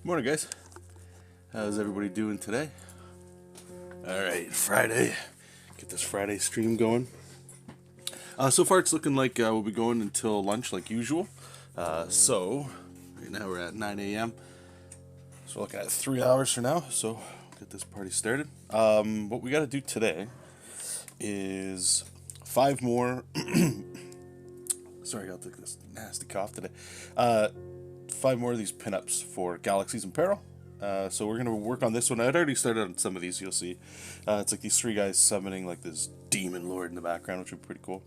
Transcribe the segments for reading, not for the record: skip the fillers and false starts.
Morning, guys. How's everybody doing today? Alright, Friday. Get this Friday stream going. So far it's looking like we'll be going until lunch like usual. So, right now we're at 9 a.m. So we're looking at 3 hours for now. So, get this party started. What we got to do today is 5 more... Sorry, I got this nasty cough today. 5 more of these pinups for Galaxies and Peril. So we're going to work on this one. I'd already started on some of these, you'll see. It's like these 3 guys summoning like this demon lord in the background, which would be pretty cool.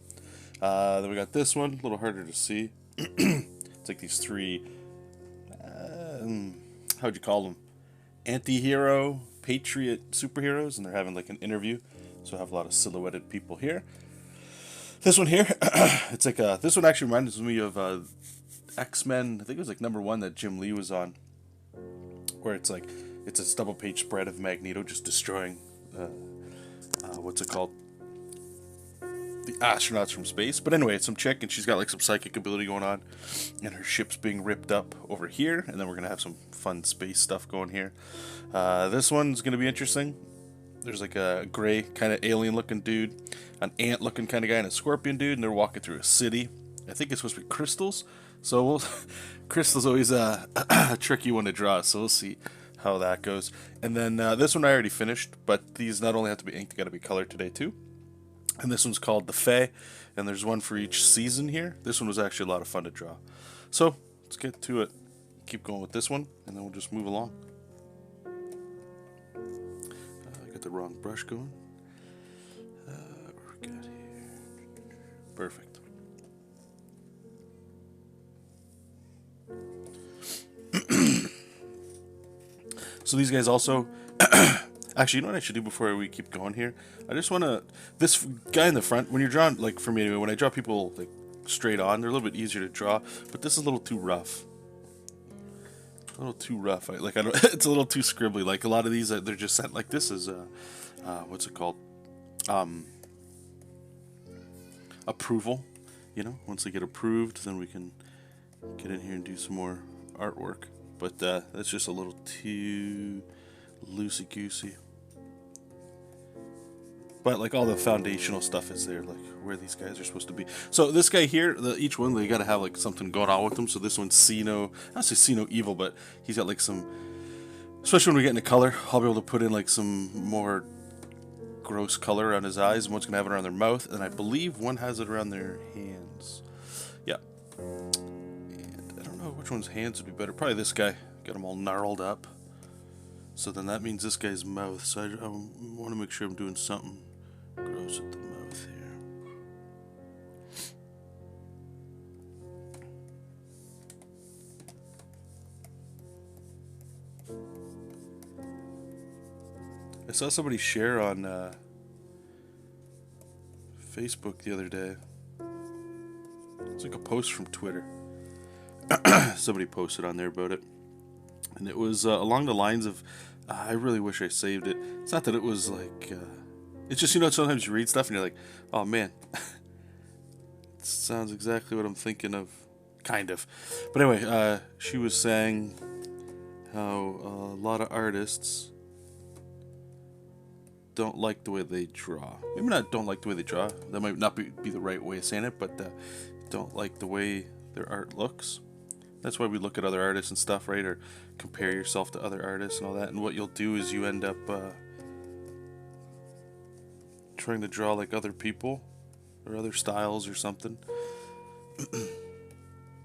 Then we got this one, a little harder to see. It's like these 3, how'd you call them? Anti-hero, patriot superheroes, and they're having like an interview. So I have a lot of silhouetted people here. This one here, it's like this one actually reminds me of X-Men. I think it was like #1 that Jim Lee was on, where it's like it's a double-page spread of Magneto just destroying what's it called, the astronauts from space. But anyway, it's some chick and she's got like some psychic ability going on, and her ship's being ripped up over here, and then we're gonna have some fun space stuff going here. This one's gonna be interesting. There's like a gray kind of alien-looking dude, an ant-looking kind of guy, and a scorpion dude, and they're walking through a city. I think it's supposed to be crystals. So crystal's always a tricky one to draw, so we'll see how that goes. And then this one I already finished, but these not only have to be inked, they got to be colored today too. And this one's called The Fae, and there's one for each season here. This one was actually a lot of fun to draw. So let's get to it. Keep going with this one, and then we'll just move along. I got the wrong brush going. What we got here? Perfect. So these guys also, actually, you know what I should do before we keep going here? I just want to, this guy in the front, when you're drawing, like for me anyway, when I draw people like straight on, they're a little bit easier to draw, but this is a little too rough. A little too rough. I don't, it's a little too scribbly. Like a lot of these, they're just sent like this is, what's it called? Approval. You know, once they get approved, then we can get in here and do some more artwork. But that's just a little too loosey-goosey. But like all the foundational stuff is there, like where these guys are supposed to be. So this guy here, each one, they gotta have like something going on with them. So this one's see no evil, but he's got like some, especially when we get into color, I'll be able to put in like some more gross color around his eyes, and one's gonna have it around their mouth, and I believe one has it around their hands. Yeah. Which one's hands would be better? Probably this guy. Got him all gnarled up. So then that means this guy's mouth. So I want to make sure I'm doing something gross at the mouth here. I saw somebody share on Facebook the other day. It's like a post from Twitter. Somebody posted on there about it, and it was along the lines of I really wish I saved it. It's not that it was like it's just, you know, sometimes you read stuff and you're like, oh man, it sounds exactly what I'm thinking of, kind of. But anyway, she was saying how a lot of artists don't like the way they draw. Maybe not don't like the way they draw, that might not be the right way of saying it, but don't like the way their art looks. That's why we look at other artists and stuff, right? Or compare yourself to other artists and all that. And what you'll do is you end up trying to draw like other people or other styles or something.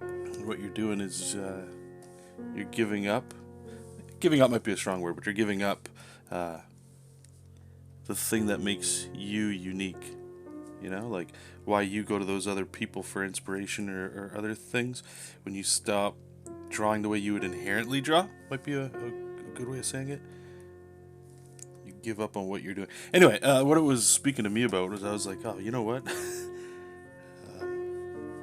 And what you're doing is you're giving up. Giving up might be a strong word, but you're giving up the thing that makes you unique. You know, like why you go to those other people for inspiration or other things. When you stop drawing the way you would inherently draw, might be a good way of saying it. You give up on what you're doing. Anyway, what it was speaking to me about was I was like, oh, you know what?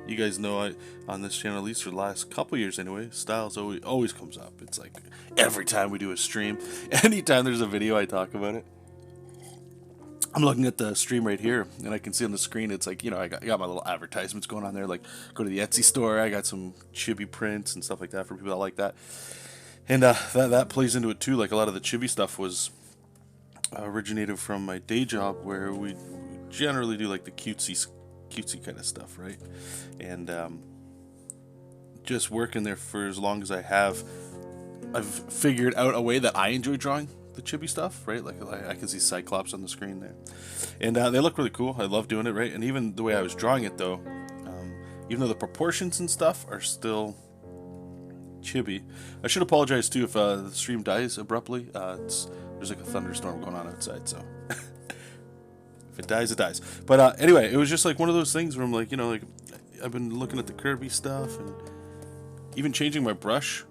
You guys know I on this channel, at least for the last couple years anyway, styles always comes up. It's like every time we do a stream, anytime there's a video, I talk about it. I'm looking at the stream right here, and I can see on the screen, it's like, you know, I got my little advertisements going on there, like, go to the Etsy store, I got some chibi prints and stuff like that for people that like that. And that plays into it too. Like a lot of the chibi stuff was originated from my day job, where we generally do like the cutesy kind of stuff, right? And just working there for as long as I have, I've figured out a way that I enjoy drawing the chibi stuff, right? Like I can see Cyclops on the screen there, and they look really cool. I love doing it, right? And even the way I was drawing it, though, even though the proportions and stuff are still chibi, I should apologize too if the stream dies abruptly. There's like a thunderstorm going on outside, so if it dies, it dies. But anyway, it was just like one of those things where I'm like, like I've been looking at the Kirby stuff and even changing my brush.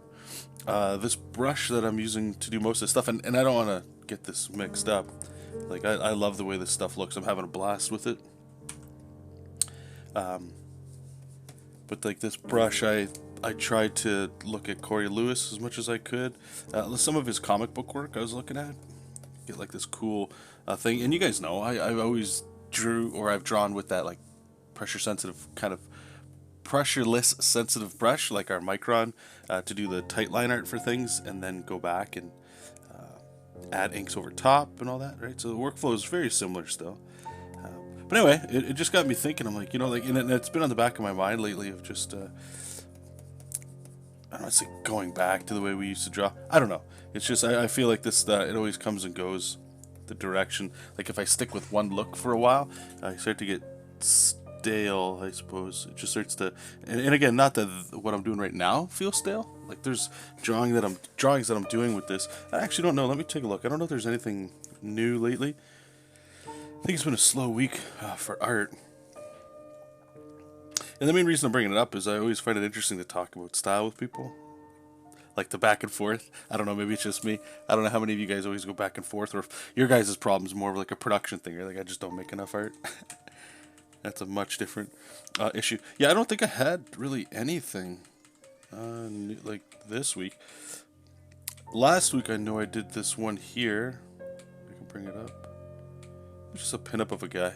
This brush that I'm using to do most of this stuff, and I don't want to get this mixed up. Like, I love the way this stuff looks. I'm having a blast with it. But like this brush, I tried to look at Corey Lewis as much as I could. Some of his comic book work I was looking at. Get like this cool thing. And you guys know, I've always I've drawn with that like pressure sensitive kind of pressureless sensitive brush, like our Micron, to do the tight line art for things, and then go back and add inks over top and all that, right? So the workflow is very similar still. But anyway, it just got me thinking. I'm like, and it's been on the back of my mind lately of just, I don't know, it's like going back to the way we used to draw. I don't know. It's just, I feel like this, it always comes and goes, the direction. Like if I stick with one look for a while, I start to get stale, I suppose. It just starts to, and again, not that what I'm doing right now feels stale. Like there's drawings that I'm doing with this. I actually don't know. Let me take a look. I don't know if there's anything new lately. I think it's been a slow week for art. And the main reason I'm bringing it up is I always find it interesting to talk about style with people. Like the back and forth. I don't know, maybe it's just me. I don't know how many of you guys always go back and forth, or if your guys' problem is more of like a production thing. You're like, I just don't make enough art. That's a much different issue. Yeah, I don't think I had really anything like this week. Last week I know I did this one here. I can bring it up. It's just a pinup of a guy.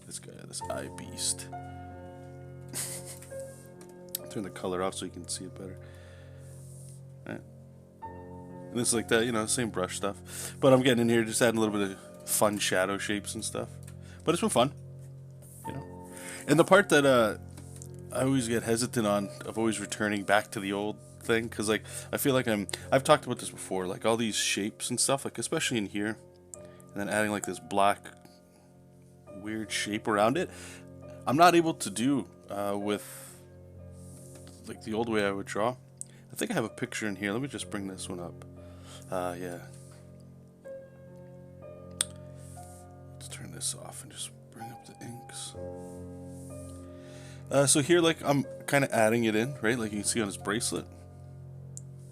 This eye beast. Turn the color off so you can see it better. Right. And it's like that, same brush stuff. But I'm getting in here, just adding a little bit of fun shadow shapes and stuff. But it's been fun. And the part that I always get hesitant on, of always returning back to the old thing, because like I feel like I've talked about this before, like all these shapes and stuff, like especially in here, and then adding like this black weird shape around it, I'm not able to do with like the old way I would draw. I think I have a picture in here. Let me just bring this one up. Yeah. Let's turn this off and just bring up the inks. So here, like, I'm kind of adding it in, right? Like you can see on his bracelet,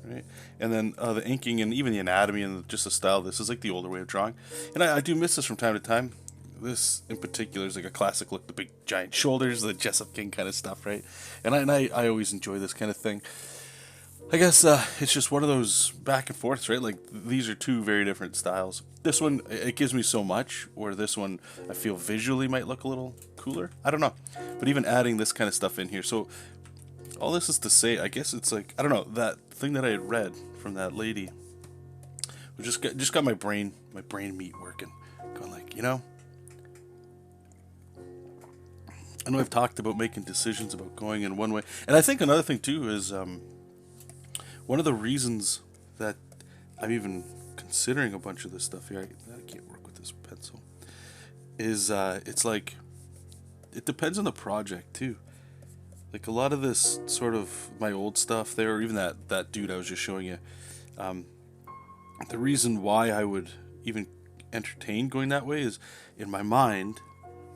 right? And then the inking and even the anatomy and just the style. This is like the older way of drawing. And I do miss this from time to time. This in particular is like a classic look, the big giant shoulders, the JESOP King kind of stuff, right? And I always enjoy this kind of thing. I guess it's just one of those back and forths, right? Like these are two very different styles. This one, it gives me so much, or this one I feel visually might look a little cooler. I don't know. But even adding this kind of stuff in here. So all this is to say, I guess it's like, I don't know, that thing that I had read from that lady just got my brain meat working. Going like, I know I've talked about making decisions about going in one way. And I think another thing too is one of the reasons that I'm even considering a bunch of this stuff here, I can't work with this pencil, is it's like, it depends on the project too. Like a lot of this sort of my old stuff there, or even that dude I was just showing you, the reason why I would even entertain going that way is, in my mind,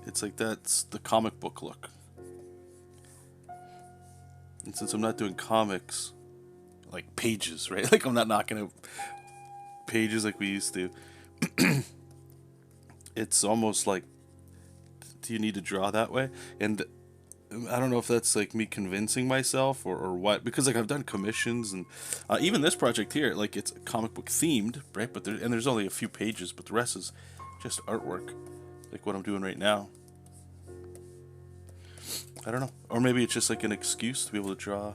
it's like that's the comic book look. And since I'm not doing comics, like pages, right? Like I'm not knocking out pages like we used to. It's almost like, do you need to draw that way? And I don't know if that's like me convincing myself or what, because like I've done commissions and even this project here, like it's comic book themed, right? But there's only a few pages, but the rest is just artwork, like what I'm doing right now. I don't know, or maybe it's just like an excuse to be able to draw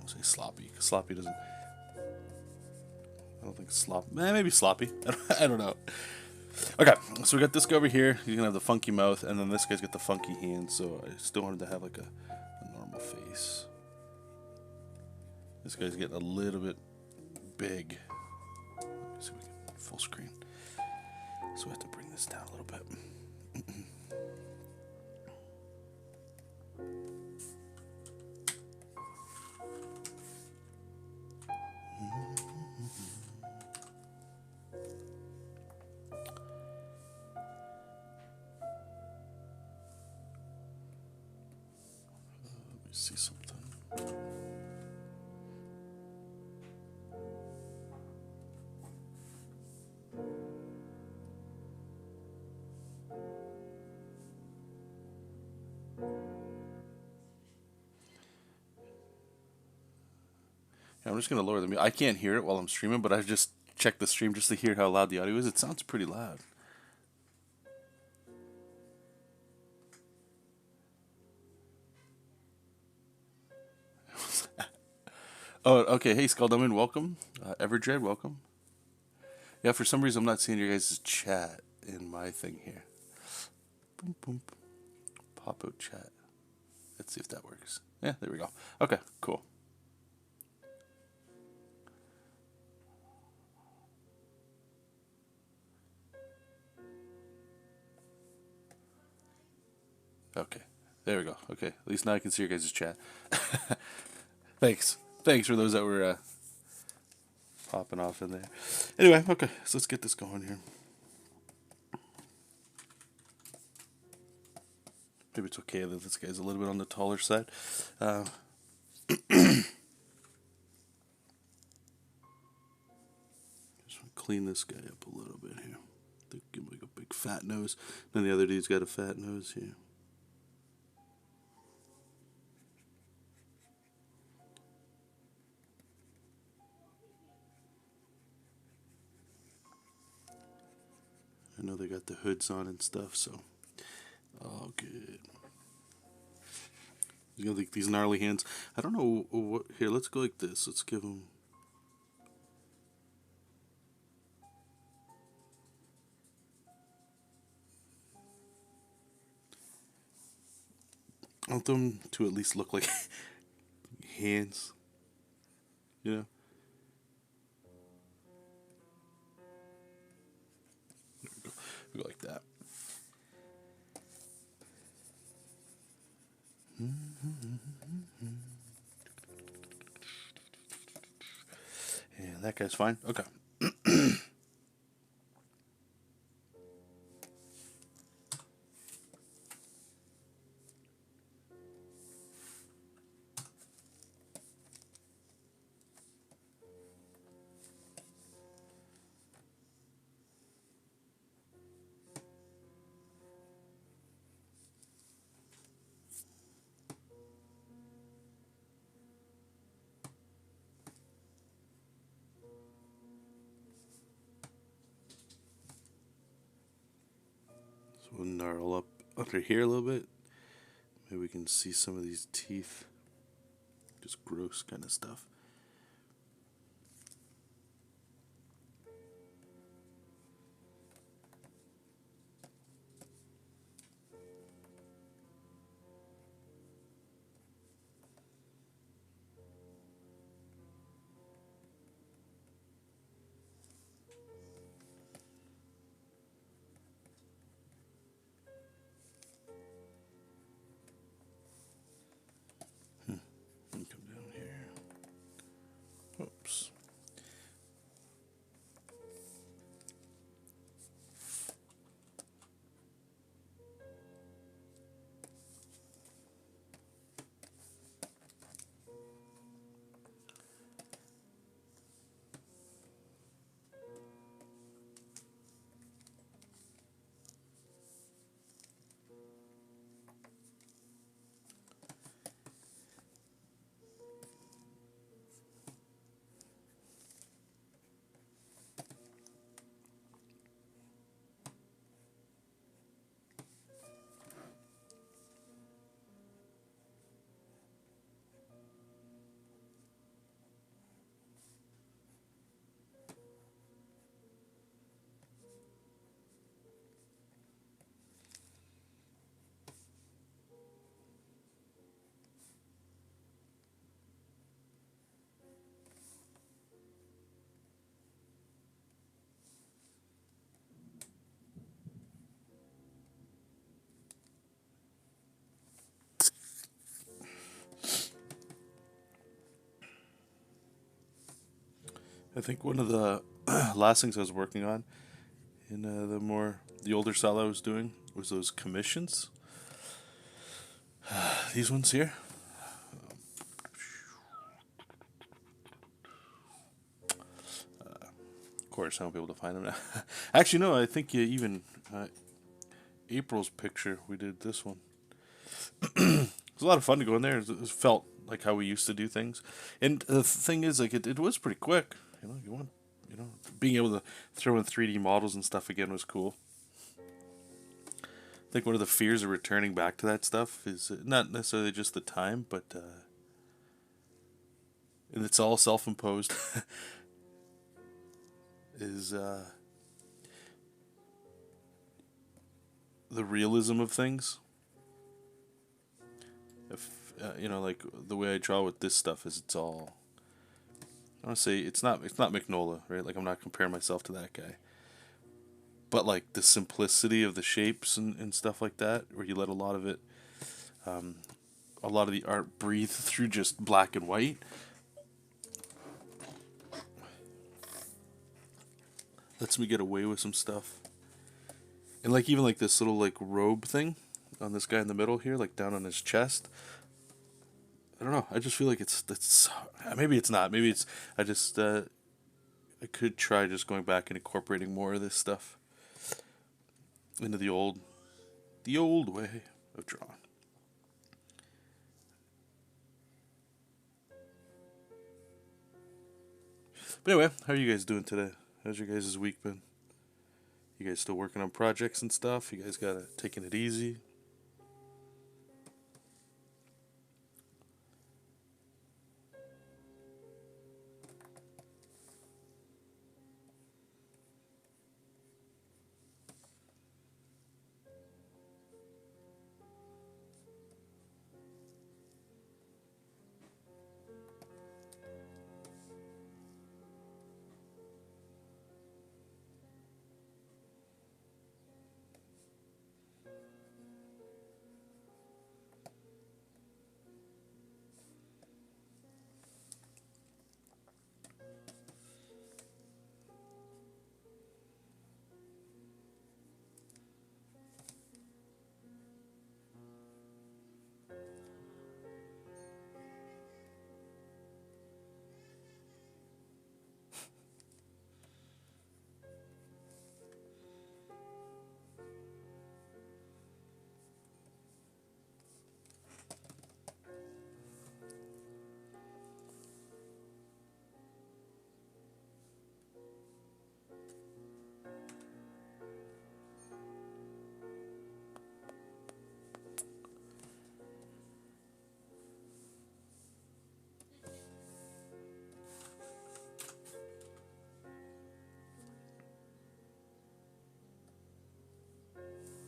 I'll say sloppy, because sloppy doesn't... I don't think slop... maybe sloppy. I don't know. Okay, so we got this guy over here. He's gonna have the funky mouth, and then this guy's got the funky hands, so I still wanted to have like a normal face. This guy's getting a little bit big. Let's see if we can full screen. So we have to bring this down a little bit. Let me see something. Yeah, I'm just going to lower the music. I can't hear it while I'm streaming, but I just checked the stream just to hear how loud the audio is. It sounds pretty loud. Oh, okay. Hey, Skulldumming, welcome. Everdread, welcome. Yeah, for some reason I'm not seeing your guys' chat in my thing here. Boom, boom. Pop out chat. Let's see if that works. Yeah, there we go. Okay, cool. Okay, there we go. Okay, at least now I can see your guys' chat. Thanks. Thanks for those that were popping off in there. Anyway, okay, so let's get this going here. Maybe it's okay that this guy's a little bit on the taller side. Just want to clean this guy up a little bit here. Give him like a big fat nose. Then the other dude's got a fat nose here. I know they got the hoods on and stuff, so all good. You got like these gnarly hands. I don't know what. Here, let's go like this. Let's give them. I want them to at least look like hands. You know? There we go. We go like that. And that guy's fine. Okay. So we'll gnarl up under here a little bit. Maybe we can see some of these teeth. Just gross kind of stuff. Come down here. I think one of the last things I was working on in the older style I was doing was those commissions. These ones here. Of course, I won't be able to find them now. Actually, no. I think even April's picture, we did this one. It was a lot of fun to go in there. It felt like how we used to do things, and the thing is, like it was pretty quick. You want, being able to throw in 3D models and stuff again was cool. I think one of the fears of returning back to that stuff is not necessarily just the time, but and it's all self-imposed. Is the realism of things. If like the way I draw with this stuff is it's all. I want to say it's not McNola, right? Like I'm not comparing myself to that guy, but like the simplicity of the shapes and stuff like that, where you let a lot of the art breathe through just black and white. Lets me get away with some stuff, and like even like this little like robe thing on this guy in the middle here, like down on his chest. I don't know. I just feel like it's maybe it's not. Maybe it's I just I could try just going back and incorporating more of this stuff into the old way of drawing. But anyway, how are you guys doing today? How's your guys' week been? You guys still working on projects and stuff? You guys got it taking it easy?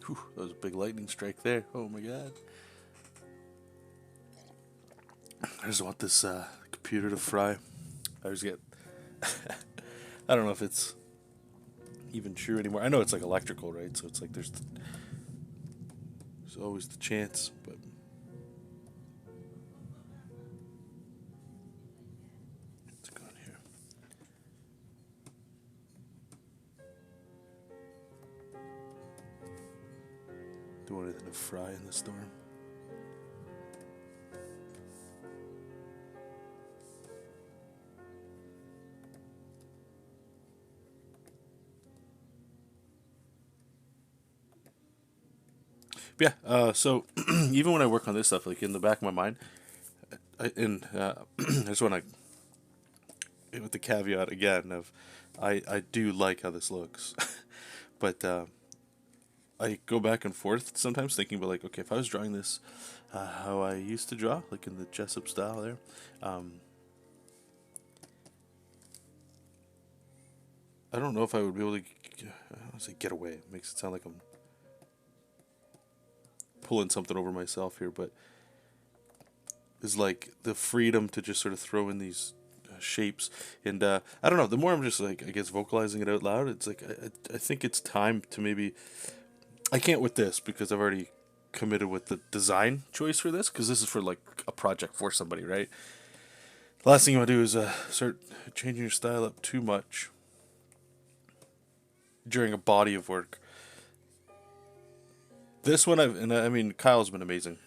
Whew, that was a big lightning strike there. Oh my god. I just want this computer to fry. I always get. I don't know if it's even true anymore. I know it's like electrical, right? So it's like there's always the chance, but. What's going on here? Do anything to fry in the storm. Yeah, so even when I work on this stuff, like in the back of my mind, I just want to, with the caveat again of, I do like how this looks, but I go back and forth sometimes thinking about like, okay, if I was drawing this how I used to draw, like in the JESOP style there, I don't know if I would be able to, I don't want to say get away. It makes it sound like I'm pulling something over myself here, but is like the freedom to just sort of throw in these shapes, and I don't know. The more I'm just like, I guess, vocalizing it out loud, it's like I think it's time to maybe. I can't with this because I've already committed with the design choice for this because this is for like a project for somebody, right? last thing you want to do is start changing your style up too much during a body of work. This one, I mean, Kyle's been amazing.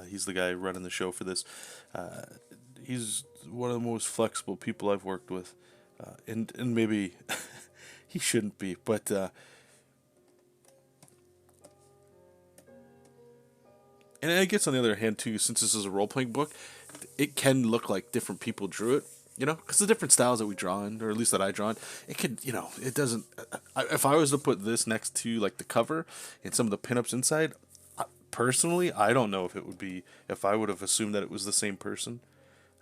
He's the guy running the show for this. Uh, he's one of the most flexible people I've worked with, and maybe he shouldn't be, but and I guess on the other hand too, since this is a role playing book, it can look like different people drew it. You know, because the different styles that we draw in, or at least that I draw in, it can, it doesn't. If I was to put this next to like the cover and some of the pinups inside, personally, I don't know if it would be if I would have assumed that it was the same person.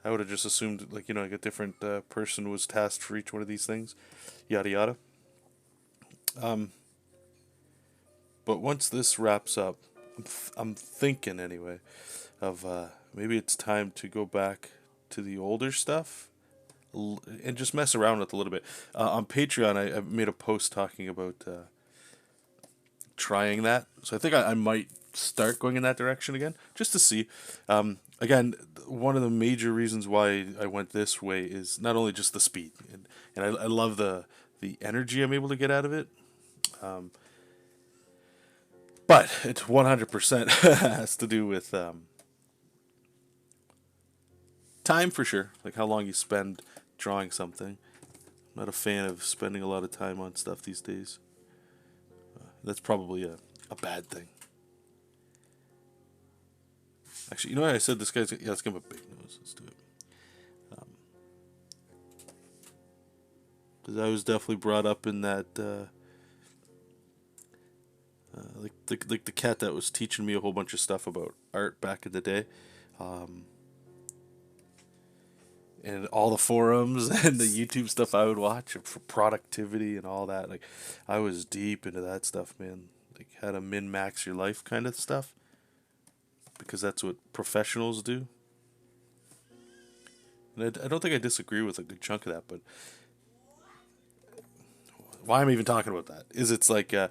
I would have just assumed like like a different person was tasked for each one of these things, yada yada. Um, but once this wraps up, I'm thinking anyway of maybe it's time to go back to the older stuff and just mess around with it a little bit. On Patreon, I made a post talking about trying that. So I think I might start going in that direction again, just to see. Again, one of the major reasons why I went this way is not only just the speed, and I love the energy I'm able to get out of it, but it 100% has to do with time for sure, like how long you spend drawing something. I'm not a fan of spending a lot of time on stuff these days. That's probably a bad thing. Actually, you know what I said? This guy's, yeah, let's give him a big nose. Let's do it. Because I was definitely brought up in that, like the cat that was teaching me a whole bunch of stuff about art back in the day. Um, and all the forums and the YouTube stuff I would watch for productivity and all that. Like, I was deep into that stuff, man. Like, how to min max your life kind of stuff. Because that's what professionals do. And I don't think I disagree with a good chunk of that, but why I'm even talking about that is it's like I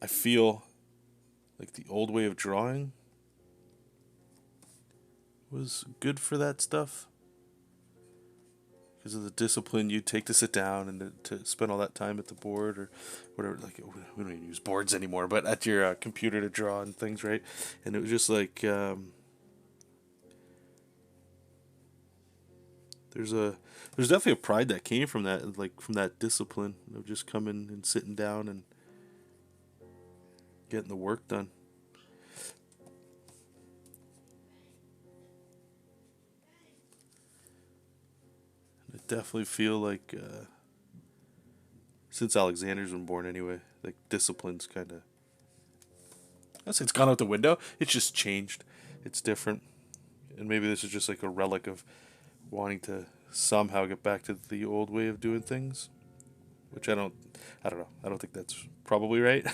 feel like the old way of drawing was good for that stuff because of the discipline you take to sit down and to spend all that time at the board or whatever. Like we don't even use boards anymore, but at your computer to draw and things, right? And it was just like there's definitely a pride that came from that, like from that discipline of just coming and sitting down and getting the work done. I definitely feel like since Alexander's been born anyway, like discipline's kind of I say it's gone out the window. It's just changed. It's different, and maybe this is just like a relic of wanting to somehow get back to the old way of doing things, which I don't know. I don't think that's probably right.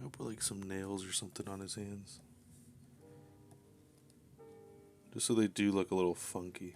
I'll put like some nails or something on his hands, just so they do look a little funky.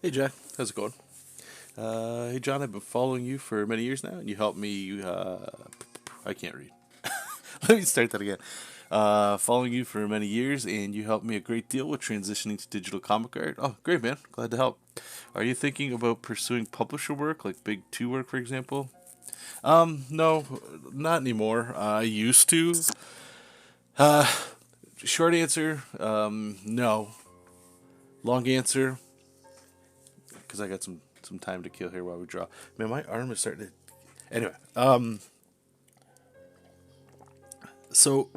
Hey Jack, how's it going? Hey John, I've been following you for many years now, and you helped me. I can't read. Let me start that again. Following you for many years, and you helped me a great deal with transitioning to digital comic art. Oh, great, man! Glad to help. Are you thinking about pursuing publisher work, like Big Two work, for example? No, not anymore. I used to. Uh, Short answer, no. Long answer, because I got some time to kill here while we draw. Man, my arm is starting to. Anyway, so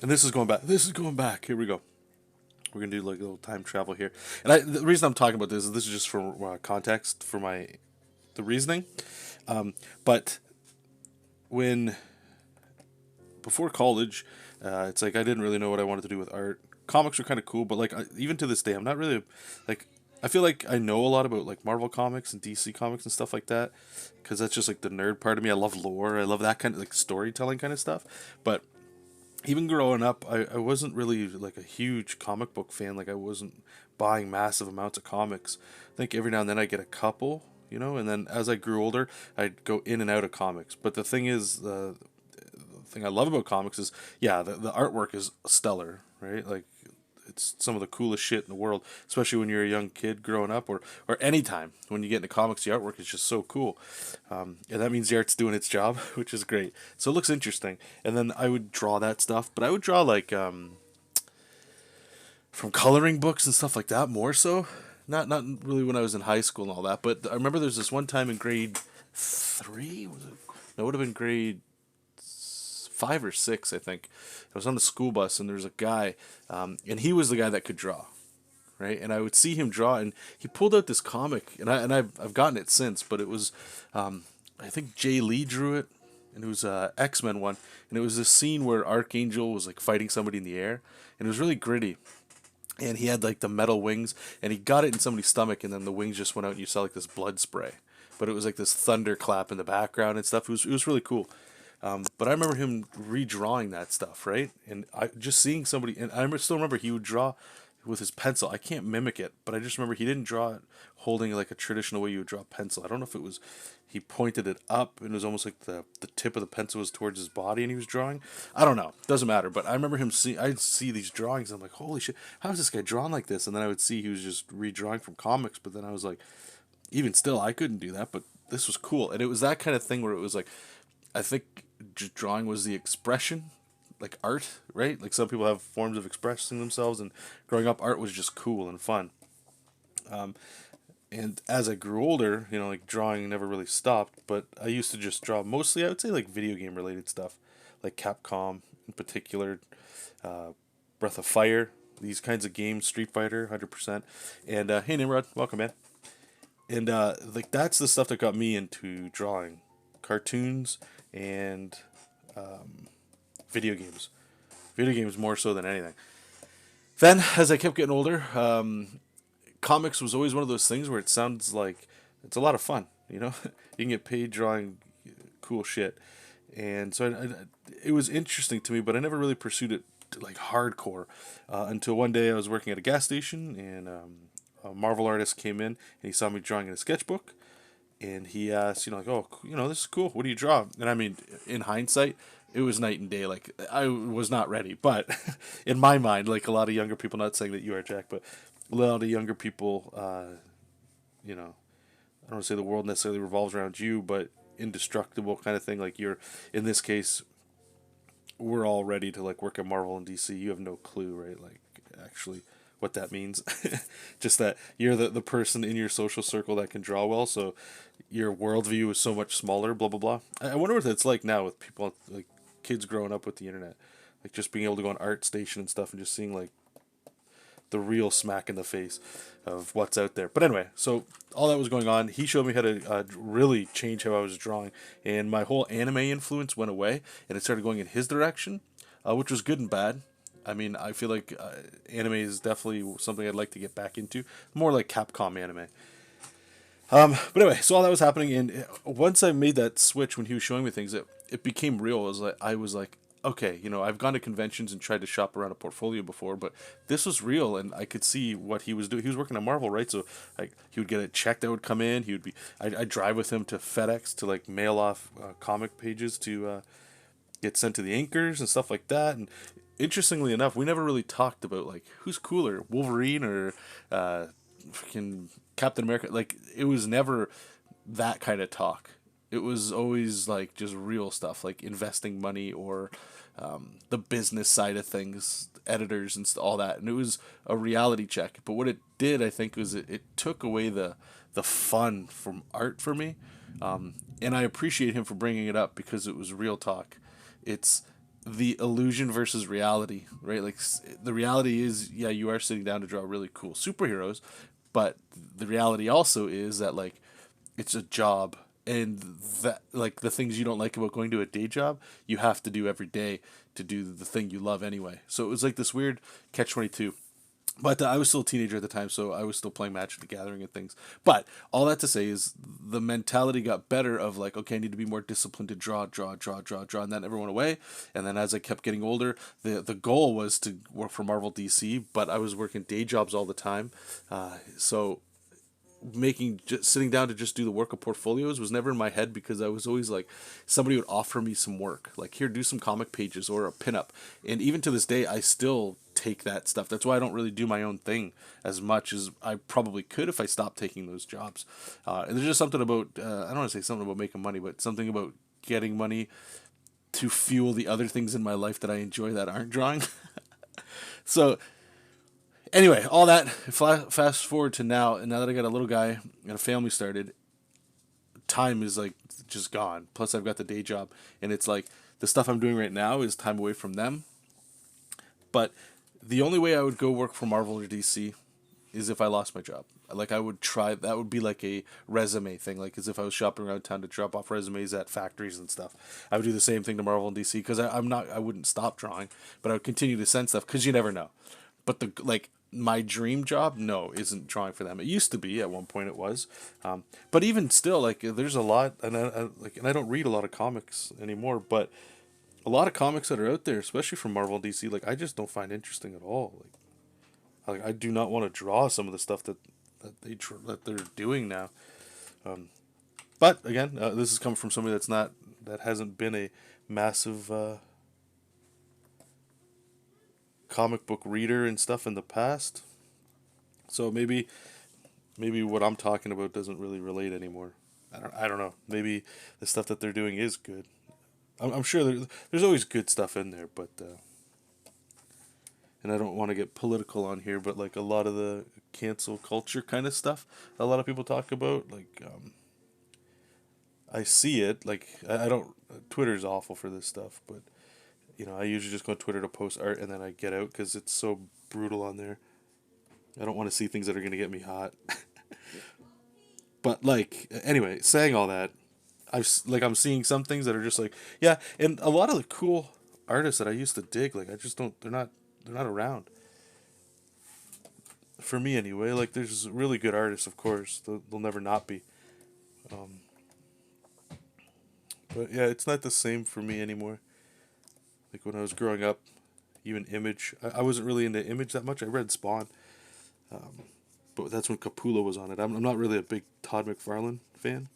and this is going back. This is going back. Here we go. We're gonna do like a little time travel here, and the reason I'm talking about this is just for context for the reasoning. But when before college, it's like I didn't really know what I wanted to do with art. Comics were kind of cool, but like even to this day, I'm not really like. I feel like I know a lot about like Marvel comics and DC comics and stuff like that, because that's just like the nerd part of me. I love lore. I love that kind of like storytelling kind of stuff. But even growing up, I wasn't really like a huge comic book fan. Like I wasn't buying massive amounts of comics. I think every now and then I get a couple, and then as I grew older, I'd go in and out of comics. But the thing is, the thing I love about comics is, yeah, the artwork is stellar, right? Like it's some of the coolest shit in the world, especially when you're a young kid growing up, or any time when you get into comics, the artwork is just so cool, and that means the art's doing its job, which is great. So it looks interesting, and then I would draw that stuff, but I would draw like from coloring books and stuff like that more so. Not really when I was in high school and all that, but I remember there's this one time in grade three, was it? No, it would have been grade 5 or 6, I think. I was on the school bus and there was a guy, and he was the guy that could draw, right? And I would see him draw, and he pulled out this comic, and I've gotten it since, but it was, I think Jay Lee drew it, and it was a X-Men one, and it was this scene where Archangel was like fighting somebody in the air, and it was really gritty. And he had like the metal wings, and he got it in somebody's stomach, and then the wings just went out, and you saw like this blood spray. But it was like this thunderclap in the background and stuff. It was really cool. But I remember him redrawing that stuff, right? And I just seeing somebody, and still remember he would draw with his pencil. I can't mimic it, but I just remember he didn't draw it holding like a traditional way you would draw a pencil. I don't know if it was he pointed it up and it was almost like the tip of the pencil was towards his body and he was drawing. I don't know, doesn't matter. But I remember him I'd see these drawings. And I'm like, holy shit, how is this guy drawing like this? And then I would see he was just redrawing from comics. But then I was like, even still, I couldn't do that. But this was cool, and it was that kind of thing where it was like, I think just drawing was the expression, like art, right? Like some people have forms of expressing themselves, and growing up, art was just cool and fun. And as I grew older, like drawing never really stopped, but I used to just draw mostly, I would say, like video game related stuff, like Capcom in particular, uh, Breath of Fire, these kinds of games, Street Fighter, 100%. And hey, Nimrod, welcome, man. And like that's the stuff that got me into drawing, cartoons and video games. Video games more so than anything. Then, as I kept getting older, comics was always one of those things where it sounds like it's a lot of fun. You can get paid drawing cool shit, and so it was interesting to me, but I never really pursued it like hardcore until one day I was working at a gas station, and a Marvel artist came in and he saw me drawing in a sketchbook, and he asked, like, oh, this is cool. What do you draw? And I mean, in hindsight, it was night and day. Like I was not ready, but in my mind, like a lot of younger people, not saying that you are, Jack, but a lot of younger people, I don't want to say the world necessarily revolves around you, but indestructible kind of thing. Like you're, in this case, we're all ready to like work at Marvel and DC. You have no clue, right? Like actually what that means. Just that you're the person in your social circle that can draw well, so your worldview is so much smaller, blah, blah, blah. I wonder what it's like now with people, like kids growing up with the internet. Like just being able to go on ArtStation and stuff and just seeing like the real smack in the face of what's out there. But anyway, so all that was going on. He showed me how to really change how I was drawing, and my whole anime influence went away, and it started going in his direction, which was good and bad. I mean, I feel like anime is definitely something I'd like to get back into, more like Capcom anime. But anyway, so all that was happening, and once I made that switch when he was showing me things, it became real. I was like, okay, I've gone to conventions and tried to shop around a portfolio before, but this was real, and I could see what he was doing. He was working on Marvel, right? So like he would get a check that would come in. He would be. I'd drive with him to FedEx to like mail off comic pages to get sent to the inkers and stuff like that. And interestingly enough, we never really talked about like who's cooler, Wolverine or freaking Captain America. Like it was never that kind of talk. It was always like just real stuff, like investing money or the business side of things, editors and all that. And it was a reality check. But what it did, I think, was it took away the fun from art for me. And I appreciate him for bringing it up because it was real talk. It's the illusion versus reality, right? Like the reality is, yeah, you are sitting down to draw really cool superheroes, but the reality also is that like it's a job, and that like the things you don't like about going to a day job, you have to do every day to do the thing you love anyway. So it was like this weird catch-22. But I was still a teenager at the time, so I was still playing Magic the Gathering and things. But all that to say is the mentality got better of like, okay, I need to be more disciplined to draw, and that never went away. And then as I kept getting older, the goal was to work for Marvel DC, but I was working day jobs all the time. So just sitting down to just do the work of portfolios was never in my head because I was always like somebody would offer me some work, like here, do some comic pages or a pinup. And even to this day I still take that stuff. That's why I don't really do my own thing as much as I probably could if I stopped taking those jobs. And there's just something about I don't want to say something about making money, but something about getting money to fuel the other things in my life that I enjoy that aren't drawing. So anyway, all that, fast forward to now, and now that I got a little guy and a family started, time is like just gone. Plus I've got the day job, and it's like the stuff I'm doing right now is time away from them. But the only way I would go work for Marvel or DC is if I lost my job. Like I would try, that would be like a resume thing, like as if I was shopping around town to drop off resumes at factories and stuff. I would do the same thing to Marvel and DC because I wouldn't stop drawing, but I would continue to send stuff because you never know. But my dream job, no, isn't drawing for them. It used to be at one point. It was, but even still, like there's a lot, and I don't read a lot of comics anymore. But a lot of comics that are out there, especially from Marvel and DC, like I just don't find interesting at all. Like I do not want to draw some of the stuff that they're doing now. But again, this is coming from somebody that hasn't been a massive comic book reader and stuff in the past. So maybe what I'm talking about doesn't really relate anymore. I don't know. Maybe the stuff that they're doing is good. I'm sure there's always good stuff in there, but and I don't want to get political on here, but like a lot of the cancel culture kind of stuff a lot of people talk about, like I see it. Like I don't. Twitter's awful for this stuff, but I usually just go on Twitter to post art and then I get out because it's so brutal on there. I don't want to see things that are going to get me hot. But like, anyway, saying all that, I'm seeing some things that are just like, yeah, and a lot of the cool artists that I used to dig, like I just don't, they're not around. For me anyway, like there's really good artists, of course, they'll never not be. But yeah, it's not the same for me anymore. Like when I was growing up, even Image, I wasn't really into Image that much. I read Spawn, but that's when Capullo was on it. I'm not really a big Todd McFarlane fan.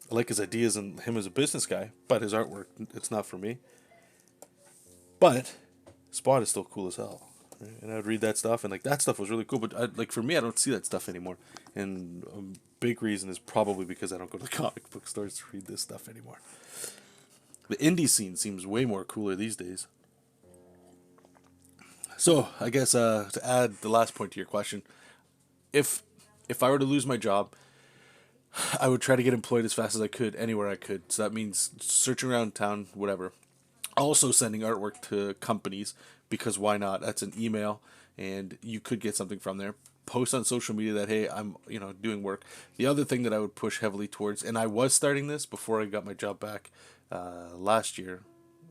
I like his ideas and him as a business guy, but his artwork, it's not for me. But Spawn is still cool as hell, right? And I would read that stuff, and like that stuff was really cool. But like for me, I don't see that stuff anymore, and a big reason is probably because I don't go to the comic book stores to read this stuff anymore. The indie scene seems way more cooler these days. So I guess to add the last point to your question, if I were to lose my job, I would try to get employed as fast as I could anywhere I could. So that means searching around town, whatever. Also sending artwork to companies because why not? That's an email and you could get something from there. Post on social media that hey, I'm doing work. The other thing that I would push heavily towards, and I was starting this before I got my job back last year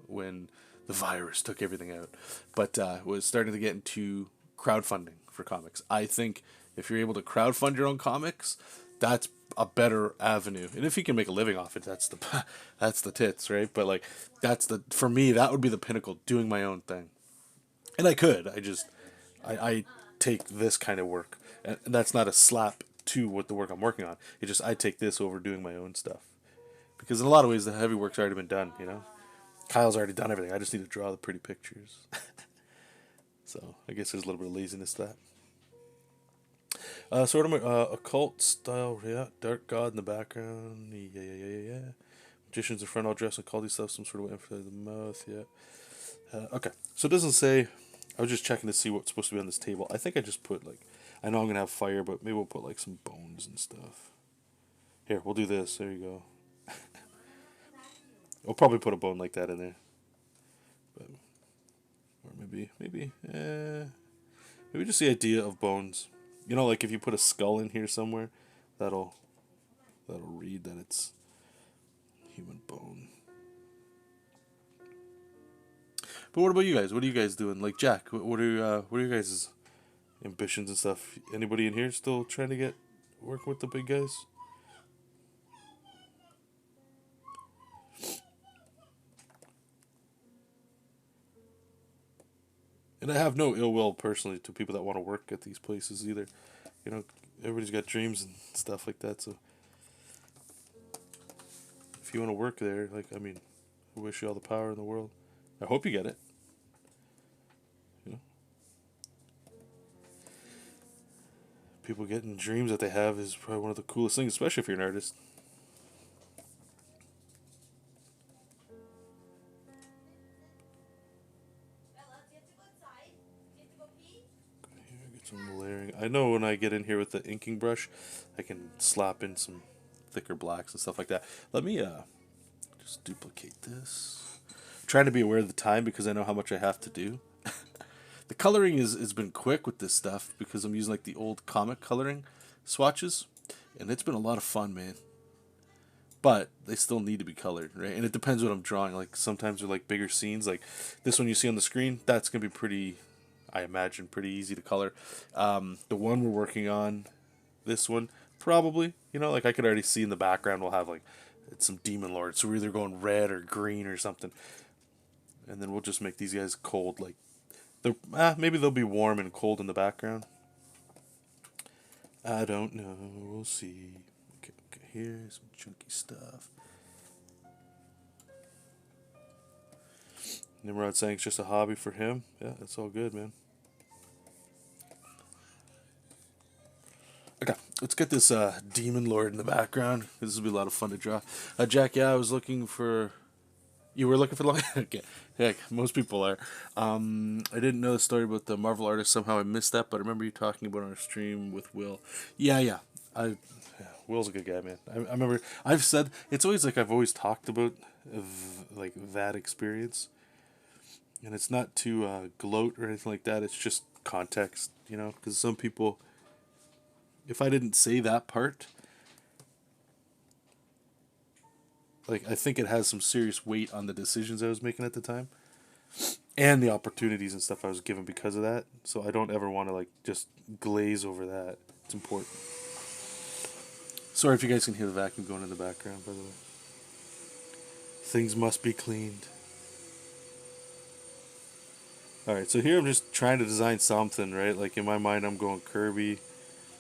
when the virus took everything out, but was starting to get into crowdfunding for comics. I think if you're able to crowdfund your own comics, that's a better avenue. And if he can make a living off it, that's the that's the tits, right? But like that's the for me that would be the pinnacle, doing my own thing. And I could. I take this kind of work, and that's not a slap to what the work I'm working on. It's just I take this over doing my own stuff because in a lot of ways the heavy work's already been done. You know, Kyle's already done everything. I just need to draw the pretty pictures. So I guess there's a little bit of laziness to that. Sort of occult style, yeah. Dark god in the background, yeah. Magicians in front, all dressed in culty stuff, some sort of emphasize the mouth, yeah. Okay, so it doesn't say. I was just checking to see what's supposed to be on this table. I think I just put like, I know I'm gonna have fire, but maybe we'll put like some bones and stuff. Here, we'll do this. There you go. We'll probably put a bone like that in there, but, or maybe just the idea of bones. You know, like if you put a skull in here somewhere, that'll read that it's human bone. But what about you guys? What are you guys doing? Like Jack, what are your guys' ambitions and stuff? Anybody in here still trying to get work with the big guys? And I have no ill will personally to people that want to work at these places either. You know, everybody's got dreams and stuff like that. So if you want to work there, like I mean, I wish you all the power in the world. I hope you get it. You know, people getting dreams that they have is probably one of the coolest things, especially if you're an artist. Get some layering. I know when I get in here with the inking brush, I can slap in some thicker blacks and stuff like that. Let me just duplicate this. Trying to be aware of the time because I know how much I have to do. The coloring has been quick with this stuff because I'm using like the old comic coloring swatches, and it's been a lot of fun, man. But they still need to be colored, right? And it depends what I'm drawing. Like sometimes they're like bigger scenes, like this one you see on the screen. That's gonna be pretty, I imagine, pretty easy to color. The one we're working on, this one probably, you know, like I could already see in the background we'll have like some demon lords, so we're either going red or green or something. And then we'll just make these guys cold, like maybe they'll be warm and cold in the background. I don't know. We'll see. Okay, here's some chunky stuff. Nimrod saying it's just a hobby for him. Yeah, that's all good, man. Okay, let's get this demon lord in the background. This will be a lot of fun to draw. Jack, yeah, I was looking for. You were looking for long. Okay, heck, most people are. I didn't know the story about the Marvel artist. Somehow I missed that, but I remember you talking about it on our stream with Will. Yeah. Will's a good guy, man. I remember I've said it's always like I've always talked about like that experience, and it's not to gloat or anything like that. It's just context, you know, because some people, if I didn't say that part. Like, I think it has some serious weight on the decisions I was making at the time. And the opportunities and stuff I was given because of that. So I don't ever want to, like, just glaze over that. It's important. Sorry if you guys can hear the vacuum going in the background, by the way. Things must be cleaned. Alright, so here I'm just trying to design something, right? Like, in my mind, I'm going Kirby.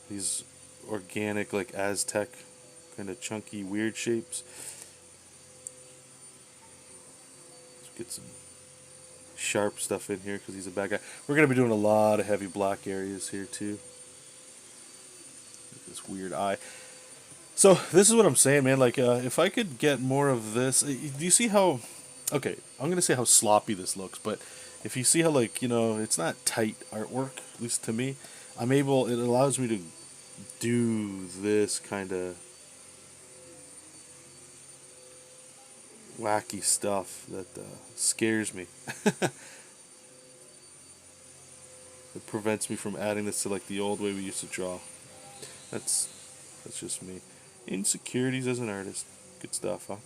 These organic, like, Aztec, kind of chunky, weird shapes. Get some sharp stuff in here because he's a bad guy. We're going to be doing a lot of heavy black areas here too. This weird eye. So this is what I'm saying, man. Like if I could get more of this. Do you see how... Okay, I'm going to say how sloppy this looks. But if you see how, like, you know, it's not tight artwork, at least to me. It allows me to do this kind of wacky stuff that scares me. It prevents me from adding this to like the old way we used to draw. That's just me. Insecurities as an artist. Good stuff, huh?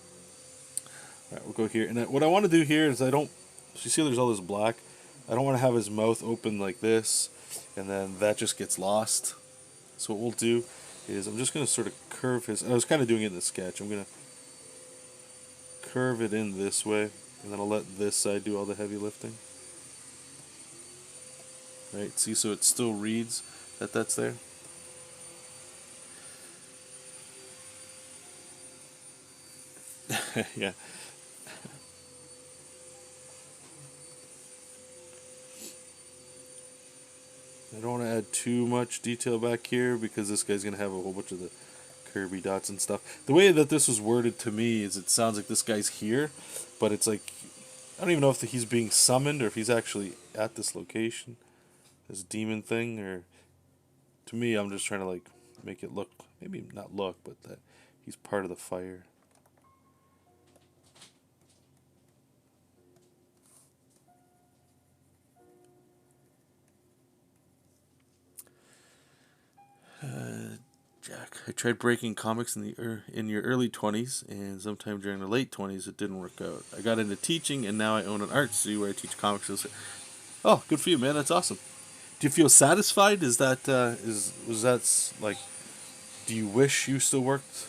Alright, we'll go here. And what I want to do here is you see there's all this black. I don't want to have his mouth open like this, and then that just gets lost. So what we'll do is I'm just going to sort of curve his... I was kind of doing it in the sketch. I'm going to curve it in this way, and then I'll let this side do all the heavy lifting. Right, see, so it still reads that that's there. Yeah. I don't want to add too much detail back here because this guy's going to have a whole bunch of the Kirby dots and stuff. The way that this was worded to me is it sounds like this guy's here, but it's like, I don't even know if he's being summoned or if he's actually at this location, this demon thing, or to me, I'm just trying to like make it look, maybe not look, but that he's part of the fire. Jack, I tried breaking comics in your early 20s, and sometime during the late 20s it didn't work out. I got into teaching, and now I own an art studio where I teach comics. Oh, good for you, man. That's awesome. Do you feel satisfied? Is that was that like? Do you wish you still worked,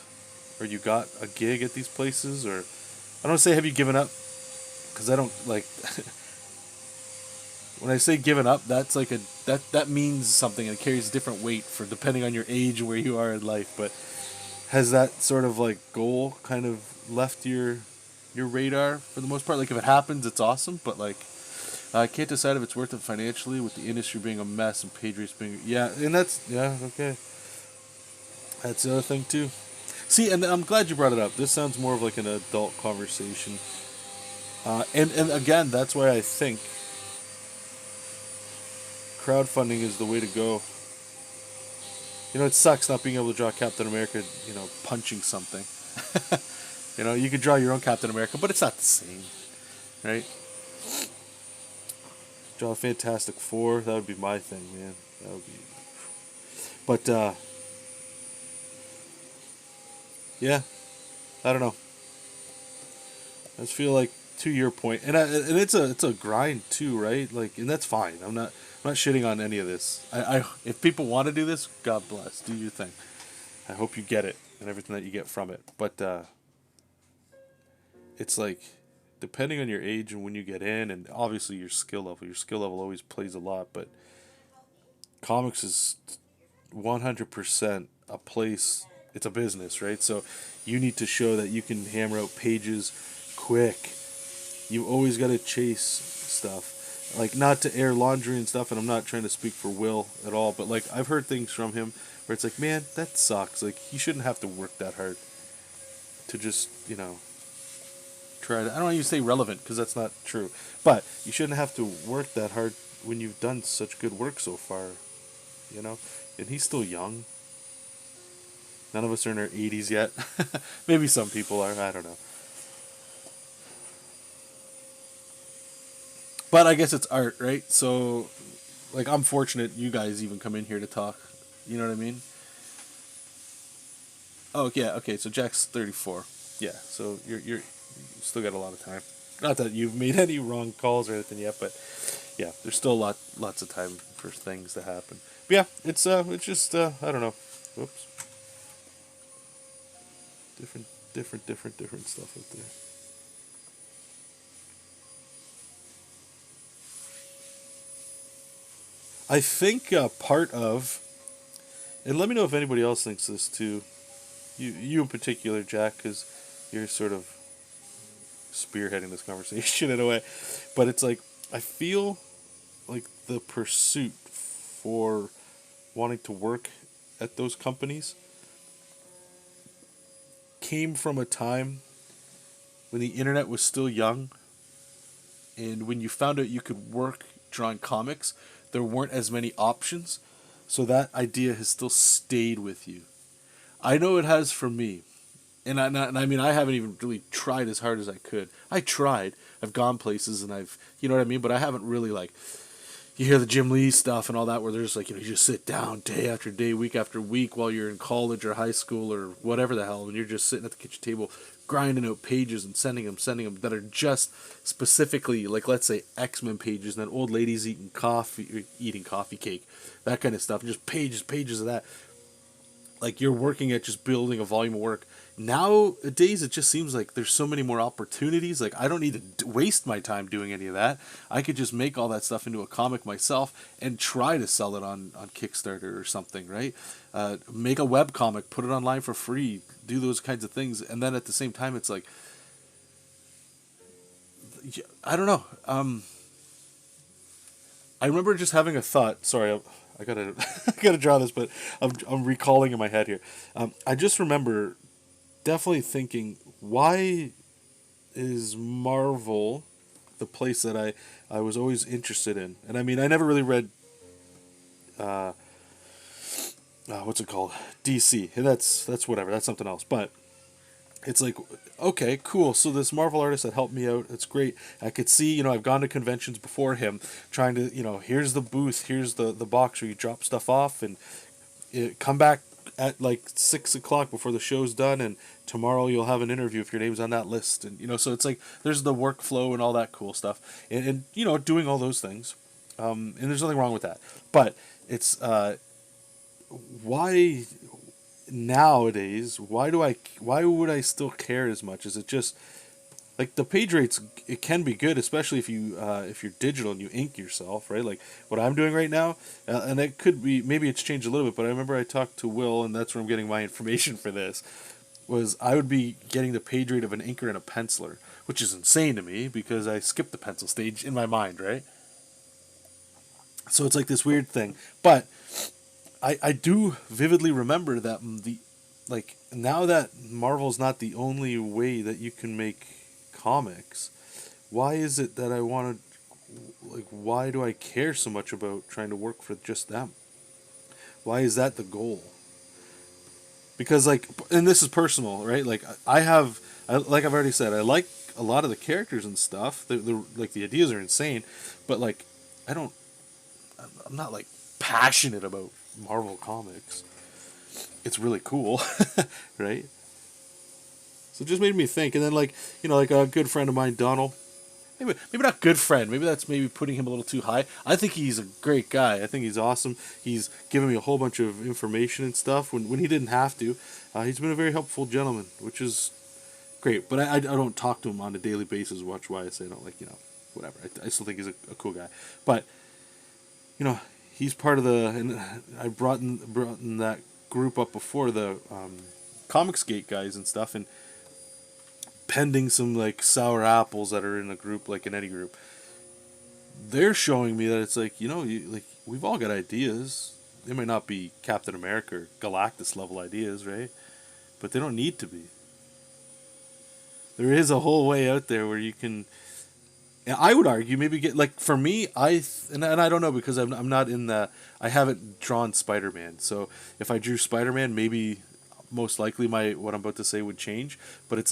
or you got a gig at these places, or I don't say have you given up, because I don't like. When I say given up, that's like that means something and it carries different weight for depending on your age and where you are in life. But has that sort of like goal kind of left your radar for the most part? Like if it happens, it's awesome. But like I can't decide if it's worth it financially with the industry being a mess and page rates being and that's okay. That's the other thing too. See, and I'm glad you brought it up. This sounds more of like an adult conversation. And again, that's why I think crowdfunding is the way to go. You know, it sucks not being able to draw Captain America, punching something. You could draw your own Captain America, but it's not the same, right? Draw a Fantastic Four, that would be my thing, man. That would be... But, yeah, I don't know. I just feel like, to your point, and it's a grind too, right? Like, and that's fine. I'm not shitting on any of this. I if people want to do this, God bless. Do your thing. I hope you get it and everything that you get from it. But it's like depending on your age and when you get in, and obviously your skill level. Your skill level always plays a lot, but comics is 100% a place. It's a business, right? So you need to show that you can hammer out pages quick. You always got to chase stuff. Like, not to air laundry and stuff, and I'm not trying to speak for Will at all, but, like, I've heard things from him where it's like, man, that sucks. Like, he shouldn't have to work that hard to just, try to... I don't want you to say relevant, because that's not true. But you shouldn't have to work that hard when you've done such good work so far, And he's still young. None of us are in our 80s yet. Maybe some people are, I don't know. But I guess it's art, right? So, like, I'm fortunate you guys even come in here to talk. You know what I mean? Oh, yeah, okay, so Jack's 34. Yeah, so you still got a lot of time. Not that you've made any wrong calls or anything yet, but yeah, there's still lots of time for things to happen. But yeah, it's just I don't know. Whoops. Different stuff out there. I think part of, and let me know if anybody else thinks this too. You in particular, Jack, because you're sort of spearheading this conversation in a way. But it's like I feel like the pursuit for wanting to work at those companies came from a time when the internet was still young, and when you found out you could work drawing comics, there weren't as many options, so that idea has still stayed with you. I know it has for me, and I mean, I haven't even really tried as hard as I could. I tried. I've gone places, and you know what I mean, but I haven't really, like, you hear the Jim Lee stuff and all that, where there's like, you just sit down day after day, week after week, while you're in college or high school or whatever the hell, and you're just sitting at the kitchen table grinding out pages and sending them that are just specifically, like, let's say X-Men pages, and then old ladies eating coffee cake, that kind of stuff, and just pages of that. like you're working at just building a volume of work. Nowadays, it just seems like there's so many more opportunities. Like I don't need to waste my time doing any of that. I could just make all that stuff into a comic myself and try to sell it on Kickstarter or something, right? Make a web comic, put it online for free, do those kinds of things, and then at the same time, it's like I don't know. I remember just having a thought. Sorry, I gotta I gotta draw this, but I'm recalling in my head here. I just remember definitely thinking, why is Marvel the place that I was always interested in? And I mean, I never really read what's it called, DC, and that's whatever, that's something else. But it's like, okay, cool. So this Marvel artist that helped me out, it's great. I could see, I've gone to conventions before him, trying to, here's the booth, here's the box where you drop stuff off, and come back at like 6 o'clock before the show's done, and tomorrow you'll have an interview if your name's on that list. And so it's like there's the workflow and all that cool stuff, and doing all those things, and there's nothing wrong with that. But it's why nowadays, why would I still care as much? Is it just like the page rates? It can be good, especially if you're digital and you ink yourself, right? Like what I'm doing right now, and it could be, maybe it's changed a little bit, but I remember I talked to Will, and that's where I'm getting my information for this. Was I would be getting the page rate of an inker and a penciler, which is insane to me because I skipped the pencil stage in my mind, right? So it's like this weird thing, but I do vividly remember that now that Marvel's not the only way that you can make comics, why is it that I want to, why do I care so much about trying to work for just them? Why is that the goal? Because and this is personal, right? Like like I've already said, I like a lot of the characters and stuff. The ideas are insane, but I'm not passionate about Marvel Comics. It's really cool, right? So it just made me think. And then a good friend of mine, Donald, maybe not good friend, maybe that's maybe putting him a little too high. I think he's a great guy. I think he's awesome. He's given me a whole bunch of information and stuff when he didn't have to. He's been a very helpful gentleman, which is great. But I don't talk to him on a daily basis. Watch why I say I don't whatever. I still think he's a cool guy. But he's part of and I brought in that group up before, the Comicsgate guys and stuff, and pending some sour apples that are in a group, like in any group, they're showing me that it's we've all got ideas. They might not be Captain America or Galactus level ideas, right? But they don't need to be. There is a whole way out there where you can. And I would argue maybe get for me, and I don't know because I'm not in the, I haven't drawn Spider-Man, so if I drew Spider-Man, maybe most likely what I'm about to say would change. But it's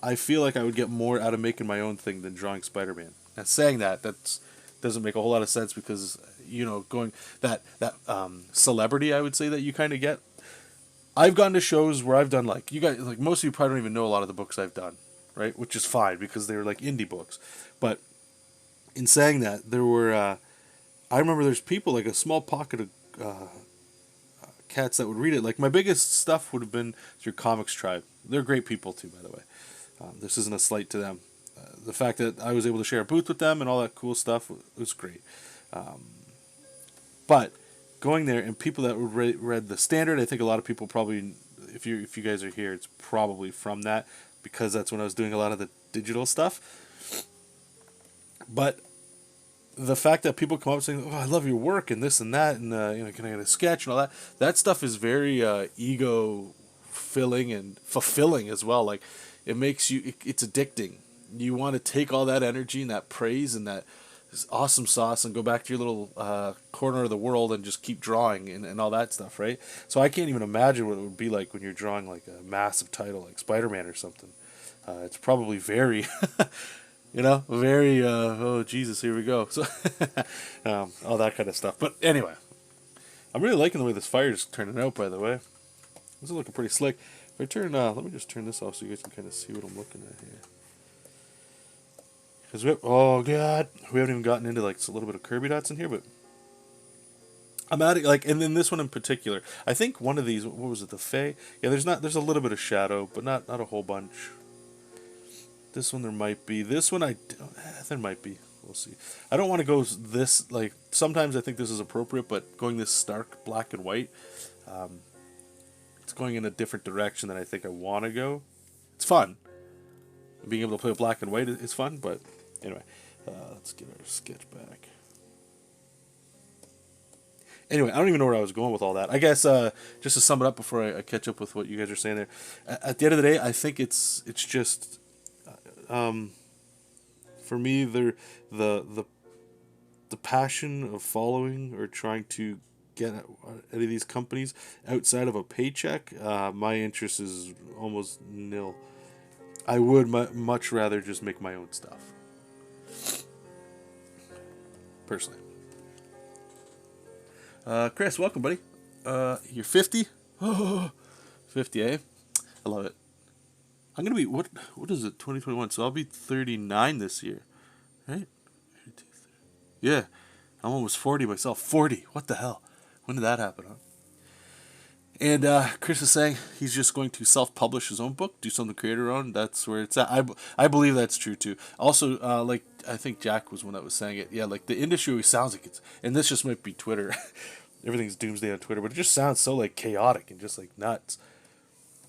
I feel like I would get more out of making my own thing than drawing Spider-Man. And saying that doesn't make a whole lot of sense because going that celebrity, I would say, that you kind of get. I've gone to shows where I've done you guys, most of you probably don't even know a lot of the books I've done. Right, which is fine because they were indie books. But in saying that, there were, I remember there's people, a small pocket of cats that would read it. My biggest stuff would have been through Comics Tribe. They're great people too, by the way. This isn't a slight to them. The fact that I was able to share a booth with them and all that cool stuff was great. But going there and people that read the Standard, I think a lot of people probably, if you guys are here, it's probably from that. Because that's when I was doing a lot of the digital stuff. But the fact that people come up saying, "Oh, I love your work," and this and that, and can I get a sketch and all that? That stuff is very ego filling and fulfilling as well. It makes you, it's addicting. You want to take all that energy and that praise and that awesome sauce and go back to your little corner of the world and just keep drawing and all that stuff, right? So I can't even imagine what it would be like when you're drawing a massive title like Spider-Man or something. It's probably very, very, oh Jesus, here we go. So all that kind of stuff. But anyway, I'm really liking the way this fire is turning out, by the way. This is looking pretty slick. If I turn, let me just turn this off so you guys can kind of see what I'm looking at here. Because oh god, we haven't even gotten into a little bit of Kirby dots in here, but I'm adding like, and then this one in particular. I think one of these. What was it? The Fae. Yeah, there's a little bit of shadow, but not a whole bunch. This one there might be. This one there might be. We'll see. I don't want to go this like. Sometimes I think this is appropriate, but going this stark black and white, it's going in a different direction than I think I want to go. It's fun. Being able to play with black and white is fun, but anyway, let's get our sketch back. Anyway, I don't even know where I was going with all that. I guess just to sum it up before I catch up with what you guys are saying there. At the end of the day, I think it's just for me the passion of following or trying to get at any of these companies outside of a paycheck. My interest is almost nil. I would much rather just make my own stuff. Personally. Chris, welcome, buddy. You're 50? 50, eh? I love it. I'm going to be, what is it, 2021? So I'll be 39 this year, right? Yeah. I'm almost 40 myself. 40. What the hell? When did that happen, huh? And Chris is saying he's just going to self-publish his own book, do something creator-owned. That's where it's at. I believe that's true, too. Also, like, I think Jack was one that was saying it. Yeah, like, the industry always sounds like it's... And this just might be Twitter. Everything's doomsday on Twitter, but it just sounds so, like, chaotic and just, like, nuts.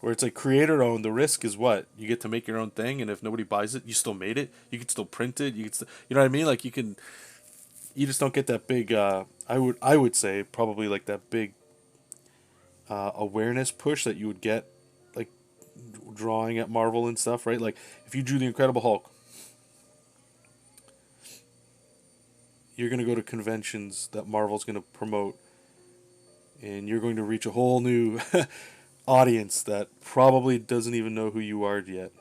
Where it's, like, creator-owned. The risk is what? You get to make your own thing, and if nobody buys it, you still made it. You can still print it. You can still... You know what I mean? Like, you can... You just don't get that big... I would say probably, like, that big... awareness push that you would get like drawing at Marvel and stuff, right? Like if you drew the Incredible Hulk, you're going to go to conventions that Marvel's going to promote and you're going to reach a whole new audience that probably doesn't even know who you are yet.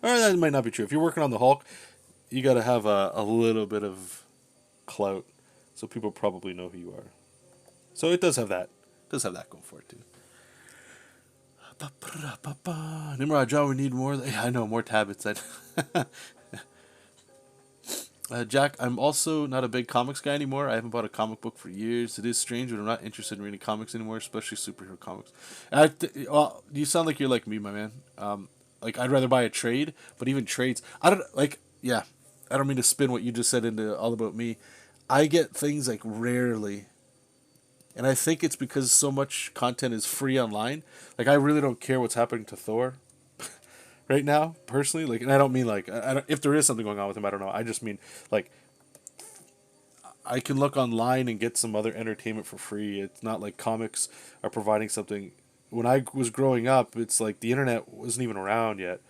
Or that might not be true. If you're working on the Hulk, you got to have a little bit of clout so people probably know who you are. So it does have that. Does have that going for it too. Nimrod, John, we need more. I know, more tablets. Jack, I'm also not a big comics guy anymore. I haven't bought a comic book for years. It is strange, but I'm not interested in reading comics anymore, especially superhero comics. Well, you sound like you're like me, my man. Like I'd rather buy a trade, but even trades, I don't like. Yeah, I don't mean to spin what you just said into all about me. I get things like rarely. And I think it's because so much content is free online. Like, I really don't care what's happening to Thor right now, personally. Like, and I don't mean, like, I don't, if there is something going on with him, I don't know. I just mean, like, I can look online and get some other entertainment for free. It's not like comics are providing something. When I was growing up, it's like the internet wasn't even around yet.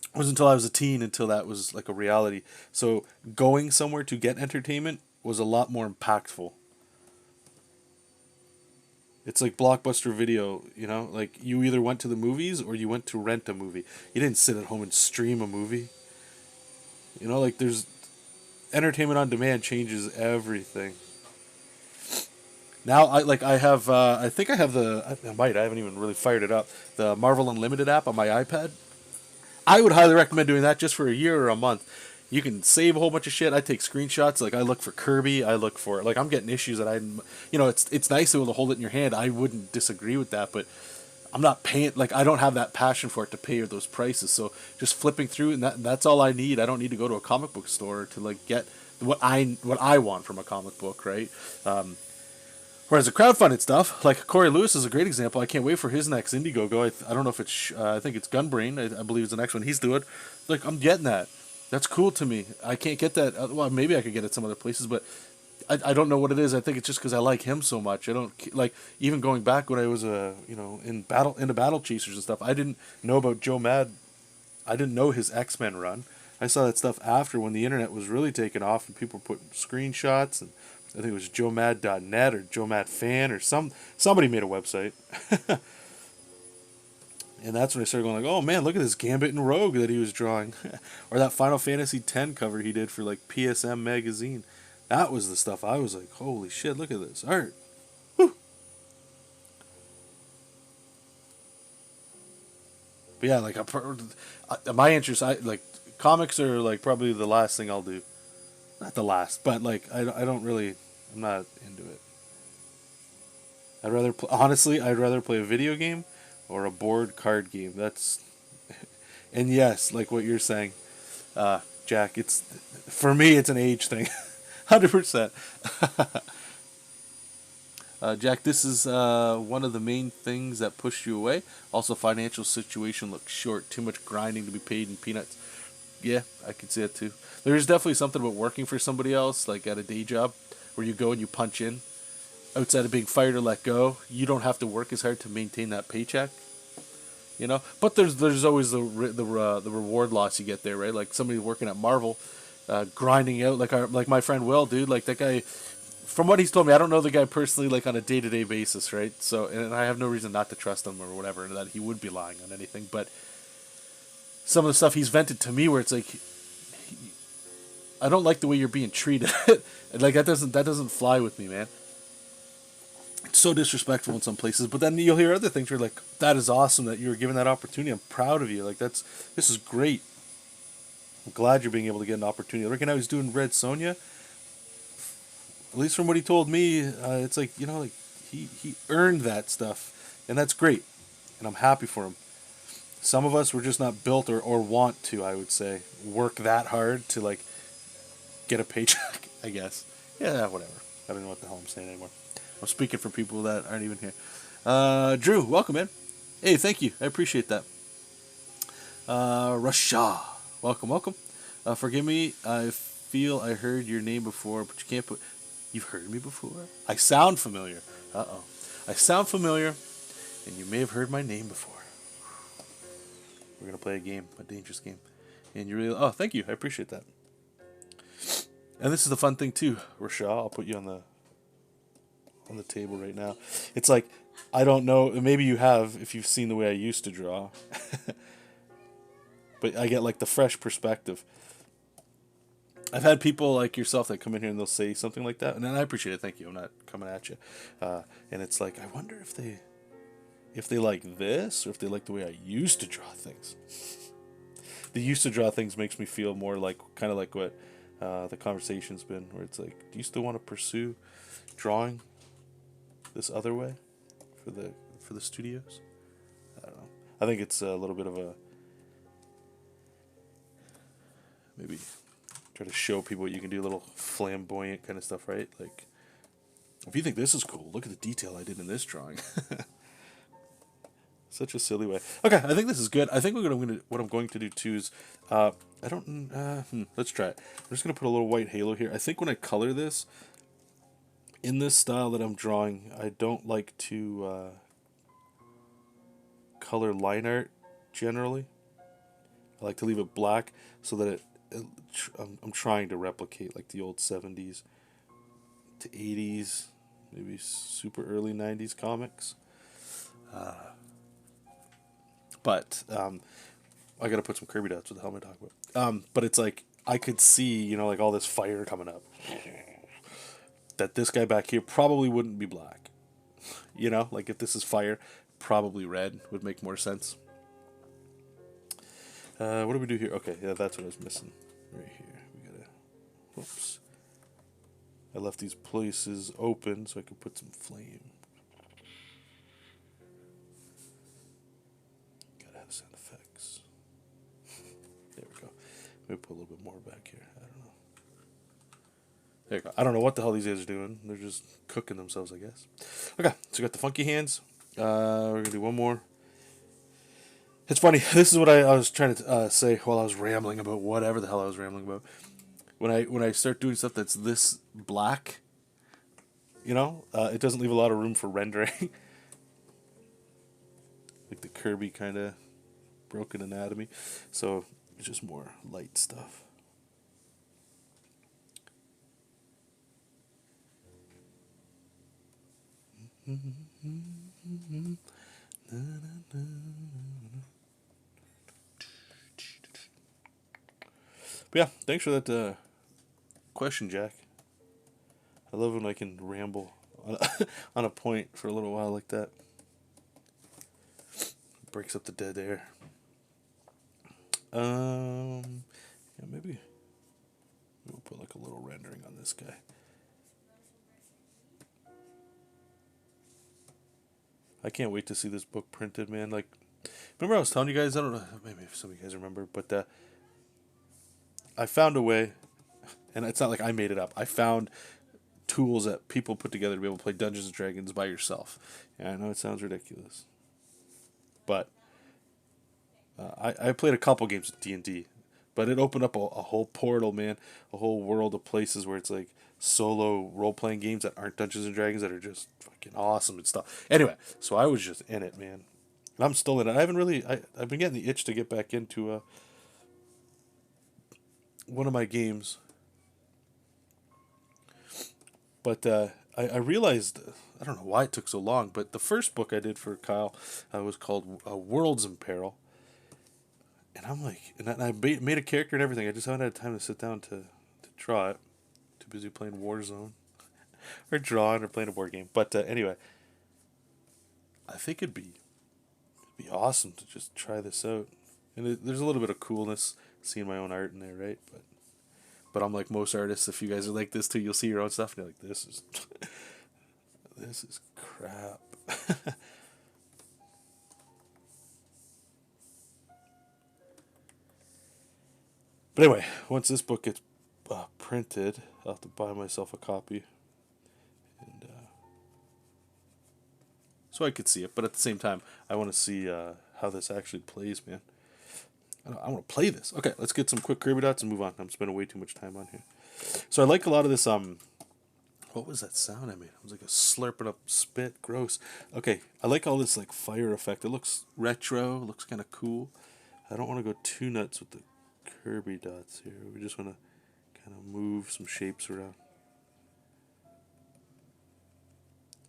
It wasn't until I was a teen until that was, like, a reality. So, going somewhere to get entertainment was a lot more impactful. It's like Blockbuster Video, you know? Like, you either went to the movies or you went to rent a movie. You didn't sit at home and stream a movie. You know, like, there's... Entertainment on demand changes everything. Now, I think I have I haven't even really fired it up. The Marvel Unlimited app on my iPad. I would highly recommend doing that just for a year or a month. You can save a whole bunch of shit. I take screenshots. Like I look for Kirby. I look for like I'm getting issues that it's nice to be able to hold it in your hand. I wouldn't disagree with that, but I'm not paying. Like I don't have that passion for it to pay those prices. So just flipping through and that's all I need. I don't need to go to a comic book store to like get what I want from a comic book, right? Whereas the crowdfunded stuff, like Corey Lewis is a great example. I can't wait for his next Indiegogo. I don't know if it's I think it's Gunbrain. I believe it's the next one he's doing. Like I'm getting that. That's cool to me. I can't get that. Well, maybe I could get it some other places, but I don't know what it is. I think it's just because I like him so much. I don't like even going back when I was into Battle Chasers and stuff. I didn't know about Joe Mad. I didn't know his X-Men run. I saw that stuff after when the internet was really taking off and people were putting screenshots and I think it was JoeMad.net or JoeMadFan or somebody made a website. And that's when I started going like, oh man, look at this Gambit and Rogue that he was drawing. Or that Final Fantasy X cover he did for like PSM magazine. That was the stuff I was like, holy shit, look at this art. Whew. But yeah, like my interest, like comics are like probably the last thing I'll do. Not the last, but like I don't really. I'm not into it. I'd rather honestly, I'd rather play a video game or a board card game. That's and yes, like what you're saying, Jack. It's for me, it's an age thing, 100%. Jack, this is one of the main things that pushed you away. Also, financial situation looks short. Too much grinding to be paid in peanuts. Yeah, I could see it too. There's definitely something about working for somebody else, like at a day job, where you go and you punch in. Outside of being fired or let go, you don't have to work as hard to maintain that paycheck. But there's always the reward loss you get there, right? Like somebody working at Marvel, grinding out like my friend Will, dude. Like that guy, from what he's told me, I don't know the guy personally, like on a day-to-day basis, right? So, and I have no reason not to trust him or whatever, and that he would be lying on anything. But some of the stuff he's vented to me, where it's like, I don't like the way you're being treated. Like that doesn't fly with me, man. It's so disrespectful in some places. But then you'll hear other things where you're like, that is awesome that you were given that opportunity. I'm proud of you. Like this is great. I'm glad you're being able to get an opportunity. Right now he's doing Red Sonja. At least from what he told me, it's like, like he earned that stuff, and that's great, and I'm happy for him. Some of us were just not built or want to, I would say, work that hard to like get a paycheck. I guess. Yeah, whatever. I don't know what the hell I'm saying anymore. I'm speaking for people that aren't even here. Drew, welcome, man. Hey, thank you. I appreciate that. Rasha, welcome, welcome. Forgive me. I feel I heard your name before, but you can't put. You've heard me before? I sound familiar. Uh-oh. I sound familiar, and you may have heard my name before. We're going to play a game, a dangerous game. And you really... Oh, thank you. I appreciate that. And this is the fun thing, too, Rasha. I'll put you on the table right now. It's like, I don't know, maybe you have, if you've seen the way I used to draw. But I get, like, the fresh perspective. I've had people like yourself that come in here and they'll say something like that, and I appreciate it. Thank you. I'm not coming at you. And it's like, I wonder if they like this or if they like the way I used to draw things. The used to draw things makes me feel more like kind of like what the conversation's been, where it's like, do you still want to pursue drawing this other way for the studios? I don't know. I think it's a little bit of a maybe. Try to show people what you can do, a little flamboyant kind of stuff, right? Like, if you think this is cool, look at the detail I did in this drawing. Such a silly way. Okay, I think this is good. I think what I'm going to do too is, let's try it. I'm just gonna put a little white halo here. I think when I color this in this style that I'm drawing, I don't like to color line art generally. I like to leave it black so that I'm trying to replicate like the old 70s to 80s, maybe super early 90s comics. But I gotta put some Kirby dots. What the hell am I talking about? But it's like I could see, like all this fire coming up. That this guy back here probably wouldn't be black. Like if this is fire, probably red would make more sense. What do we do here? Okay, yeah, that's what I was missing. Right here. We gotta... Whoops. I left these places open so I could put some flame. Gotta have sound effects. There we go. Maybe put a little bit more back here. I don't know. There you go. I don't know what the hell these guys are doing. They're just cooking themselves, I guess. Okay, so we got the funky hands. We're gonna do one more. It's funny. This is what I was trying to say while I was rambling about whatever the hell I was rambling about. When I start doing stuff that's this black, it doesn't leave a lot of room for rendering. Like the Kirby kind of broken anatomy. So it's just more light stuff. But yeah, thanks for that question, Jack. I love when I can ramble on a point for a little while like that. Breaks up the dead air. Yeah, maybe we'll put like a little rendering on this guy. I can't wait to see this book printed, man. Like, remember I was telling you guys, I don't know, maybe if some of you guys remember, but I found a way, and it's not like I made it up. I found tools that people put together to be able to play Dungeons and Dragons by yourself. And I know it sounds ridiculous, but I played a couple games with D&D, but it opened up a whole portal, man, a whole world of places where it's like solo role-playing games that aren't Dungeons and Dragons that are just fucking awesome and stuff. Anyway, so I was just in it, man. And I'm still in it. I haven't really, I've been getting the itch to get back into one of my games. But I realized, I don't know why it took so long, but the first book I did for Kyle was called Worlds in Peril. And I'm like, and I made a character and everything. I just haven't had time to sit down to draw it. Too busy playing Warzone or drawing or playing a board game. But anyway, I think it'd be awesome to just try this out. And there's a little bit of coolness seeing my own art in there, right? But I'm like most artists. If you guys are like this too, you'll see your own stuff and you're like, this is this is crap. But anyway, once this book gets printed, I'll have to buy myself a copy, and so I could see it. But at the same time, I want to see how this actually plays, man. I want to play this. Okay, let's get some quick Kirby dots and move on. I'm spending way too much time on here. So I like a lot of this. What was that sound I made? It was like a slurping up spit. Gross. Okay, I like all this like fire effect. It looks retro. Looks kind of cool. I don't want to go too nuts with the Kirby dots here. We just want to kind of move some shapes around.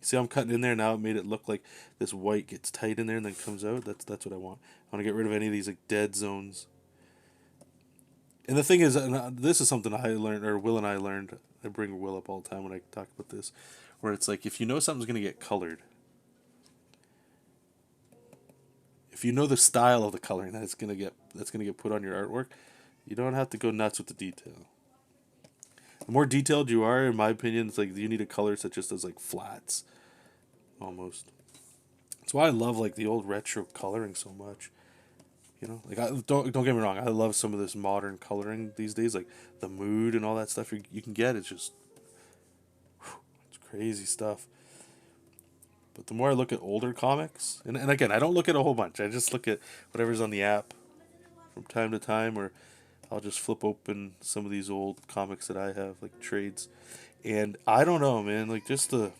See how I'm cutting in there now? It made it look like this white gets tight in there and then comes out. That's what I want. I want to get rid of any of these like dead zones. And the thing is, this is something I learned, or Will and I learned. I bring Will up all the time when I talk about this, where it's like if you know something's gonna get colored, if you know the style of the coloring that's gonna get put on your artwork, you don't have to go nuts with the detail. The more detailed you are, in my opinion, it's like you need a color such just as like flats, almost. That's why I love like the old retro coloring so much. You know, like don't get me wrong, I love some of this modern coloring these days, like the mood and all that stuff you can get. It's just, it's crazy stuff. But the more I look at older comics, and again, I don't look at a whole bunch. I just look at whatever's on the app from time to time, or I'll just flip open some of these old comics that I have, like trades. And I don't know, man, like I don't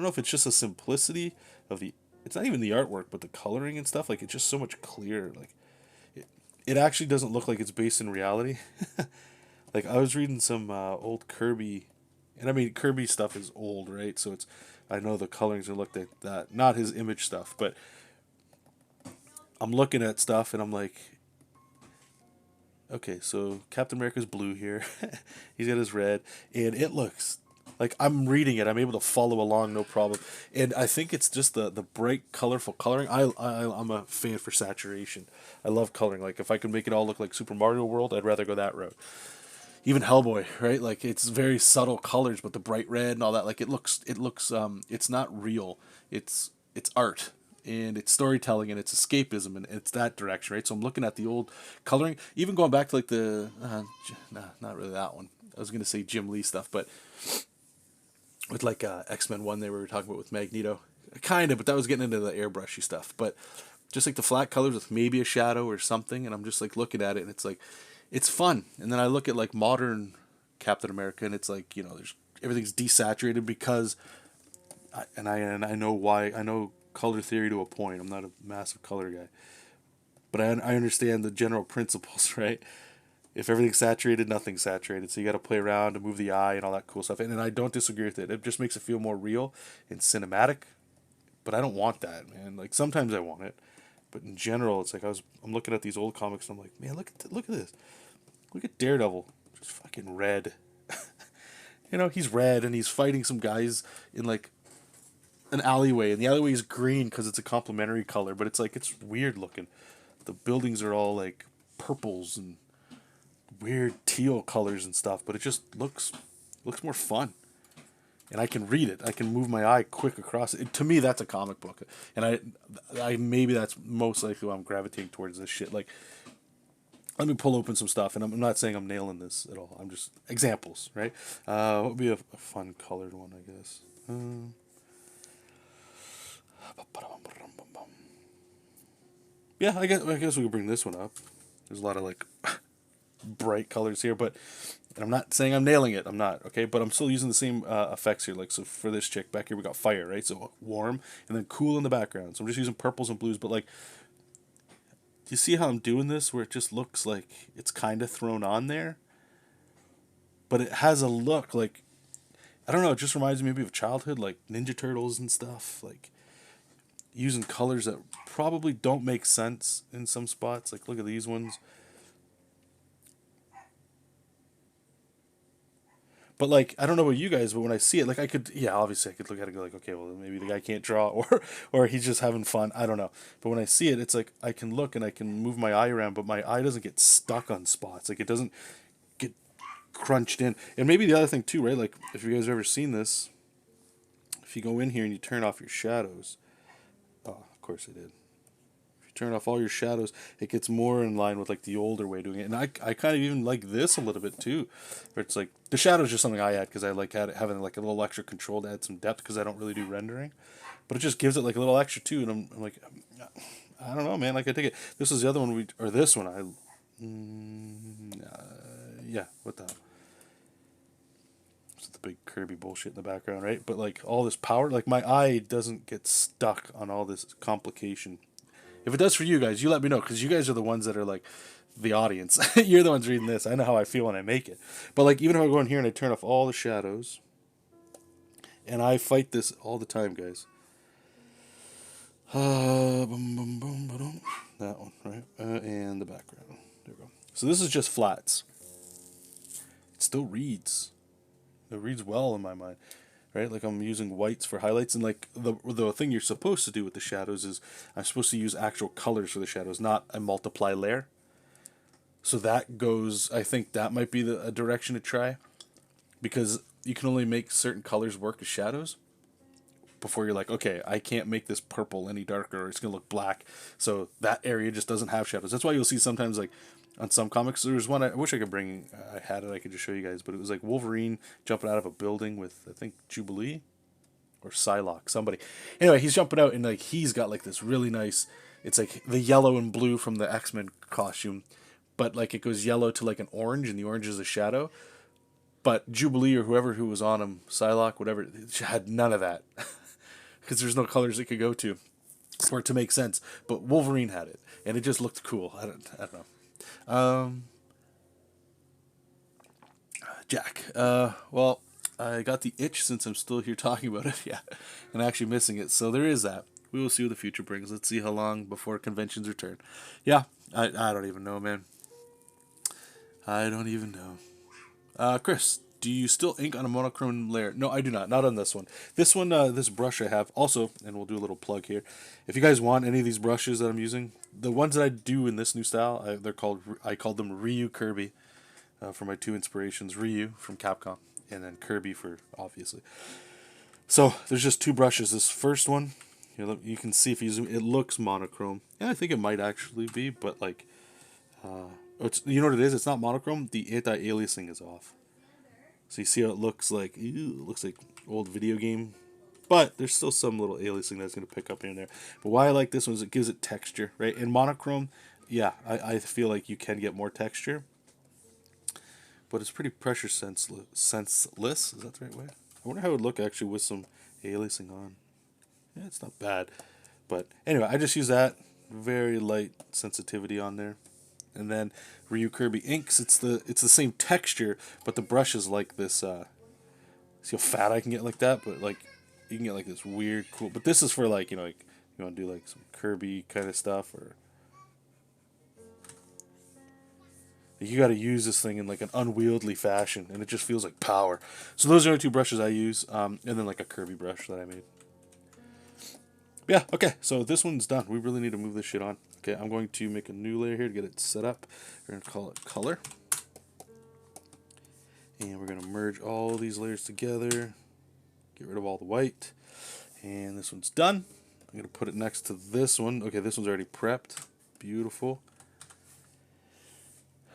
know if it's just the simplicity of it's not even the artwork, but the coloring and stuff. Like it's just so much clearer. Like it actually doesn't look like it's based in reality. Like I was reading some old Kirby, and I mean Kirby stuff is old, right? So I know the colorings are looked like that, not his image stuff, but I'm looking at stuff and I'm like, okay, so Captain America's blue here. He's got his red, and it looks like I'm reading it. I'm able to follow along, no problem. And I think it's just the bright, colorful coloring. I'm a fan for saturation. I love coloring. Like if I could make it all look like Super Mario World, I'd rather go that route. Even Hellboy, right? Like it's very subtle colors, but the bright red and all that. Like it looks. It's not real. It's art. And it's storytelling and it's escapism and it's that direction, right? So I'm looking at the old coloring, even going back to like not really that one. I was gonna say Jim Lee stuff, but with like X-Men 1 they were talking about with Magneto, kind of, but that was getting into the airbrushy stuff. But just like the flat colors with maybe a shadow or something, and I'm just like looking at it and it's like, it's fun. And then I look at like modern Captain America and it's like, there's everything's desaturated because, I know why. I know color theory to a point. I'm not a massive color guy, but I understand the general principles, right? If everything's saturated, nothing's saturated. So you got to play around to move the eye and all that cool stuff. And I don't disagree with it. It just makes it feel more real and cinematic. But I don't want that, man. Like sometimes I want it, but in general, it's like I'm looking at these old comics and I'm like, man, look at this. Look at Daredevil, just fucking red. He's red and he's fighting some guys in like an alleyway, and the alleyway is green because it's a complementary color, but it's like it's weird looking. The buildings are all like purples and weird teal colors and stuff, but it just looks more fun. and I can read it. I can move my eye quick across it. To me, that's a comic book, and I maybe that's most likely why I'm gravitating towards this shit. Like, let me pull open some stuff, and I'm not saying I'm nailing this at all. I'm just examples, right? What would be a fun colored one, I guess? Yeah, I guess we could bring this one up. There's a lot of like bright colors here, but and I'm not saying I'm nailing it. I'm not, okay? But I'm still using the same effects here. Like, so for this chick back here, we got fire, right? So warm and then cool in the background. So I'm just using purples and blues, but like, do you see how I'm doing this where it just looks like it's kind of thrown on there? But it has a look like, I don't know, it just reminds me maybe of childhood, like Ninja Turtles and stuff. Like, using colors that probably don't make sense in some spots. Like, look at these ones. But like, I don't know about you guys, but when I see it, like, I could, yeah, obviously I could look at it and go like, okay, well maybe the guy can't draw, or he's just having fun. I don't know. But when I see it, it's like I can look and I can move my eye around, but my eye doesn't get stuck on spots. Like, it doesn't get crunched in. And maybe the other thing too, right? Like, if you guys have ever seen this, if you go in here and you turn off your shadows, oh, of course I did. Turn off all your shadows, it gets more in line with like the older way of doing it. And I kind of even like this a little bit too, where it's like the shadows just something I add because I like having like a little extra control to add some depth because I don't really do rendering, but it just gives it like a little extra too. And I'm like, I don't know, man. Like, I take it. This is the other one or this one yeah, what the hell? It's the big Kirby bullshit in the background, right? But like all this power, like my eye doesn't get stuck on all this complication. If it does for you guys, you let me know, because you guys are the ones that are like the audience. You're the ones reading this. I know how I feel when I make it. But like, even if I go in here and I turn off all the shadows, and I fight this all the time, guys. That one, right? And the background. There we go. So this is just flats. It still reads. It reads well in my mind. Right? Like, I'm using whites for highlights, and like the thing you're supposed to do with the shadows is I'm supposed to use actual colors for the shadows, not a multiply layer. So that goes, I think that might be a direction to try, because you can only make certain colors work as shadows before you're like, okay, I can't make this purple any darker or it's gonna look black. So that area just doesn't have shadows. That's why you'll see sometimes, like, on some comics, there's one I wish I could bring. I had it. I could just show you guys, but it was like Wolverine jumping out of a building with, I think, Jubilee or Psylocke, somebody. Anyway, he's jumping out and like he's got like this really nice. It's like the yellow and blue from the X-Men costume, but like it goes yellow to like an orange, and the orange is a shadow. But Jubilee or who was on him, Psylocke, whatever, had none of that because there's no colors it could go to for it to make sense. But Wolverine had it, and it just looked cool. I don't know. Jack. Well, I got the itch since I'm still here talking about it. Yeah, and actually missing it. So there is that. We will see what the future brings. Let's see how long before conventions return. Yeah, I don't even know, man. I don't even know. Chris, do you still ink on a monochrome layer? No, I do not. Not on this one. This one, this brush I have also, and we'll do a little plug here. If you guys want any of these brushes that I'm using, the ones that I do in this new style, I called them Ryu Kirby, for my two inspirations: Ryu from Capcom, and then Kirby for obviously. So there's just two brushes. This first one, you can see if you zoom, it looks monochrome. Yeah, I think it might actually be, but like, you know what it is? It's not monochrome. The anti-aliasing is off. So you see how it looks like, ew, it looks like old video game. But there's still some little aliasing that's going to pick up here and there. But why I like this one is it gives it texture, right? In monochrome, yeah, I feel like you can get more texture. But it's pretty pressure senseless. Is that the right way? I wonder how it would look actually with some aliasing on. Yeah, it's not bad. But anyway, I just use that. Very light sensitivity on there. And then Ryu Kirby inks, it's the same texture, but the brush is like this. See how fat I can get like that, but like you can get like this weird cool. But this is for like, like you want to do like some Kirby kind of stuff, or you got to use this thing in like an unwieldy fashion, and it just feels like power. So those are the two brushes I use, and then like a Kirby brush that I made. Yeah, okay, so this one's done. We really need to move this shit on. Okay, I'm going to make a new layer here to get it set up. We're going to call it color. And we're going to merge all these layers together. Get rid of all the white. And this one's done. I'm going to put it next to this one. Okay, this one's already prepped. Beautiful.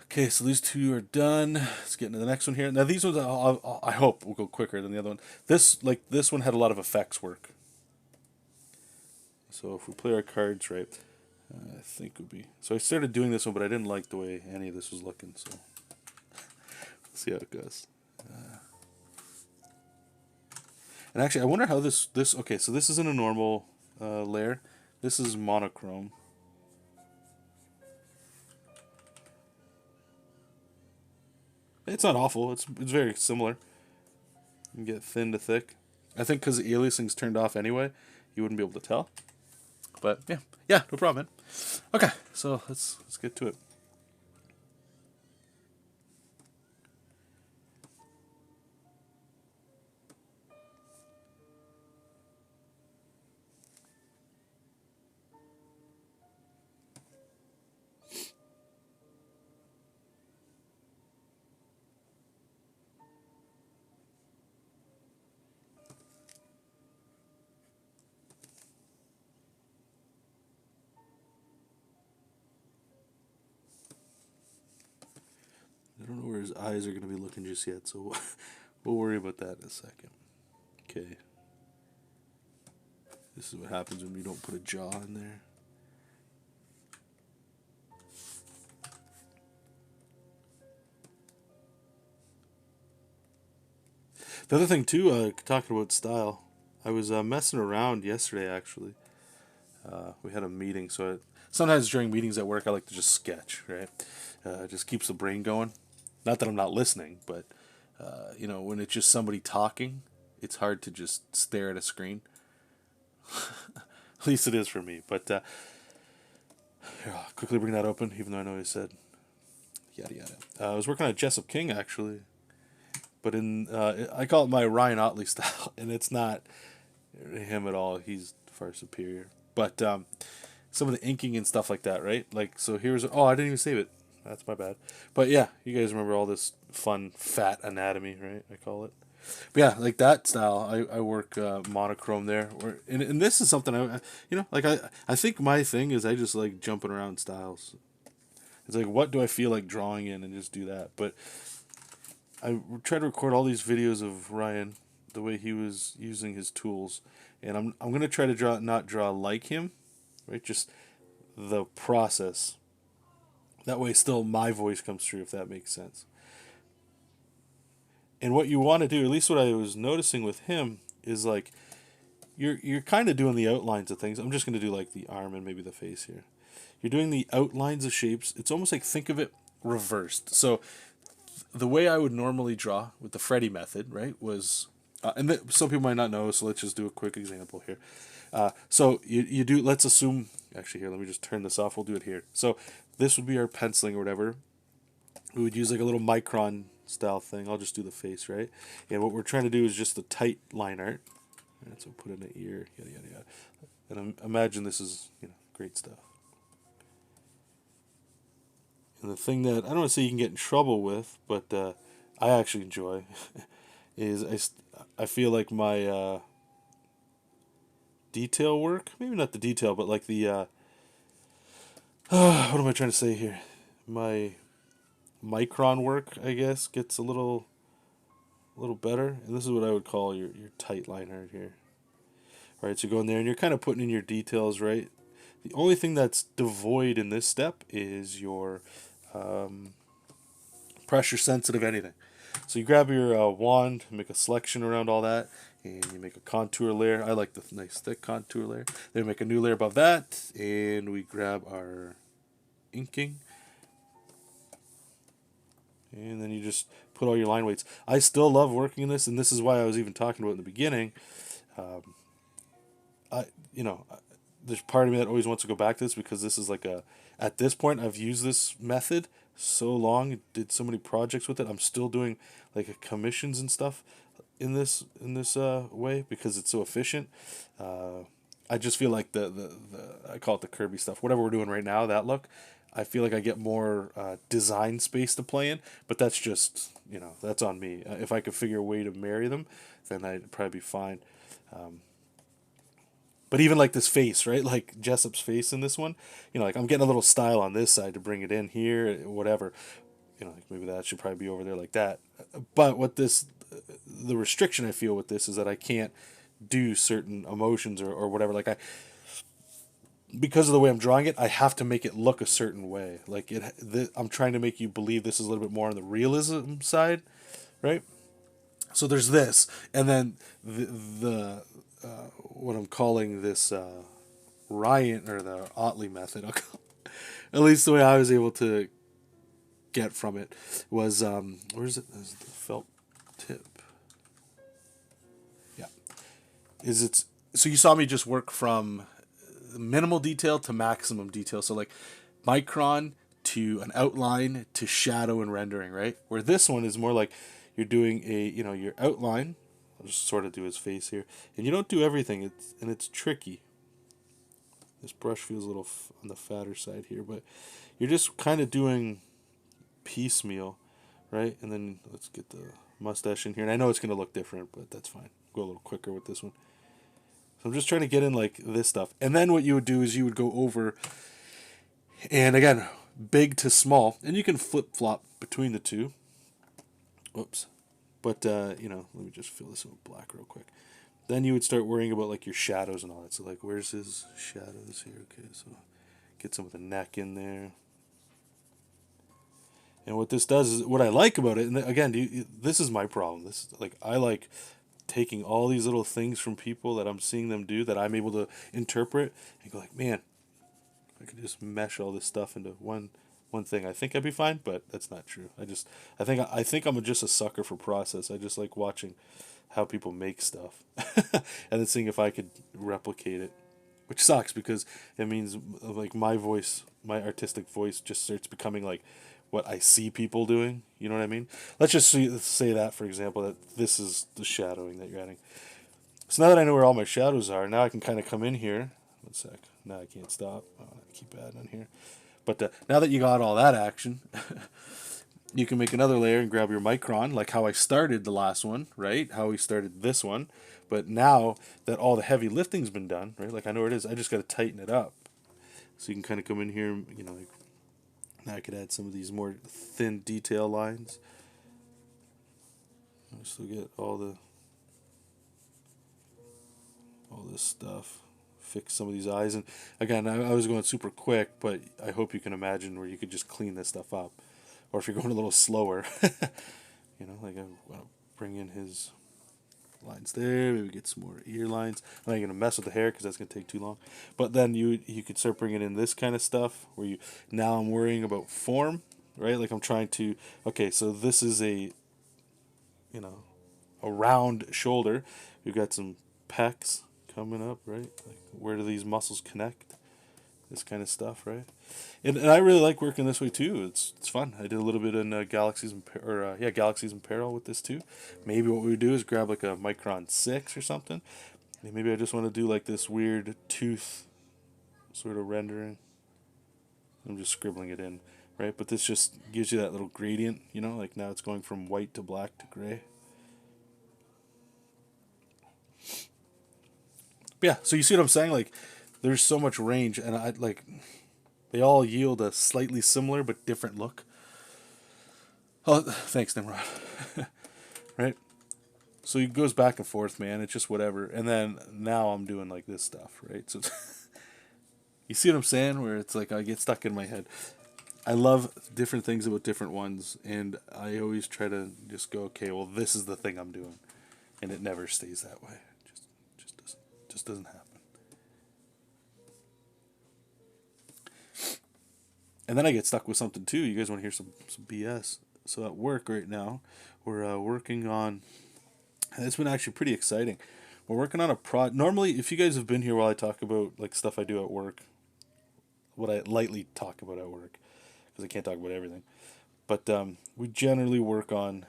Okay, so these two are done. Let's get into the next one here. Now these ones, I hope, will go quicker than the other one. This one had a lot of effects work. So if we play our cards right, I think it would be. So I started doing this one, but I didn't like the way any of this was looking. So let's see how it goes. And actually, I wonder how this. Okay, so this isn't a normal layer. This is monochrome. It's not awful. It's very similar. You can get thin to thick. I think because the aliasing's turned off anyway, you wouldn't be able to tell. But yeah, no problem, man. Okay, so let's get to it. I don't know where his eyes are going to be looking just yet, so we'll worry about that in a second. Okay. This is what happens when you don't put a jaw in there. The other thing, too, talking about style, I was messing around yesterday, actually. We had a meeting, so sometimes during meetings at work, I like to just sketch, right? It just keeps the brain going. Not that I'm not listening, but, when it's just somebody talking, it's hard to just stare at a screen. At least it is for me. But here, I'll quickly bring that open, even though I know I said yada yada. I was working on a JESOP King, actually. But I call it my Ryan Otley style, and it's not him at all. He's far superior. But some of the inking and stuff like that, right? Like, so here's... Oh, I didn't even save it. That's my bad. But yeah, you guys remember all this fun, fat anatomy, right? I call it. But yeah, like that style, I work monochrome there. And this is something I think my thing is I just like jumping around styles. It's like, what do I feel like drawing in, and just do that. But I tried to record all these videos of Ryan, the way he was using his tools, and I'm gonna try to not draw like him, right? Just the process. That way, still my voice comes through, if that makes sense. And what you want to do, at least what I was noticing with him, is like you're kind of doing the outlines of things. I'm just gonna do like the arm and maybe the face here. You're doing the outlines of shapes. It's almost like, think of it reversed. So the way I would normally draw with the Freddy method, right, was, some people might not know, so let's just do a quick example here. So you do, let's assume, actually here, let me just turn this off, we'll do it here. So this would be our penciling or whatever. We would use like a little micron style thing. I'll just do the face, right? And what we're trying to do is just the tight line art. Right, so put in an ear, yada, yada, yada. And imagine this is, great stuff. And the thing that I don't want to say you can get in trouble with, but I actually enjoy, is I feel like my detail work, maybe not the detail, but like the what am I trying to say here? My micron work, I guess, gets a little better, and this is what I would call your tight line art here. All right, so go in there and you're kind of putting in your details, right? The only thing that's devoid in this step is your pressure sensitive anything. So you grab your wand, make a selection around all that, and you make a contour layer. I like the nice thick contour layer. Then make a new layer above that, and we grab our inking. And then you just put all your line weights. I still love working in this, and this is why I was even talking about in the beginning. There's part of me that always wants to go back to this, because this is like at this point, I've used this method so long, did so many projects with it. I'm still doing like commissions and stuff in this way, because it's so efficient. I just feel like the I call it the Kirby stuff. Whatever we're doing right now, that look, I feel like I get more design space to play in, but that's just, that's on me. If I could figure a way to marry them, then I'd probably be fine. But even like this face, right? Like Jessop's face in this one, like I'm getting a little style on this side to bring it in here, whatever. Like maybe that should probably be over there like that. But the restriction I feel with this is that I can't do certain emotions or whatever. Like because of the way I'm drawing it, I have to make it look a certain way. Like I'm trying to make you believe this is a little bit more on the realism side, right? So there's this, and then the what I'm calling this Ryan or the Otley method. At least the way I was able to get from it was where's it? There's the felt tip. Yeah, it's so you saw me just work from minimal detail to maximum detail. So like micron to an outline to shadow and rendering, right? Where this one is more like you're doing your outline. I'll just sort of do his face here, and you don't do everything. It's tricky. This brush feels a little on the fatter side here, but you're just kind of doing piecemeal, right? And then let's get the mustache in here. And I know it's going to look different, but that's fine. Go a little quicker with this one. So I'm just trying to get in like this stuff. And then what you would do is you would go over, and again, big to small, and you can flip-flop between the two. Whoops. But, let me just fill this in with black real quick. Then you would start worrying about, like, your shadows and all that. So, like, where's his shadows here? Okay, so get some of the neck in there. And what this does is, what I like about it, and again, this is my problem. This is, like, I like taking all these little things from people that I'm seeing them do that I'm able to interpret and go like, man, I could just mesh all this stuff into one thing. I think I'd be fine, but that's not true. I think I'm just a sucker for process. I just like watching how people make stuff and then seeing if I could replicate it, which sucks because it means like my artistic voice just starts becoming like what I see people doing. You know what I mean? Let's just say that, for example, that this is the shadowing that you're adding. So now that I know where all my shadows are, now I can kind of come in here. One sec. Now I can't stop. I keep adding on here. But now that you got all that action, you can make another layer and grab your micron, like how I started the last one, right? How we started this one. But now that all the heavy lifting's been done, right? Like I know where it is, I just got to tighten it up. So you can kind of come in here, like, now I could add some of these more thin detail lines. I still get all this stuff. Fix some of these eyes, and again, I was going super quick, but I hope you can imagine where you could just clean this stuff up, or if you're going a little slower, like I want to bring in his lines there, maybe get some more ear lines. I'm not gonna mess with the hair because that's gonna take too long, but then you could start bringing in this kind of stuff where now I'm worrying about form, right? Like I'm trying to, okay, so this is a round shoulder. We've got some pecs coming up, right? Like where do these muscles connect? This kind of stuff, right? And I really like working this way too. It's fun. I did a little bit in Galaxies and Galaxies and Peril with this too. Maybe what we would do is grab like a Micron 6 or something. And maybe I just want to do like this weird tooth sort of rendering. I'm just scribbling it in, right? But this just gives you that little gradient, like now it's going from white to black to gray. But yeah, so you see what I'm saying? Like, there's so much range, and they all yield a slightly similar but different look. Oh, thanks, Nimrod. Right? So it goes back and forth, man. It's just whatever. And then now I'm doing like this stuff, right? So you see what I'm saying? Where it's like I get stuck in my head. I love different things about different ones, and I always try to just go, okay, well, this is the thing I'm doing, and it never stays that way. Just doesn't happen. And then I get stuck with something too. You guys want to hear some BS? So at work right now, we're working on. And it's been actually pretty exciting. We're working on a Normally, if you guys have been here while I talk about like stuff I do at work, what I lightly talk about at work, because I can't talk about everything. But we generally work on,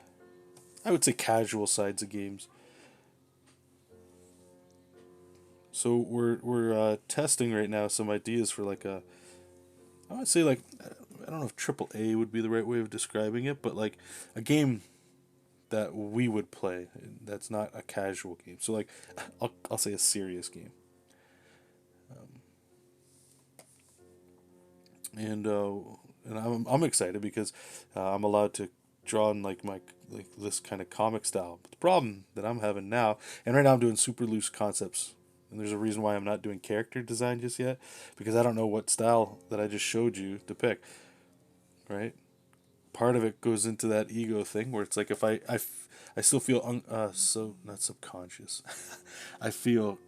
I would say, casual sides of games. So we're testing right now some ideas for like a I would say like I don't know if triple A would be the right way of describing it, but like a game that we would play that's not a casual game. So like I'll say a serious game. And I'm excited because I'm allowed to draw in like my like this kind of comic style. But the problem that I'm having now, and right now I'm doing super loose concepts, and there's a reason why I'm not doing character design just yet, because I don't know what style that I just showed you to pick. Right, part of it goes into that ego thing where it's like if I still feel so not subconscious, I feel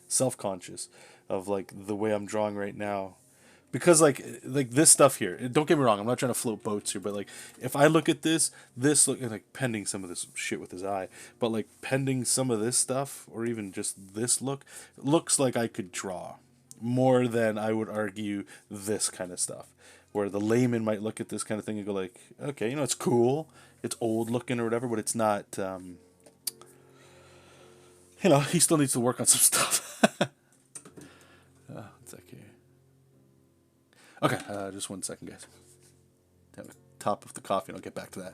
self conscious of like the way I'm drawing right now because like this stuff here, don't get me wrong, I'm not trying to float boats here, but like if I look at this look like pending some of this shit with his eye, but like pending some of this stuff or even just this look, looks like I could draw more than I would argue this kind of stuff, where the layman might look at this kind of thing and go like, okay, it's cool, it's old looking or whatever, but it's not he still needs to work on some stuff. One sec here. Okay, just 1 second, guys. Have a top of the coffee, and I'll get back to that.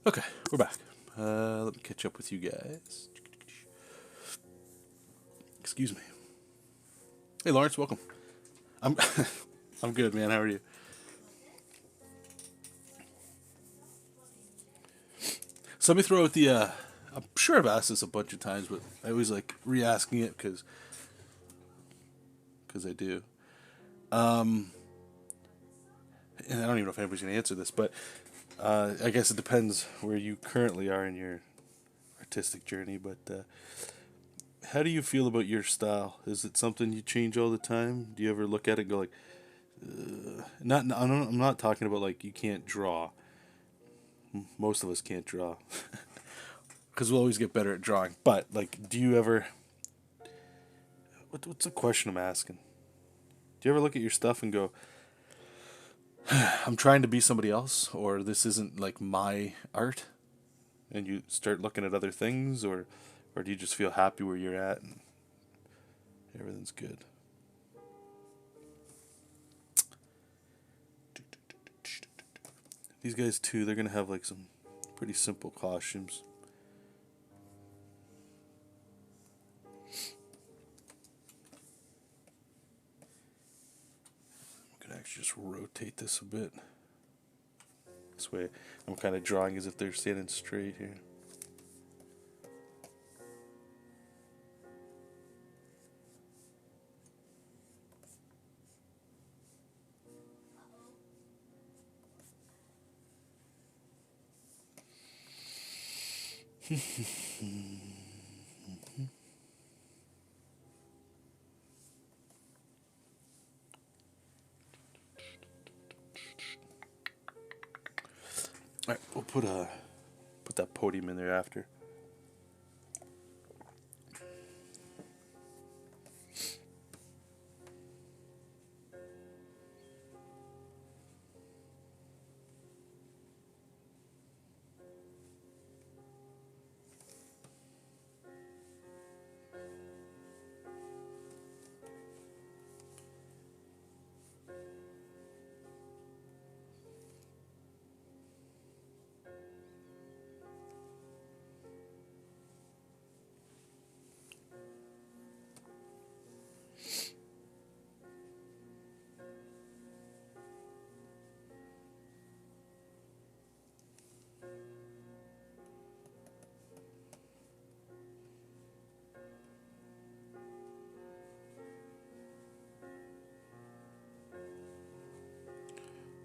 Okay, we're back. Let me catch up with you guys. Excuse me. Hey, Lawrence, welcome. I'm I'm good, man. How are you? So let me throw out the. I'm sure I've asked this a bunch of times, but I always like re-asking it because I do. And I don't even know if anybody's going to answer this, but I guess it depends where you currently are in your artistic journey. But how do you feel about your style? Is it something you change all the time? Do you ever look at it and go like, not? I'm not talking about like you can't draw. Most of us can't draw because we'll always get better at drawing. But like, do you ever? What's the question I'm asking? Do you ever look at your stuff and go, I'm trying to be somebody else, or this isn't like my art, and you start looking at other things, or do you just feel happy where you're at and everything's good? These guys too, they're gonna have like some pretty simple costumes. I'm gonna actually just rotate this a bit. This way, I'm kind of drawing as if they're standing straight here. All right, we'll put that podium in there after.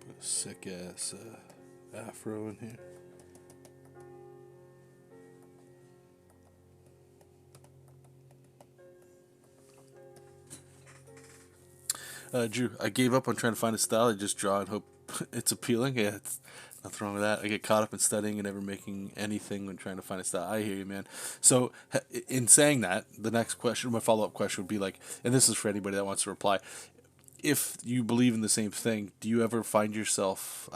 Put a sick ass afro in here. Drew, I gave up on trying to find a style. I just draw and hope it's appealing. Yeah, it's nothing wrong with that. I get caught up in studying and never making anything when trying to find a style. I hear you, man. So, in saying that, the next question, my follow up question would be like, and this is for anybody that wants to reply. If you believe in the same thing, do you ever find yourself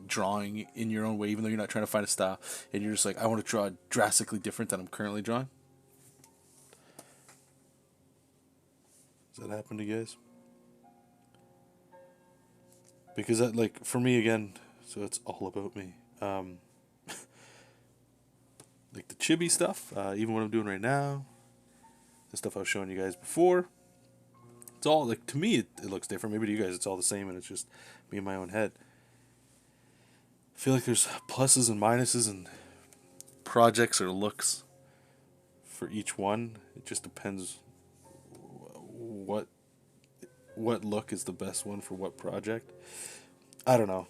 drawing in your own way, even though you're not trying to find a style, and you're just like, I want to draw drastically different than I'm currently drawing? Does that happen to you guys? Because that, like, for me again, so it's all about me. Like the chibi stuff, even what I'm doing right now, the stuff I was showing you guys before, it's all like, to me it looks different. Maybe to you guys it's all the same and it's just me in my own head. I feel like there's pluses and minuses and projects or looks for each one. It just depends what look is the best one for what project. I don't know.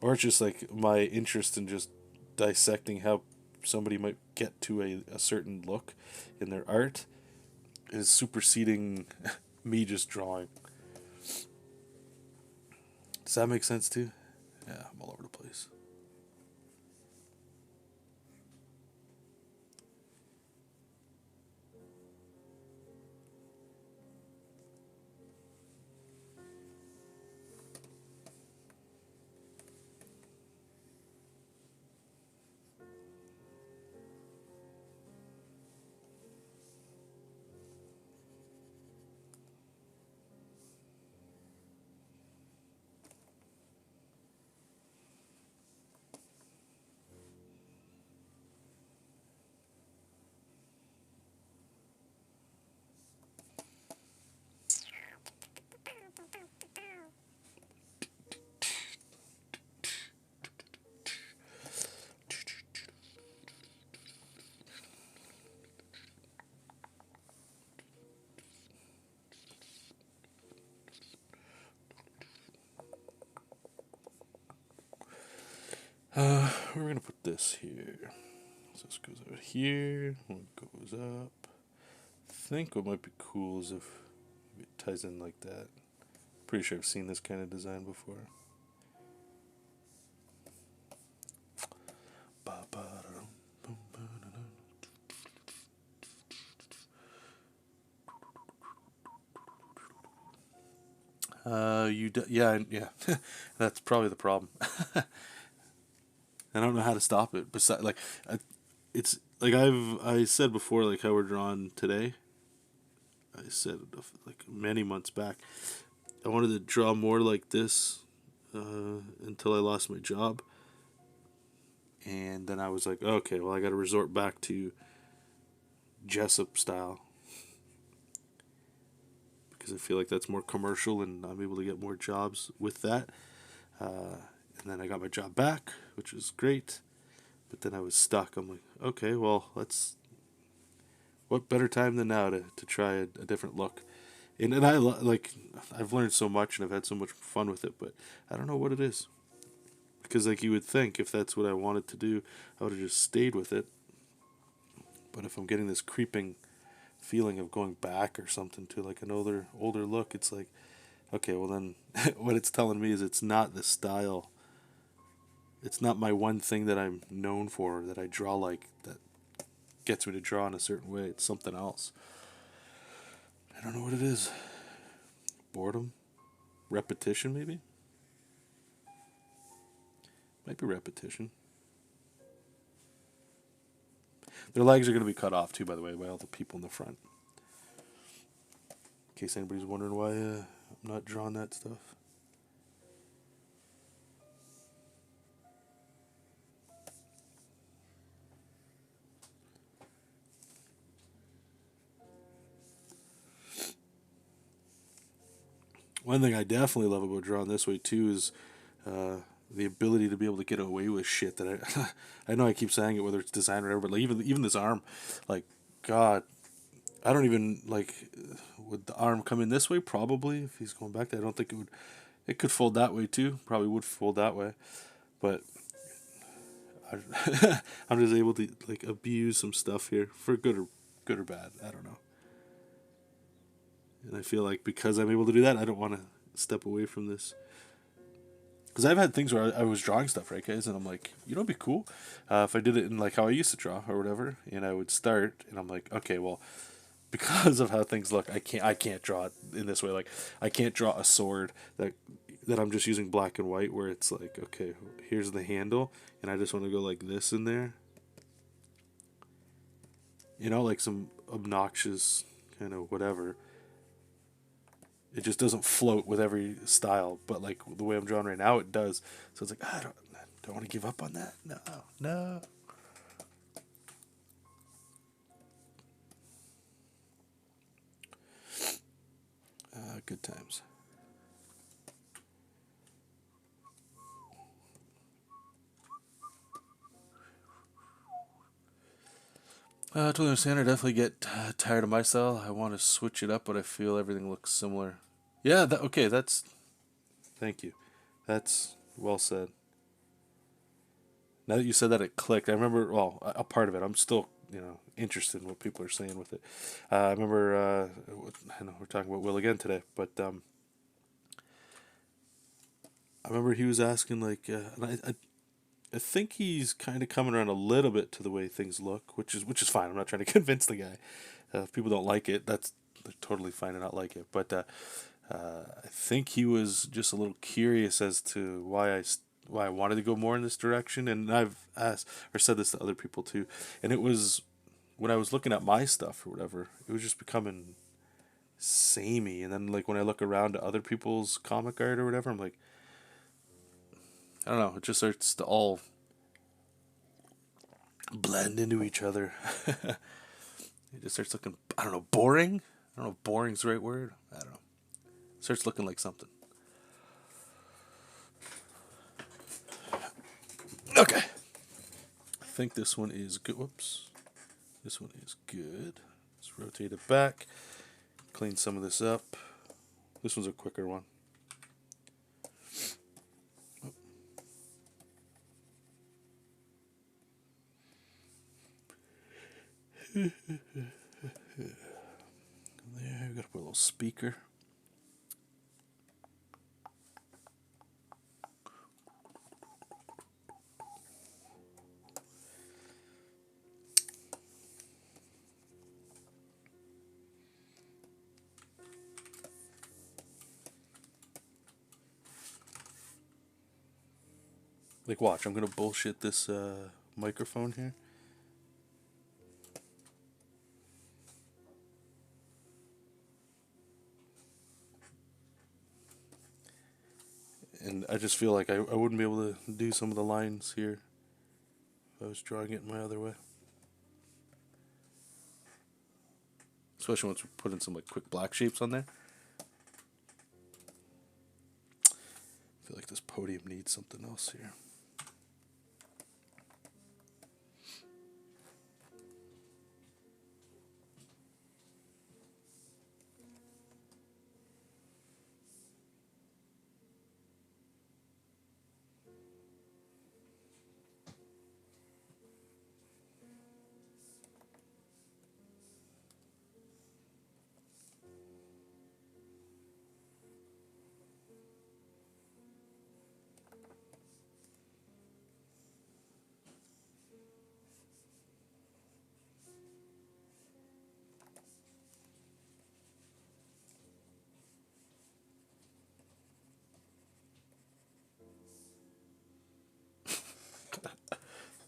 Or it's just like my interest in just dissecting how somebody might get to a certain look in their art is superseding me just drawing. Does that make sense too? Yeah, I'm all over the place. We're going to put this here. So this goes out here. One goes up. I think what might be cool is if it ties in like that. Pretty sure I've seen this kind of design before. Yeah. That's probably the problem. I don't know how to stop it. Besides, like, it's like I said before, like how we're drawn today. I said like many months back, I wanted to draw more like this until I lost my job, and then I was like, okay, well I got to resort back to JESOP style because I feel like that's more commercial and I'm able to get more jobs with that. And then I got my job back, which was great. But then I was stuck. I'm like, okay, well, what better time than now to try a different look? And I've learned so much and I've had so much fun with it, but I don't know what it is. Because like you would think if that's what I wanted to do, I would have just stayed with it. But if I'm getting this creeping feeling of going back or something to like an older look, it's like, okay, well then what it's telling me is it's not the style. It's not my one thing that I'm known for, that I draw like, that gets me to draw in a certain way. It's something else. I don't know what it is. Boredom? Repetition, maybe? Might be repetition. Their legs are going to be cut off, too, by the way, by all the people in the front. In case anybody's wondering why I'm not drawing that stuff. One thing I definitely love about drawing this way, too, is the ability to be able to get away with shit that I know I keep saying it, whether it's design or whatever, but like even this arm, like, God, I don't even, like, would the arm come in this way? Probably, if he's going back there. I don't think it would. It could fold that way, too. Probably would fold that way. But I'm just able to, like, abuse some stuff here for good or bad. I don't know. And I feel like because I'm able to do that, I don't want to step away from this. Because I've had things where I was drawing stuff, right, guys? And I'm like, it'd be cool if I did it in, like, how I used to draw or whatever. And I would start, and I'm like, okay, well, because of how things look, I can't draw it in this way. Like, I can't draw a sword that I'm just using black and white, where it's like, okay, here's the handle, and I just want to go like this in there. Like some obnoxious kind of whatever. It just doesn't float with every style, but like the way I'm drawing right now, it does. So it's like, I don't want to give up on that. No. Good times. I totally understand. I definitely get tired of my style. I want to switch it up, but I feel everything looks similar. Yeah, okay, thank you. That's well said. Now that you said that, it clicked. I remember, well, a part of it. I'm still, interested in what people are saying with it. I remember, I know we're talking about Will again today, but I remember he was asking, like, and I think he's kind of coming around a little bit to the way things look, which is fine. I'm not trying to convince the guy. If people don't like it, they're totally fine to not like it. But I think he was just a little curious as to why I wanted to go more in this direction, and I've asked or said this to other people too. And it was when I was looking at my stuff or whatever, it was just becoming samey. And then like when I look around to other people's comic art or whatever, I'm like, I don't know. It just starts to all blend into each other. It just starts looking, I don't know, boring. I don't know if boring's the right word. I don't know. It starts looking like something. Okay. I think this one is good. Whoops. This one is good. Let's rotate it back. Clean some of this up. This one's a quicker one. There, we gotta put a little speaker. Like, watch, I'm gonna bullshit this microphone here. And I just feel like I wouldn't be able to do some of the lines here if I was drawing it my other way. Especially once we put in some like quick black shapes on there. I feel like this podium needs something else here.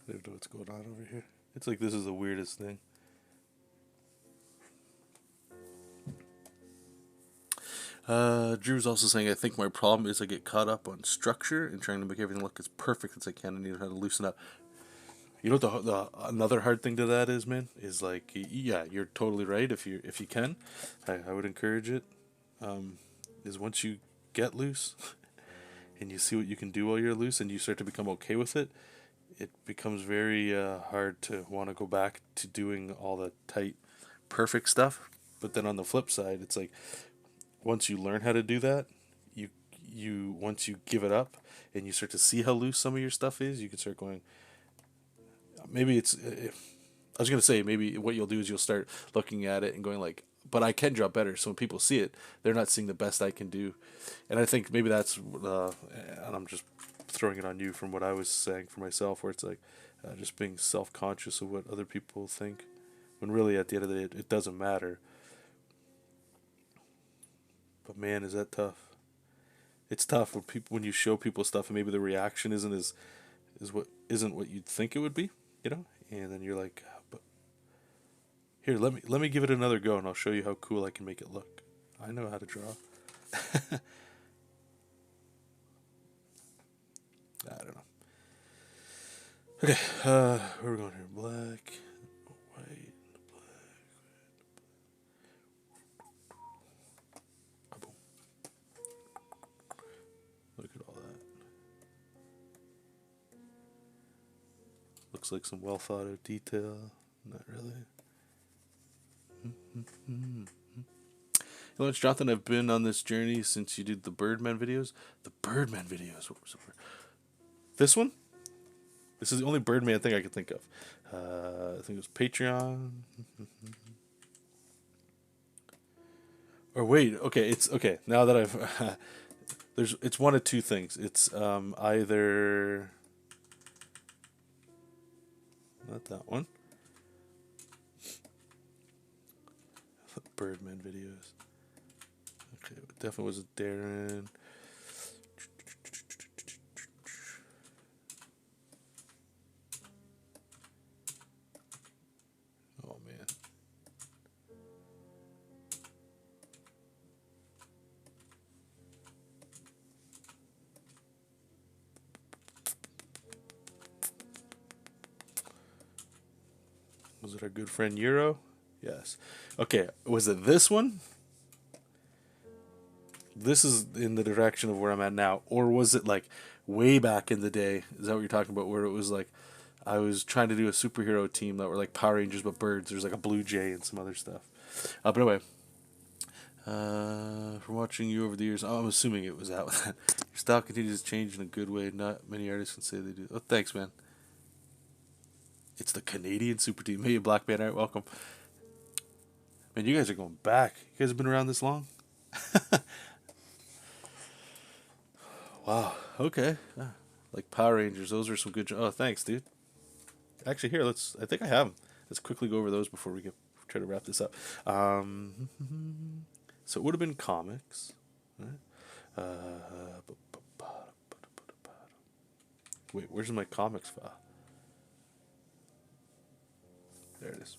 I don't know what's going on over here. It's like this is the weirdest thing. Drew's also saying, I think my problem is I get caught up on structure and trying to make everything look as perfect as I can and need to how to loosen up. You know what the another hard thing to that is, man? Is like, yeah, you're totally right. If you can, I would encourage it. Is once you get loose and you see what you can do while you're loose and you start to become okay with it, it becomes very hard to want to go back to doing all the tight, perfect stuff. But then on the flip side, it's like once you learn how to do that, you once you give it up and you start to see how loose some of your stuff is, you can start going. Maybe it's. I was gonna say maybe what you'll do is you'll start looking at it and going like, but I can draw better. So when people see it, they're not seeing the best I can do, and I think maybe that's. And I'm just throwing it on you from what I was saying for myself, where it's like just being self-conscious of what other people think, when really at the end of the day it doesn't matter. But man, is that tough? It's tough when you show people stuff and maybe the reaction isn't what you'd think it would be, you know, and then you're like, but here, let me give it another go, and I'll show you how cool I can make it look. I know how to draw. I don't know. Okay, where are we going here? Black, white, black. Boom. Look at all that. Looks like some well thought out detail. Not really. Hello, it's Jonathan. I've been on this journey since you did the Birdman videos. The Birdman videos. What was it? This one? This is the only Birdman thing I could think of. I think it was Patreon. Or wait, okay, it's okay. Now that I've it's one of two things. It's either not that one. Birdman videos. Okay, it definitely was a Darren. Oh man. Was it our good friend Euro? Yes. Okay, was it this one? This is in the direction of where I'm at now. Or was it like way back in the day? Is that what you're talking about? Where it was like I was trying to do a superhero team that were like Power Rangers but birds. There's like a blue jay and some other stuff. But anyway, from watching you over the years, I'm assuming it was that. Your style continues to change in a good way. Not many artists can say they do. Oh, thanks, man. It's the Canadian Super Team. Hey, Black Band Art, welcome. Man, you guys are going back. You guys have been around this long? Wow. Okay. Like Power Rangers. Those are some good. Oh, thanks, dude. Actually, here, let's. I think I have them. Let's quickly go over those before we try to wrap this up. So it would have been comics. Right? Wait, where's my comics file? There it is.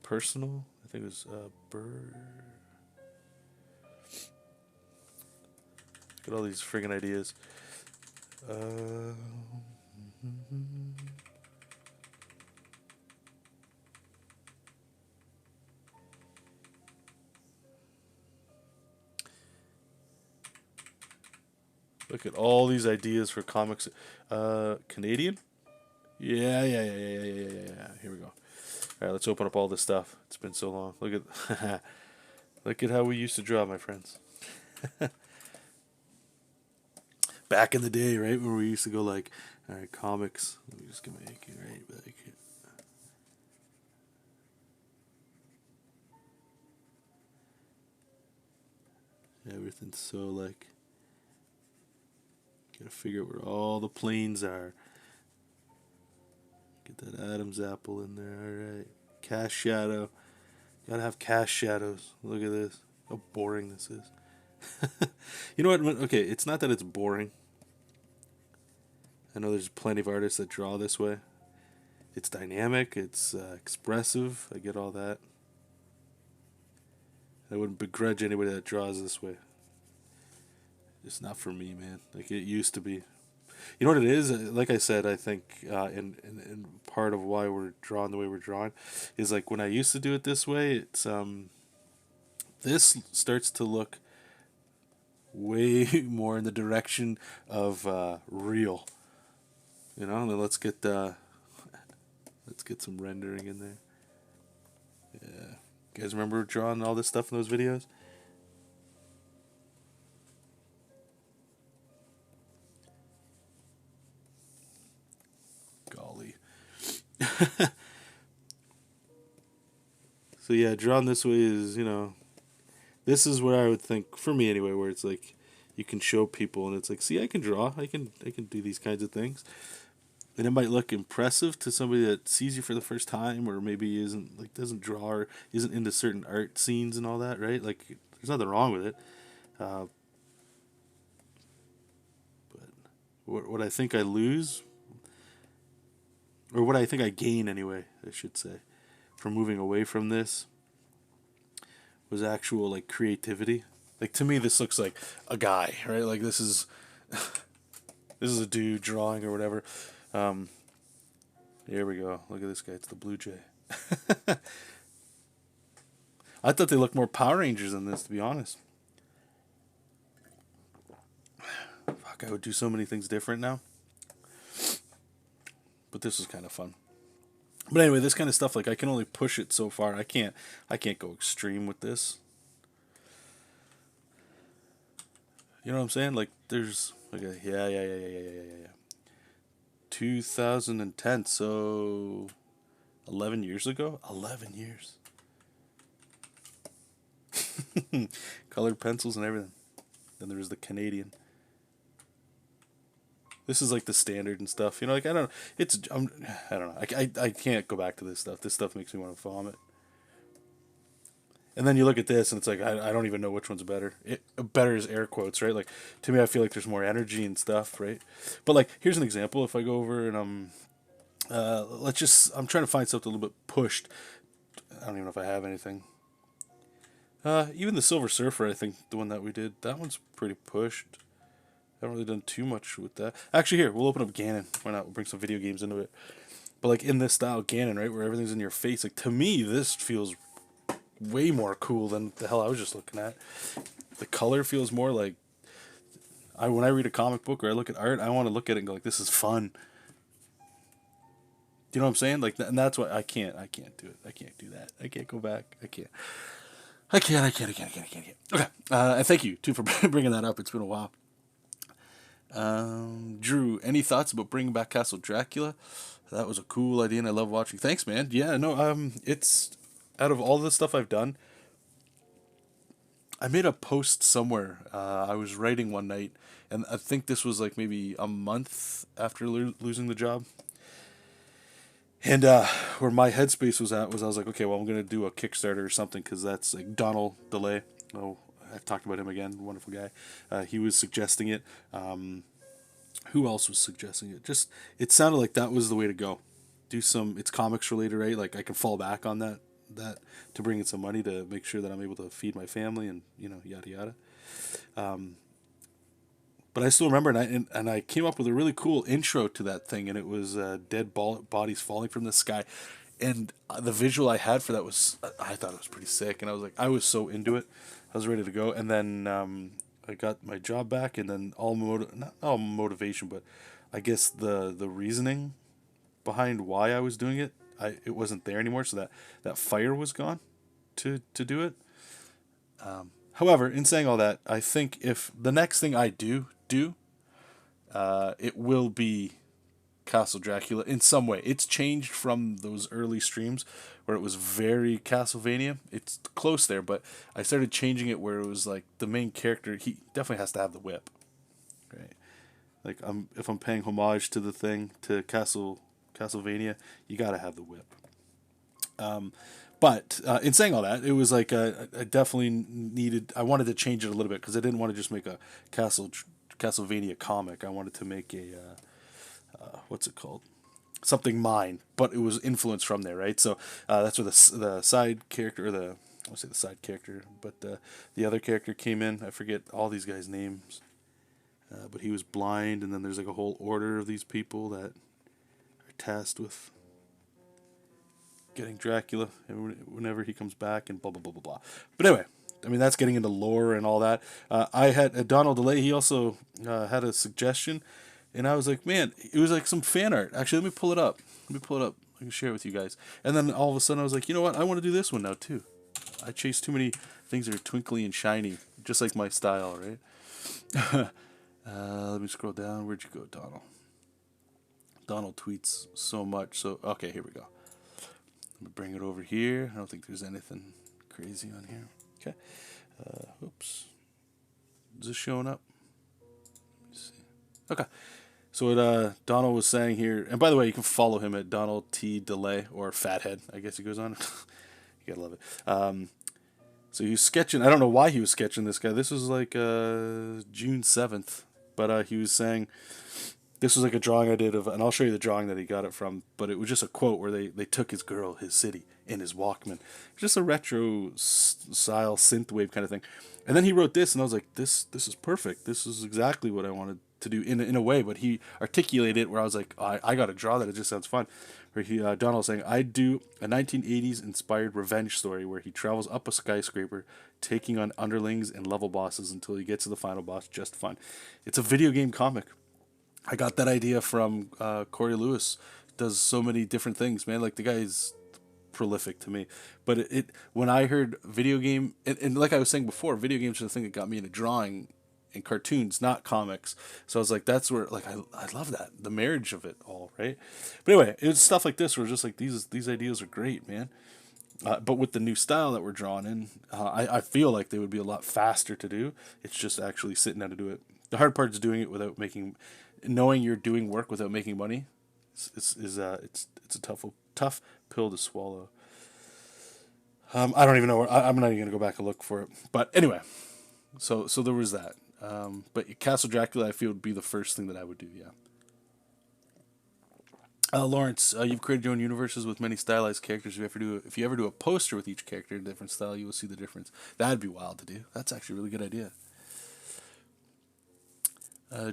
Personal. I think it was Bird. Got all these friggin' ideas. Look at all these ideas for comics. Canadian? Yeah. Here we go. All right, let's open up all this stuff. It's been so long. Look at, look at how we used to draw, my friends. Back in the day, right, when we used to go like, all right, comics. Let me just get my AK right back here. Everything's so like, gotta figure out where all the planes are. Get that Adam's apple in there. All right, cast shadow. Gotta have cast shadows. Look at this. How boring this is. You know what? Okay, it's not that it's boring. I know there's plenty of artists that draw this way. It's dynamic. It's expressive. I get all that. I wouldn't begrudge anybody that draws this way. It's not for me, man. Like it used to be. You know what it is? Like I said, I think, and part of why we're drawing the way we're drawing, is like when I used to do it this way. It's this starts to look way more in the direction of real. You know, let's get some rendering in there. Yeah, you guys remember drawing all this stuff in those videos? Golly. So yeah, drawn this way is, you know, this is where I would think, for me anyway, where it's like you can show people and it's like, see, I can draw, I can do these kinds of things. And it might look impressive to somebody that sees you for the first time, or maybe isn't like doesn't draw or isn't into certain art scenes and all that, right? Like, there's nothing wrong with it. But what I think I lose, or what I think I gain anyway, I should say, from moving away from this, was actual like creativity. Like to me, this looks like a guy, right? Like this is this is a dude drawing or whatever. Here we go. Look at this guy. It's the Blue Jay. I thought they looked more Power Rangers than this, to be honest. Fuck, I would do so many things different now. But this was kind of fun. But anyway, this kind of stuff, like I can only push it so far. I can't go extreme with this. You know what I'm saying? Like there's okay, yeah. 2010, so 11 years ago? 11 years. Colored pencils and everything. Then there was the Canadian. This is like the standard and stuff. You know, like I don't know. I can't go back to this stuff. This stuff makes me want to vomit. And then you look at this, and it's like I don't even know which one's better. Better is air quotes, right? Like to me, I feel like there's more energy and stuff, right? But like, here's an example. If I go over and I'm trying to find something a little bit pushed. I don't even know if I have anything. Even the Silver Surfer, I think the one that we did, that one's pretty pushed. I haven't really done too much with that. Actually, here we'll open up Ganon. Why not? We'll bring some video games into it. But like in this style, Ganon, right, where everything's in your face. Like to me, this feels way more cool than the hell I was just looking at. The color feels more like when I read a comic book or I look at art, I want to look at it and go like, this is fun. Do you know what I'm saying? Like, and that's why I can't do it. I can't do that. I can't go back. I can't. Okay. And thank you too for bringing that up. It's been a while. Drew, any thoughts about bringing back Castle Dracula? That was a cool idea, and I love watching. Thanks, man. Yeah, no, it's out of all the stuff I've done, I made a post somewhere. I was writing one night, and I think this was like maybe a month after losing the job. And where my headspace was at was I was like, okay, well, I'm gonna do a Kickstarter or something because that's like Donald Delay. Oh, I've talked about him again. Wonderful guy. He was suggesting it. Who else was suggesting it? Just it sounded like that was the way to go. Do some. It's comics related, right? Like I can fall back on that to bring in some money to make sure that I'm able to feed my family and yada yada. But I still remember, and I came up with a really cool intro to that thing, and it was dead bodies falling from the sky, and the visual I had for that was I thought it was pretty sick, and I was like I was so into it, I was ready to go, and then I got my job back, and then not all motivation, but I guess the reasoning behind why I was doing it, it wasn't there anymore, so that fire was gone to do it. However, in saying all that, I think if the next thing I do, it will be Castle Dracula in some way. It's changed from those early streams where it was very Castlevania. It's close there, but I started changing it where it was like the main character, he definitely has to have the whip. Right? Like if I'm paying homage to the thing, to Castlevania, you gotta have the whip. But in saying all that, it was like I definitely needed. I wanted to change it a little bit because I didn't want to just make a Castlevania comic. I wanted to make a what's it called? Something mine, but it was influenced from there, right? So that's where the side character, or the I say the side character, but the other character came in. I forget all these guys' names, but he was blind, and then there's like a whole order of these people that are tasked with getting Dracula whenever he comes back, and blah blah blah blah blah. But anyway, I mean that's getting into lore and all that. I had Donald DeLay. He also had a suggestion, and I was like, man, it was like some fan art. Actually, let me pull it up. I can share it with you guys. And then all of a sudden, I was like, you know what? I want to do this one now too. I chase too many things that are twinkly and shiny, just like my style, right? Let me scroll down. Where'd you go, Donald? Donald tweets so much. So okay, here we go. Let me bring it over here. I don't think there's anything crazy on here. Okay. Oops. Is this showing up? Let me see. Okay. So what Donald was saying here, and by the way, you can follow him at Donald T. Delay, or Fathead, I guess he goes on. You gotta love it. So he was sketching. I don't know why he was sketching this guy. This was like June 7th. But he was saying, this was like a drawing I did of, and I'll show you the drawing that he got it from, but it was just a quote where they took his girl, his city, in his Walkman. Just a retro style synthwave kind of thing. And then he wrote this, and I was like, this is perfect. This is exactly what I wanted to do in a way, but he articulated it where I was like, I got to draw that. It just sounds fun. Where Donald was saying, I do a 1980s inspired revenge story where he travels up a skyscraper, taking on underlings and level bosses until he gets to the final boss. Just fun. It's a video game comic. I got that idea from Corey Lewis. Does so many different things, man. Like the guy is prolific to me. But when I heard video game, and like I was saying before, video games are the thing that got me into drawing and cartoons, not comics. So I was like, that's where like I love that, the marriage of it all, right? But anyway, it was stuff like this where it's just like these ideas are great, man. But with the new style that we're drawing in, I feel like they would be a lot faster to do. It's just actually sitting down to do it. The hard part is doing it without knowing you're doing work without making money. It's a tough pill to swallow. I don't even know where I'm not even gonna go back and look for it. But anyway, so there was that. But Castle Dracula, I feel would be the first thing that I would do. Yeah. Lawrence, you've created your own universes with many stylized characters. If you ever do a poster with each character in a different style, you will see the difference. That'd be wild to do. That's actually a really good idea.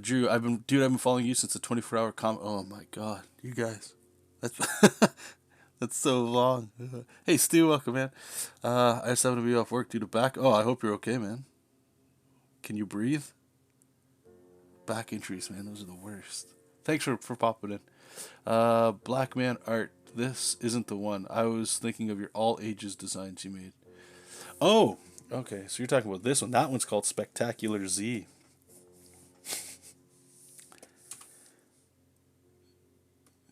Drew, I've been following you since the 24-hour comment. Oh my god, you guys, that's that's so long. Hey, Stu, welcome, man. I just happened to be off work due to back. Oh, I hope you're okay, man. Can you breathe? Back injuries, man, those are the worst. Thanks for popping in. Black Man Art, this isn't the one. I was thinking of your all ages designs you made. Oh, okay, so you're talking about this one. That one's called Spectacular Z.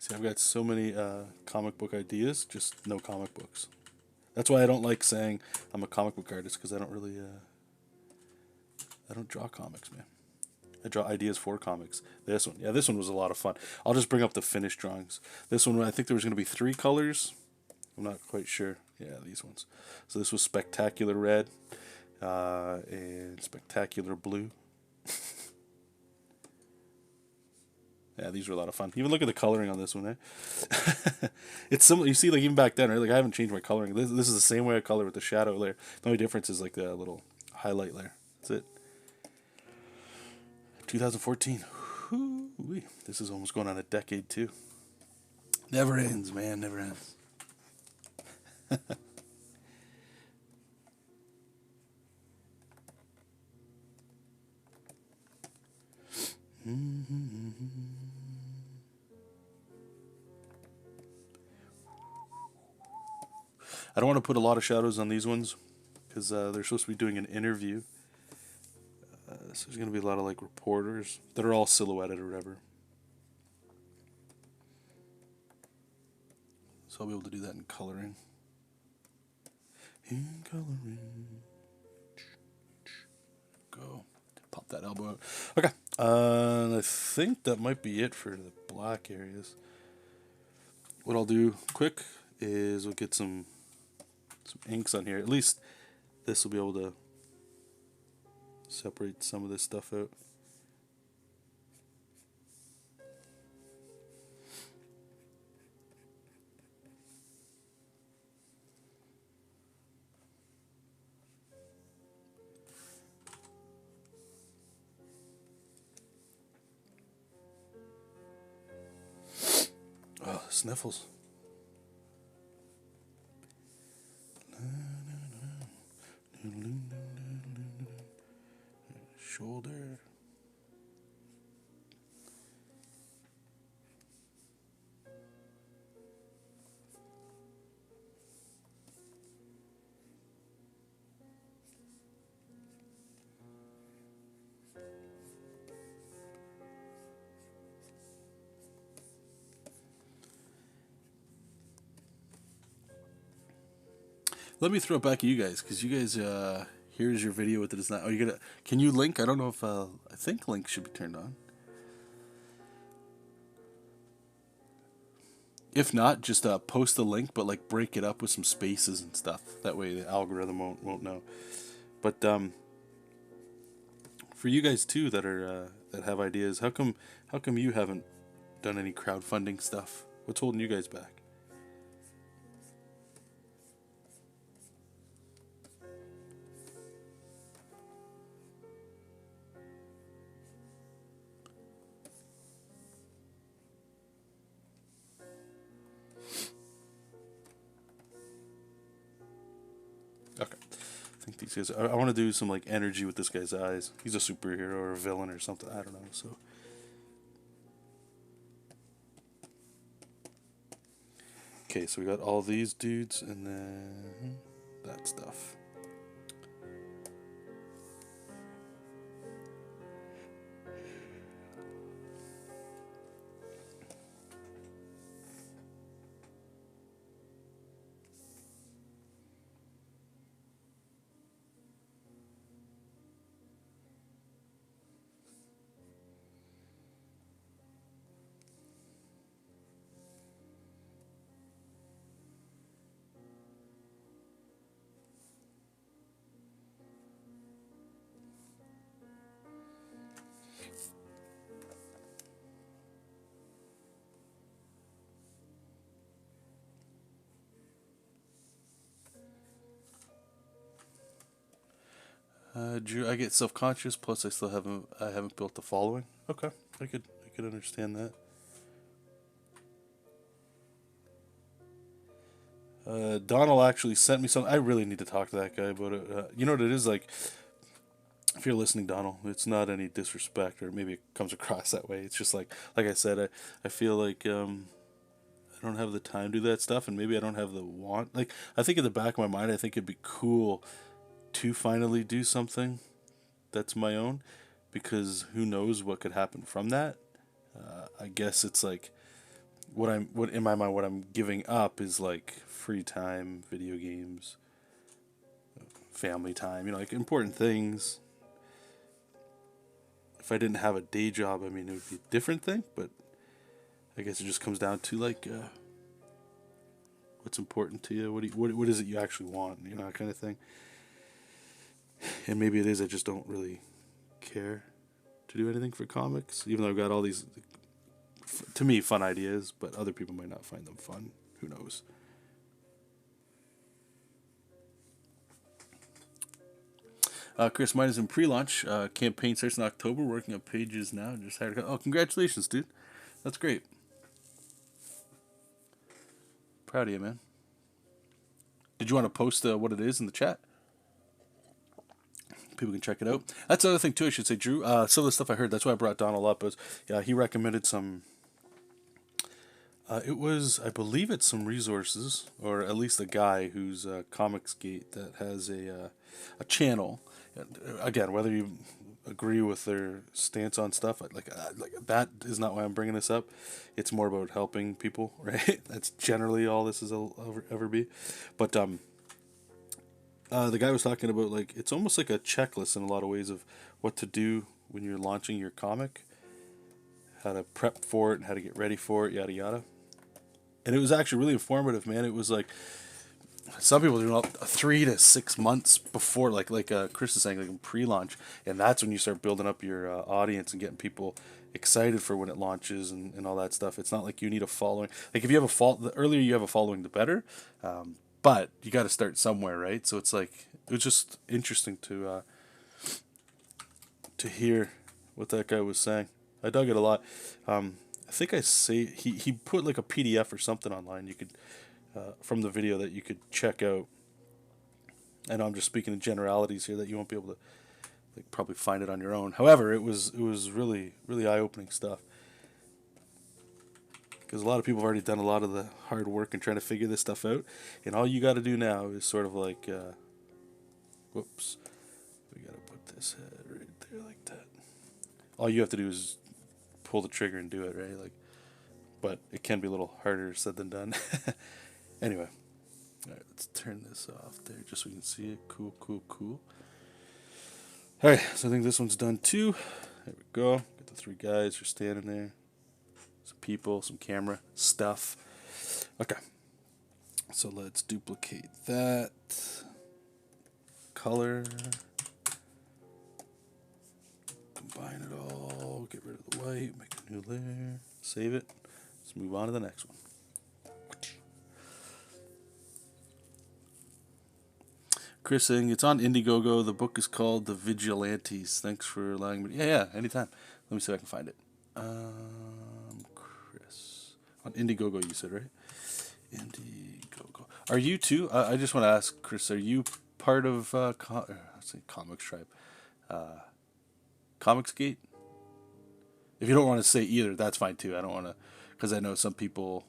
See, I've got so many comic book ideas, just no comic books. That's why I don't like saying I'm a comic book artist, because I don't really, I don't draw comics, man. I draw ideas for comics. This one, yeah, this one was a lot of fun. I'll just bring up the finished drawings. This one, I think there was going to be 3 colors. I'm not quite sure. Yeah, these ones. So this was Spectacular Red and Spectacular Blue. Yeah, these were a lot of fun. Even look at the coloring on this one, eh? It's similar. You see, like even back then, right? Like I haven't changed my coloring. This is the same way I color with the shadow layer. The only difference is like the little highlight layer. That's it. 2014. Whew-wee. This is almost going on a decade too. Never ends, man. Never ends. I don't want to put a lot of shadows on these ones because they're supposed to be doing an interview. So there's going to be a lot of like reporters that are all silhouetted or whatever. So I'll be able to do that in coloring. In coloring. Go. Pop that elbow out. Okay. I think that might be it for the black areas. What I'll do quick is we'll get some inks on here. At least this will be able to separate some of this stuff out. Oh, sniffles. Shoulder. Let me throw it back at you guys, because you guys, here's your video with the design. Oh, you're gonna, can you link? I don't know if, I think link should be turned on. If not, just post the link, but like break it up with some spaces and stuff. That way the algorithm won't know. But for you guys too that are that have ideas, how come you haven't done any crowdfunding stuff? What's holding you guys back? Okay. I think these guys. I want to do some like energy with this guy's eyes. He's a superhero or a villain or something. I don't know. So. Okay, so we got all these dudes and then that stuff. Drew, I get self-conscious. Plus, I haven't built the following. Okay, I could understand that. Donald actually sent me something. I really need to talk to that guy about it. You know what it is like. If you're listening, Donald, it's not any disrespect, or maybe it comes across that way. It's just like I said, I feel like I don't have the time to do that stuff, and maybe I don't have the want. Like I think in the back of my mind, I think it'd be cool to finally do something that's my own, because who knows what could happen from that. I guess it's like what in my mind what I'm giving up is like free time, video games, family time, like important things. If I didn't have a day job, I mean, it would be a different thing, but I guess it just comes down to like what's important to you. What is it you actually want? That kind of thing. And maybe it is I just don't really care to do anything for comics, even though I've got all these, to me, fun ideas, but other people might not find them fun. Who knows? Chris, mine is in pre-launch. Campaign starts in October. Working on pages now. Just hired. Oh, congratulations, dude! That's great. Proud of you, man. Did you want to post what it is in the chat? People can check it out. That's the other thing too. I should say, Drew. Some of the stuff I heard. That's why I brought Donald up. Was he recommended some. It was, I believe, it's some resources, or at least a guy who's Comicsgate that has a channel. Again, whether you agree with their stance on stuff, like that is not why I'm bringing this up. It's more about helping people, right? That's generally all this is ever be. But the guy was talking about like it's almost like a checklist in a lot of ways of what to do when you're launching your comic, how to prep for it, and how to get ready for it, yada yada. And it was actually really informative, man. It was like some people do 3 to 6 months before, like Chris is saying, like in pre-launch, and that's when you start building up your audience and getting people excited for when it launches and all that stuff. It's not like you need a following. Like if you have the earlier you have a following, the better. But you got to start somewhere, right? So it's like it was just interesting to hear what that guy was saying. I dug it a lot. I think he put like a PDF or something online. You could from the video that you could check out. I know I'm just speaking in generalities here that you won't be able to like probably find it on your own. However, it was really really eye opening stuff. Because a lot of people have already done a lot of the hard work and trying to figure this stuff out, and all you got to do now is sort of like, whoops, we got to put this head right there like that. All you have to do is pull the trigger and do it, right? Like, but it can be a little harder said than done. Anyway, all right, let's turn this off there just so we can see it. Cool. All right, so I think this one's done too. There we go. Got the 3 guys who are standing there. Some people, some camera stuff. Okay. So let's duplicate that. Color. Combine it all. Get rid of the white. Make a new layer. Save it. Let's move on to the next one. Chris saying, it's on Indiegogo. The book is called The Vigilantes. Thanks for allowing me. Yeah, anytime. Let me see if I can find it. Chris. On Indiegogo, you said, right? Indiegogo. Are you too? I just want to ask, Chris, are you part of Comics Tribe? Comicsgate? If you don't want to say either, that's fine too. I don't want to, because I know some people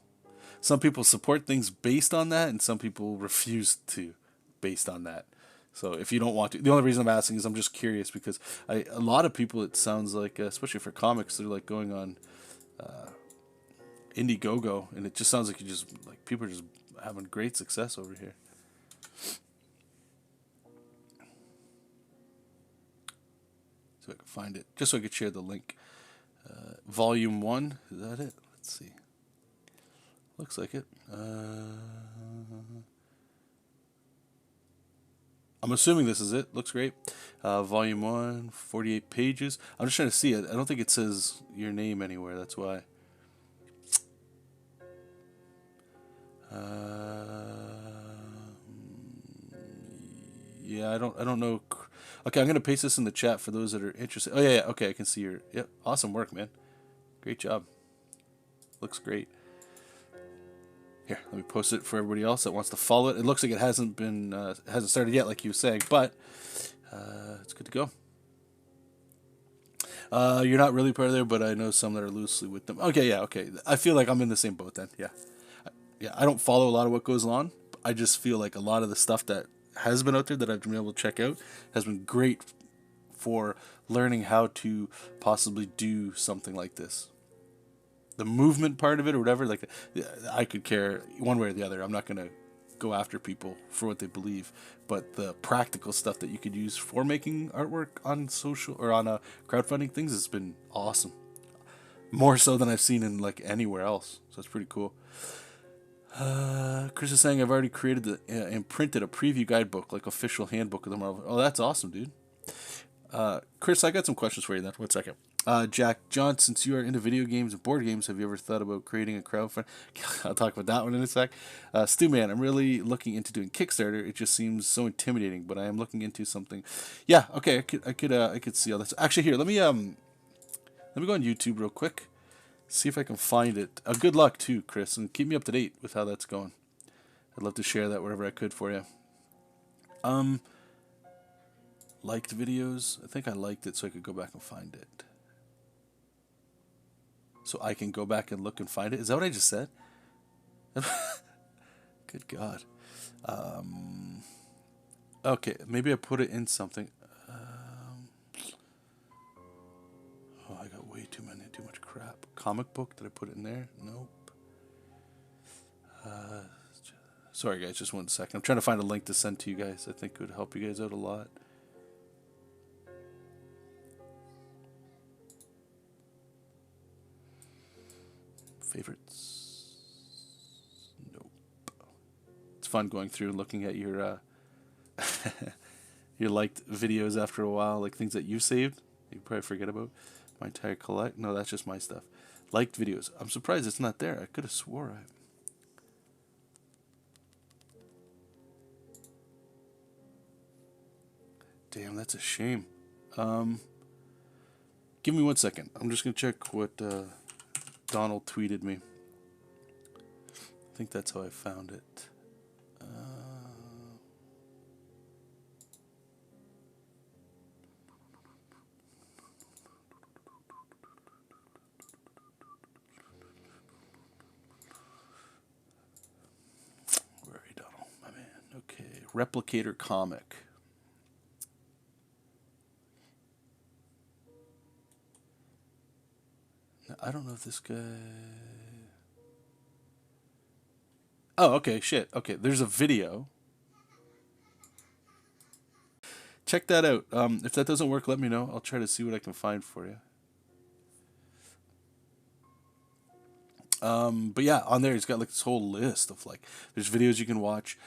support things based on that, and some people refuse to based on that. So if you don't want to, the only reason I'm asking is I'm just curious because a lot of people, it sounds like, especially for comics, they're like going on Indiegogo, and it just sounds like people are just having great success over here. So I can find it, just so I could share the link. Volume 1, is that it? Let's see. Looks like it. I'm assuming this is it. Looks great. Volume 1, 48 pages. I'm just trying to see it. I don't think it says your name anywhere. That's why. Yeah, I don't know. Okay, I'm gonna paste this in the chat for those that are interested. Oh yeah. Okay, I can see your. Yep, awesome work, man. Great job. Looks great. Here, let me post it for everybody else that wants to follow it. It looks like it hasn't started yet, like you were saying, but it's good to go. You're not really part of there, but I know some that are loosely with them. Okay, yeah, okay. I feel like I'm in the same boat then. Yeah, I don't follow a lot of what goes on. I just feel like a lot of the stuff that has been out there that I've been able to check out has been great for learning how to possibly do something like this. the movement part of it or whatever, like I could care one way or the other. I'm not gonna go after people for what they believe, but the practical stuff that you could use for making artwork on social or on crowdfunding things has been awesome. More so than I've seen in like anywhere else. So it's pretty cool. Chris is saying I've already created and printed a preview guidebook, like official handbook of the Marvel. Oh, that's awesome, dude. Chris, I got some questions for you then. 1 second. Jack, John, since you are into video games and board games, have you ever thought about creating a crowdfund? I'll talk about that one in a sec. Stu Man, I'm really looking into doing Kickstarter. It just seems so intimidating, but I am looking into something. Yeah, okay, I could see all this. Actually, here, let me go on YouTube real quick. See if I can find it. Good luck too, Chris, and keep me up to date with how that's going. I'd love to share that wherever I could for you. Liked videos. I think I liked it so I could go back and find it. So I can go back and look and find it. Is that what I just said? Good God. Okay, maybe I put it in something. Oh, I got way too much crap. Comic book? Did I put it in there? Nope. Sorry, guys. Just 1 second. I'm trying to find a link to send to you guys. I think it would help you guys out a lot. Favorites? Nope. It's fun going through and looking at your your liked videos after a while, like things that you saved. You probably forget about. My entire collect. No, that's just my stuff. Liked videos. I'm surprised it's not there. I could have swore I. Damn, that's a shame. Give me 1 second. I'm just gonna check what Donald tweeted me. I think that's how I found it. Where are you, Donald? My man. Okay. Replicator comic. Now, I don't know if this guy. Oh, okay, shit. Okay, there's a video. Check that out. If that doesn't work, let me know. I'll try to see what I can find for you. But yeah, on there, he's got like this whole list of like, there's videos you can watch.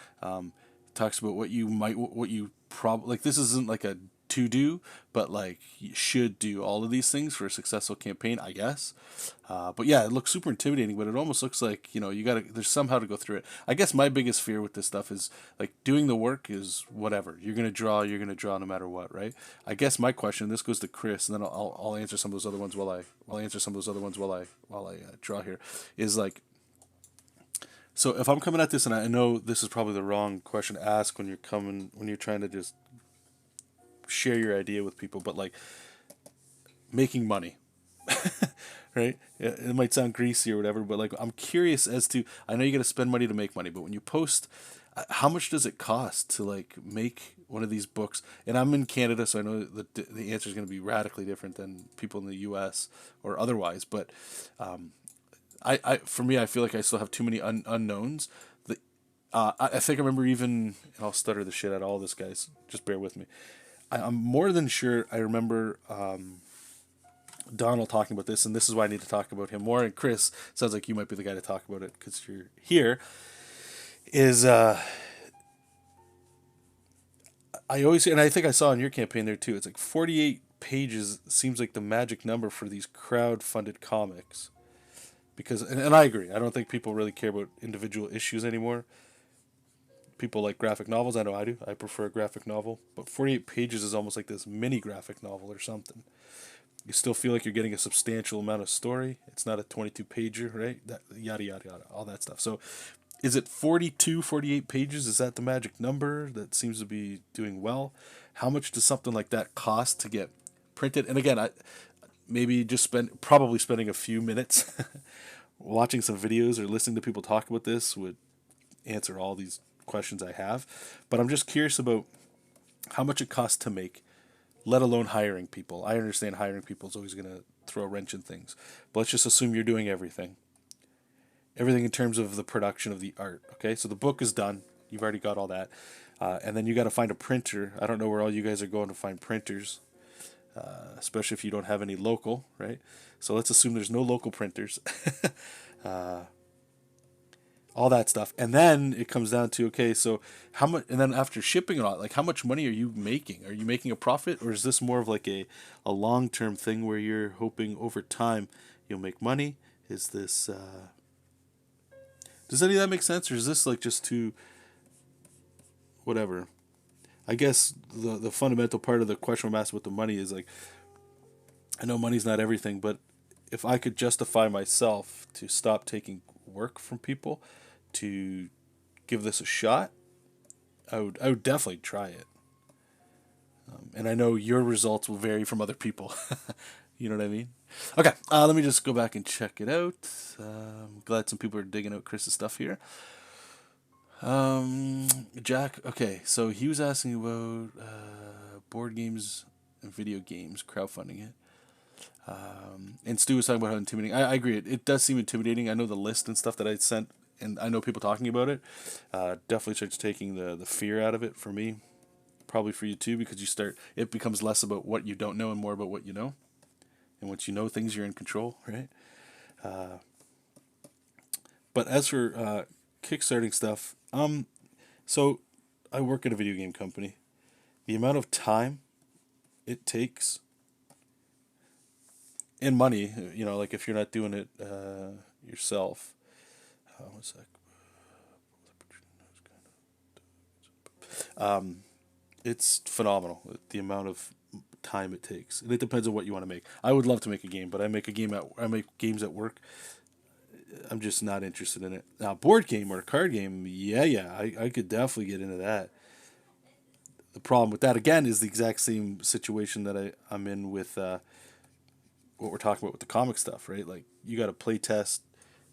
Talks about what you probably, like, this isn't like a to do, but like you should do all of these things for a successful campaign, I guess. But yeah, it looks super intimidating, but it almost looks like, there's somehow to go through it. I guess my biggest fear with this stuff is like doing the work is whatever. You're going to draw no matter what, right? I guess my question, this goes to Chris, and then I'll answer some of those other ones while I draw here, is like, so if I'm coming at this, and I know this is probably the wrong question to ask when you're trying to just share your idea with people, but like making money, right? It might sound greasy or whatever, but like I'm curious as to, I know you got to spend money to make money, but when you post, how much does it cost to like make one of these books? And I'm in Canada, so I know that the answer is going to be radically different than people in the U.S. or otherwise, but for me, I feel like I still have too many unknowns. I think I remember even, and I'll stutter the shit out of all this, guys. Just bear with me. I'm more than sure I remember Donald talking about this, and this is why I need to talk about him more. And Chris, sounds like you might be the guy to talk about it because you're here. I always, and I think I saw in your campaign there too, it's like 48 pages seems like the magic number for these crowd-funded comics. Because, and I agree, I don't think people really care about individual issues anymore. People like graphic novels. I know I do. I prefer a graphic novel. But 48 pages is almost like this mini graphic novel or something. You still feel like you're getting a substantial amount of story. It's not a 22-pager, right? Yada, yada, yada. All that stuff. So is it 42, 48 pages? Is that the magic number that seems to be doing well? How much does something like that cost to get printed? And again, maybe just probably spending a few minutes watching some videos or listening to people talk about this would answer all these questions I have, but I'm just curious about how much it costs to make let alone hiring people. I understand hiring people is always going to throw a wrench in things, but let's just assume you're doing everything. Everything in terms of the production of the art. Okay, so the book is done. You've already got all that. And then you got to find a printer. I don't know where all you guys are going to find printers, especially if you don't have any local, right? So let's assume there's no local printers. All that stuff, and then it comes down to, okay, so how much, and then after shipping it all, like, how much money are you making? Are you making a profit, or is this more of like a long-term thing where you're hoping over time you'll make money? Is this does any of that make sense, or is this like just too whatever? I guess the fundamental part of the question I'm asking with the money is like, I know money's not everything, but if I could justify myself to stop taking work from people to give this a shot, I would definitely try it. And I know your results will vary from other people. You know what I mean? Okay, let me just go back and check it out. I'm glad some people are digging out Chris's stuff here. Jack, okay, so he was asking about board games and video games, crowdfunding it. And Stu was talking about how intimidating. I agree. It does seem intimidating. I know the list and stuff that I sent, and I know people talking about it. Definitely starts taking the fear out of it for me. Probably for you too, because it becomes less about what you don't know and more about what you know. And once you know things, you're in control, right? But as for kickstarting stuff, so I work at a video game company. The amount of time it takes and money, like if you're not doing it yourself. One sec. It's phenomenal, the amount of time it takes, and it depends on what you want to make. I would love to make a game, but I make games at work. I'm just not interested in it. Now, board game or a card game, yeah, I could definitely get into that. The problem with that, again, is the exact same situation that I'm in with what we're talking about with the comic stuff, right? Like, you got to play test,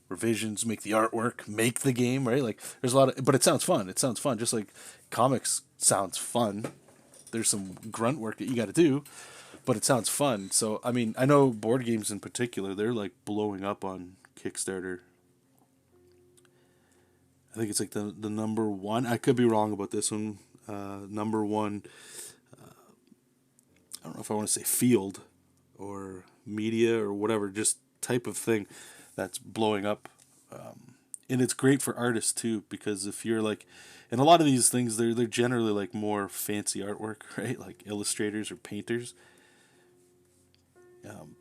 revisions, make the artwork, make the game, right? Like, there's a lot of, but it sounds fun. It sounds fun, just like comics sounds fun. There's some grunt work that you got to do, but it sounds fun. So, I mean, I know board games in particular, they're like blowing up on Kickstarter. I think it's like the number one. I could be wrong about this one. Number one. I don't know if I want to say field or media or whatever, just type of thing that's blowing up. And it's great for artists too, because if you're like, and a lot of these things, they're generally like more fancy artwork, right? Like illustrators or painters.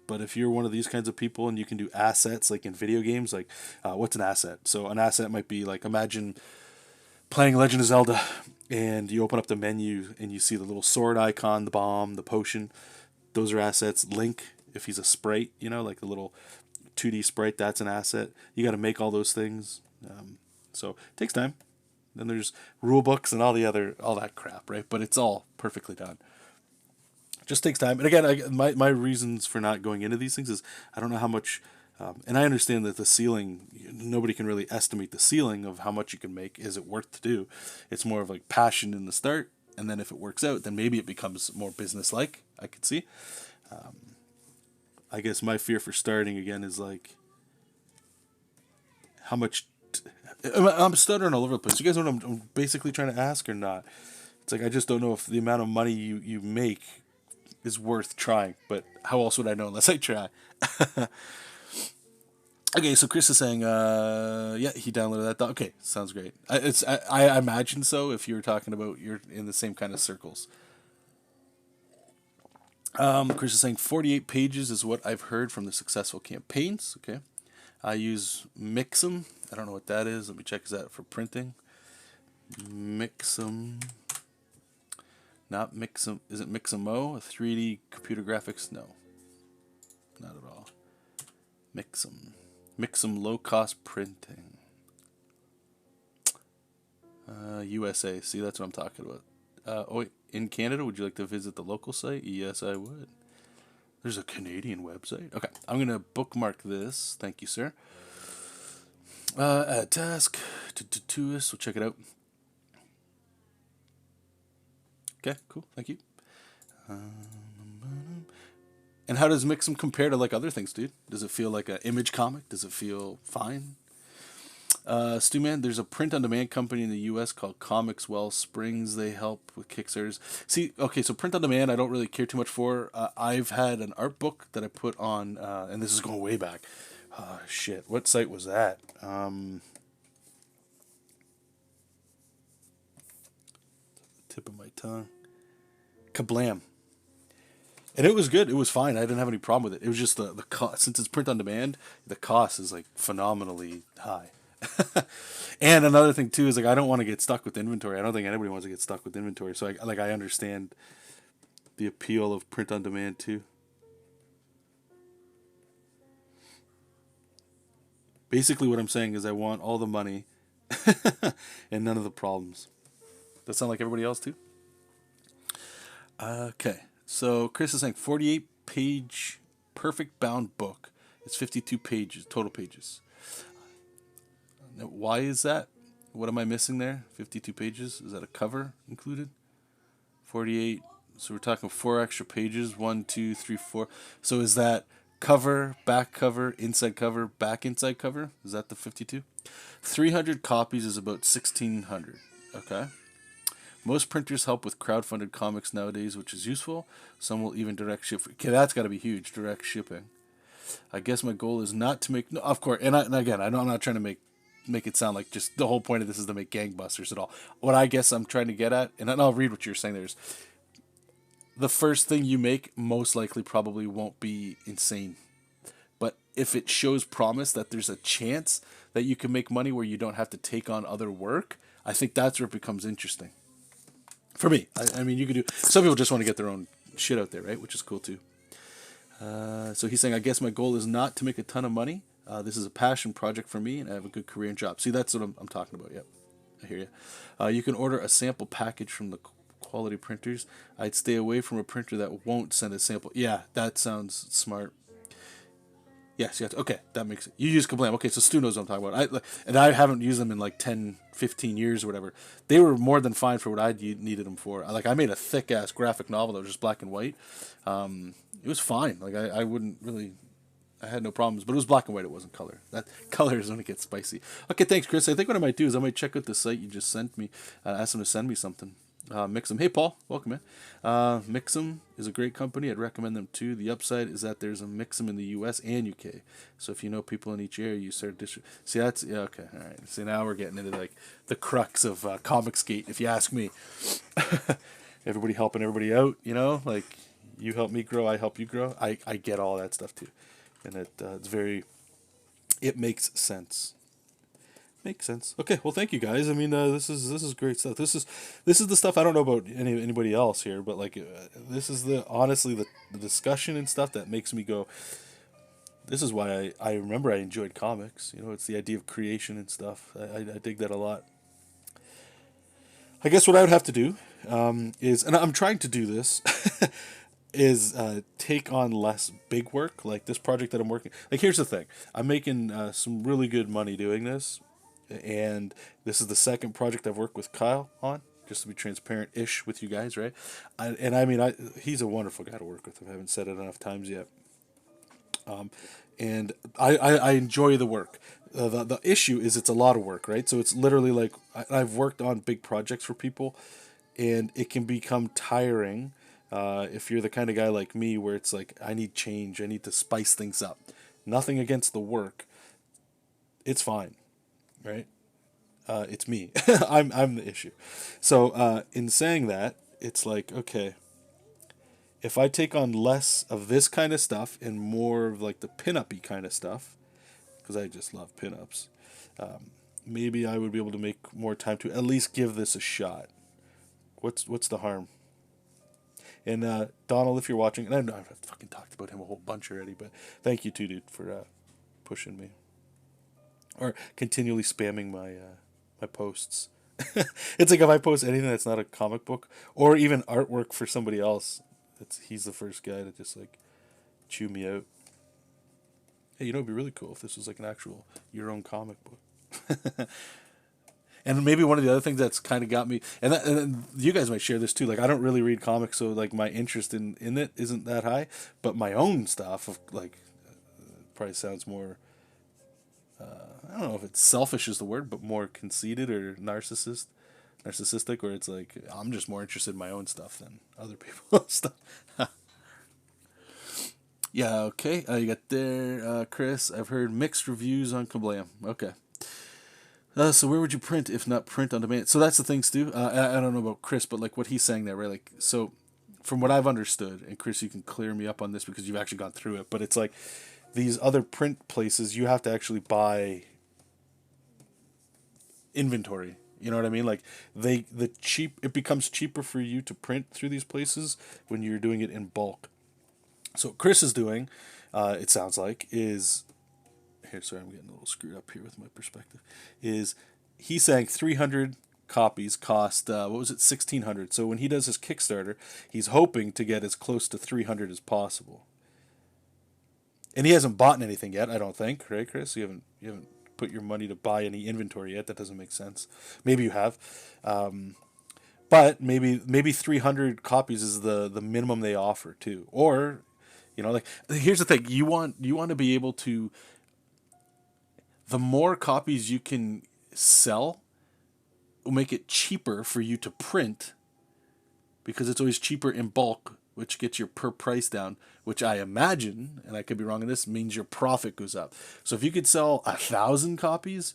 But if you're one of these kinds of people and you can do assets, like in video games, like what's an asset? So an asset might be like, imagine playing Legend of Zelda, and you open up the menu and you see the little sword icon, the bomb, the potion. Those are assets. Link, if he's a sprite, like the little 2D sprite, that's an asset. You got to make all those things. So it takes time. Then there's rule books and all that crap, right? But it's all perfectly done. Just takes time. And again, my reasons for not going into these things is I don't know how much, and I understand that the ceiling, nobody can really estimate the ceiling of how much you can make. Is it worth to do? It's more of like passion in the start, and then if it works out, then maybe it becomes more business-like, I could see. I guess my fear for starting again is like, how much, I'm stuttering all over the place. You guys know what I'm basically trying to ask or not? It's like, I just don't know if the amount of money you make is worth trying, but how else would I know unless I try? Okay, so Chris is saying, yeah, he downloaded that. Okay, sounds great. I imagine so if you were talking about you're in the same kind of circles. Chris is saying 48 pages is what I've heard from the successful campaigns. Okay, I use Mixum. I don't know what that is. Let me check. Is that for printing? Mixum. Not Mixum. Is it Mixamo? A 3D computer graphics? No. Not at all. Mixum. Mixum low cost printing. USA. See, that's what I'm talking about. Wait, in Canada, would you like to visit the local site? Yes, I would. There's a Canadian website. Okay, I'm going to bookmark this. Thank you, sir. Add task to us. We'll check it out. Okay, cool. Thank you. And how does Mix'em compare to like other things, dude? Does it feel like an image comic? Does it feel fine? Stu Man, there's a print-on-demand company in the U.S. called Comics Well Springs. They help with Kickstarters. See, okay, so print-on-demand I don't really care too much for. I've had an art book that I put on, and this is going way back. Shit, what site was that? Tip of my tongue. Kablam. And it was good. It was fine. I didn't have any problem with it. It was just the cost. Since it's print on demand, the cost is like phenomenally high. And another thing too is like I don't want to get stuck with inventory. I don't think anybody wants to get stuck with inventory. So I understand the appeal of print on demand too. Basically, what I'm saying is I want all the money and none of the problems. That sound like everybody else too? Okay. So Chris is saying 48 page perfect bound book. It's 52 pages, total pages. Now, why is that? What am I missing there? 52 pages? Is that a cover included? 48. So we're talking 4 extra pages. 1, 2, 3, 4. So is that cover, back cover, inside cover, back inside cover? Is that the 52? 300 copies is about 1,600. Okay. Most printers help with crowdfunded comics nowadays, which is useful. Some will even direct ship. Okay, that's got to be huge, direct shipping. I guess my goal is not to make... No, of course, and again, I know I'm not trying to make it sound like just the whole point of this is to make gangbusters at all. What I guess I'm trying to get at, and I'll read what you're saying there, is the first thing you make most likely probably won't be insane. But if it shows promise that there's a chance that you can make money where you don't have to take on other work, I think that's where it becomes interesting. For me, I mean, you could do. Some people just want to get their own shit out there, right? Which is cool too. So he's saying, I guess my goal is not to make a ton of money. This is a passion project for me, and I have a good career and job. See, that's what I'm talking about. Yep, I hear you. You can order a sample package from the quality printers. I'd stay away from a printer that won't send a sample. Yeah, that sounds smart. Yes. Okay, that makes it. You use Kablam. Okay, so Stu knows what I'm talking about. I haven't used them in like 10, 15 years or whatever. They were more than fine for what I needed them for. Like I made a thick ass graphic novel that was just black and white. It was fine. Like I wouldn't really. I had no problems, but it was black and white. It wasn't color. That color is when it gets spicy. Okay, thanks, Chris. I think what I might do is I might check out the site you just sent me. Ask them to send me something. Mix'em. Hey, Paul. Welcome, man. Mix'em is a great company. I'd recommend them too. The upside is that there's a Mix'em in the U.S. and U.K. So if you know people in each area, you start See, that's yeah. Okay, all right. See, now we're getting into like the crux of Comicsgate, if you ask me. Everybody helping everybody out. You know, like you help me grow, I help you grow. I get all that stuff too, and it's very. It makes sense. Makes sense. Okay, well, thank you guys. I mean, this is great stuff. This is the stuff I don't know about anybody else here, but like this is honestly the discussion and stuff that makes me go. This is why I remember I enjoyed comics. You know, it's the idea of creation and stuff. I dig that a lot. I guess what I would have to do is, and I'm trying to do this, is take on less big work. Like this project that I'm working. Like here's the thing, I'm making some really good money doing this. And this is the second project I've worked with Kyle on, just to be transparent-ish with you guys, right? He's a wonderful guy to work with. I haven't said it enough times yet. And I enjoy the work. The issue is it's a lot of work, right? So it's literally like I've worked on big projects for people, and it can become tiring if you're the kind of guy like me where it's like I need change, I need to spice things up. Nothing against the work. It's fine. Right? It's me. I'm the issue. So in saying that, it's like, okay, if I take on less of this kind of stuff and more of like the pin-up-y kind of stuff, because I just love pin-ups, maybe I would be able to make more time to at least give this a shot. What's the harm? And Donald, if you're watching, and I've fucking talked about him a whole bunch already, but thank you too, dude, for pushing me. Or continually spamming my posts. It's like if I post anything that's not a comic book or even artwork for somebody else, he's the first guy to just like chew me out. Hey, you know, it'd be really cool if this was like an actual your own comic book. And maybe one of the other things that's kind of got me, and you guys might share this too. Like I don't really read comics, so like my interest in it isn't that high. But my own stuff, of like, probably sounds more. I don't know if it's selfish is the word, but more conceited or narcissistic, where it's like I'm just more interested in my own stuff than other people's stuff. Yeah, okay. You got there, Chris. I've heard mixed reviews on Kablam. Okay. So where would you print if not print on demand? So that's the thing, Stu. I don't know about Chris, but like what he's saying there, right? Like, so from what I've understood, and Chris, you can clear me up on this because you've actually gone through it, but it's like these other print places, you have to actually buy inventory. You know what I mean? Like it becomes cheaper for you to print through these places when you're doing it in bulk. So what Chris is doing, it sounds like, is here. Sorry, I'm getting a little screwed up here with my perspective. Is he's saying 300 copies cost what was it, 1,600? So when he does his Kickstarter, he's hoping to get as close to 300 as possible. And he hasn't bought anything yet, I don't think, right, Chris? You haven't put your money to buy any inventory yet. That doesn't make sense. Maybe you have. But maybe 300 copies is the minimum they offer too. Or, like here's the thing, you want to be able to, the more copies you can sell will make it cheaper for you to print, because it's always cheaper in bulk, which gets your per price down, which I imagine, and I could be wrong in this, means your profit goes up. So if you could sell 1,000 copies,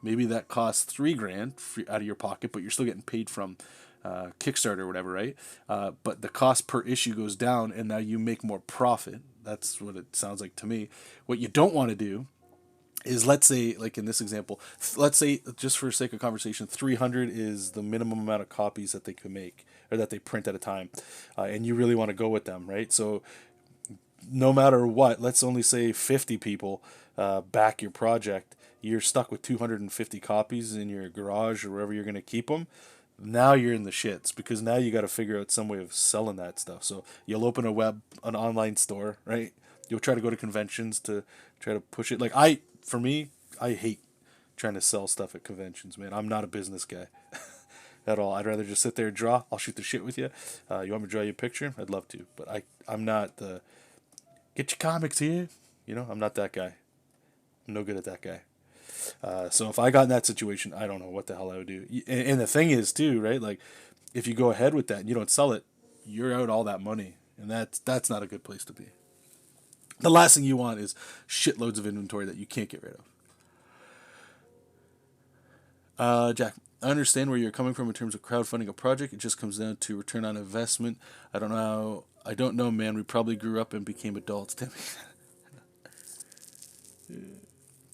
maybe that costs $3,000 out of your pocket, but you're still getting paid from Kickstarter or whatever, right? But the cost per issue goes down, and now you make more profit. That's what it sounds like to me. What you don't want to do is, let's say, like in this example, let's say, just for sake of conversation, 300 is the minimum amount of copies that they can make, or that they print at a time, and you really want to go with them, right? So no matter what, let's only say 50 people back your project, you're stuck with 250 copies in your garage or wherever you're going to keep them. Now you're in the shits, because now you got to figure out some way of selling that stuff. So you'll open an online store, right? You'll try to go to conventions to try to push it. Like for me, I hate trying to sell stuff at conventions, man. I'm not a business guy at all. I'd rather just sit there and draw. I'll shoot the shit with you. You want me to draw you a picture? I'd love to, but I'm not the get your comics here. I'm not that guy. I'm no good at that guy. So if I got in that situation, I don't know what the hell I would do. And the thing is too, right? Like if you go ahead with that and you don't sell it, you're out all that money, and that's not a good place to be. The last thing you want is shitloads of inventory that you can't get rid of. Jack, I understand where you're coming from in terms of crowdfunding a project. It just comes down to return on investment. I don't know, man. We probably grew up and became adults.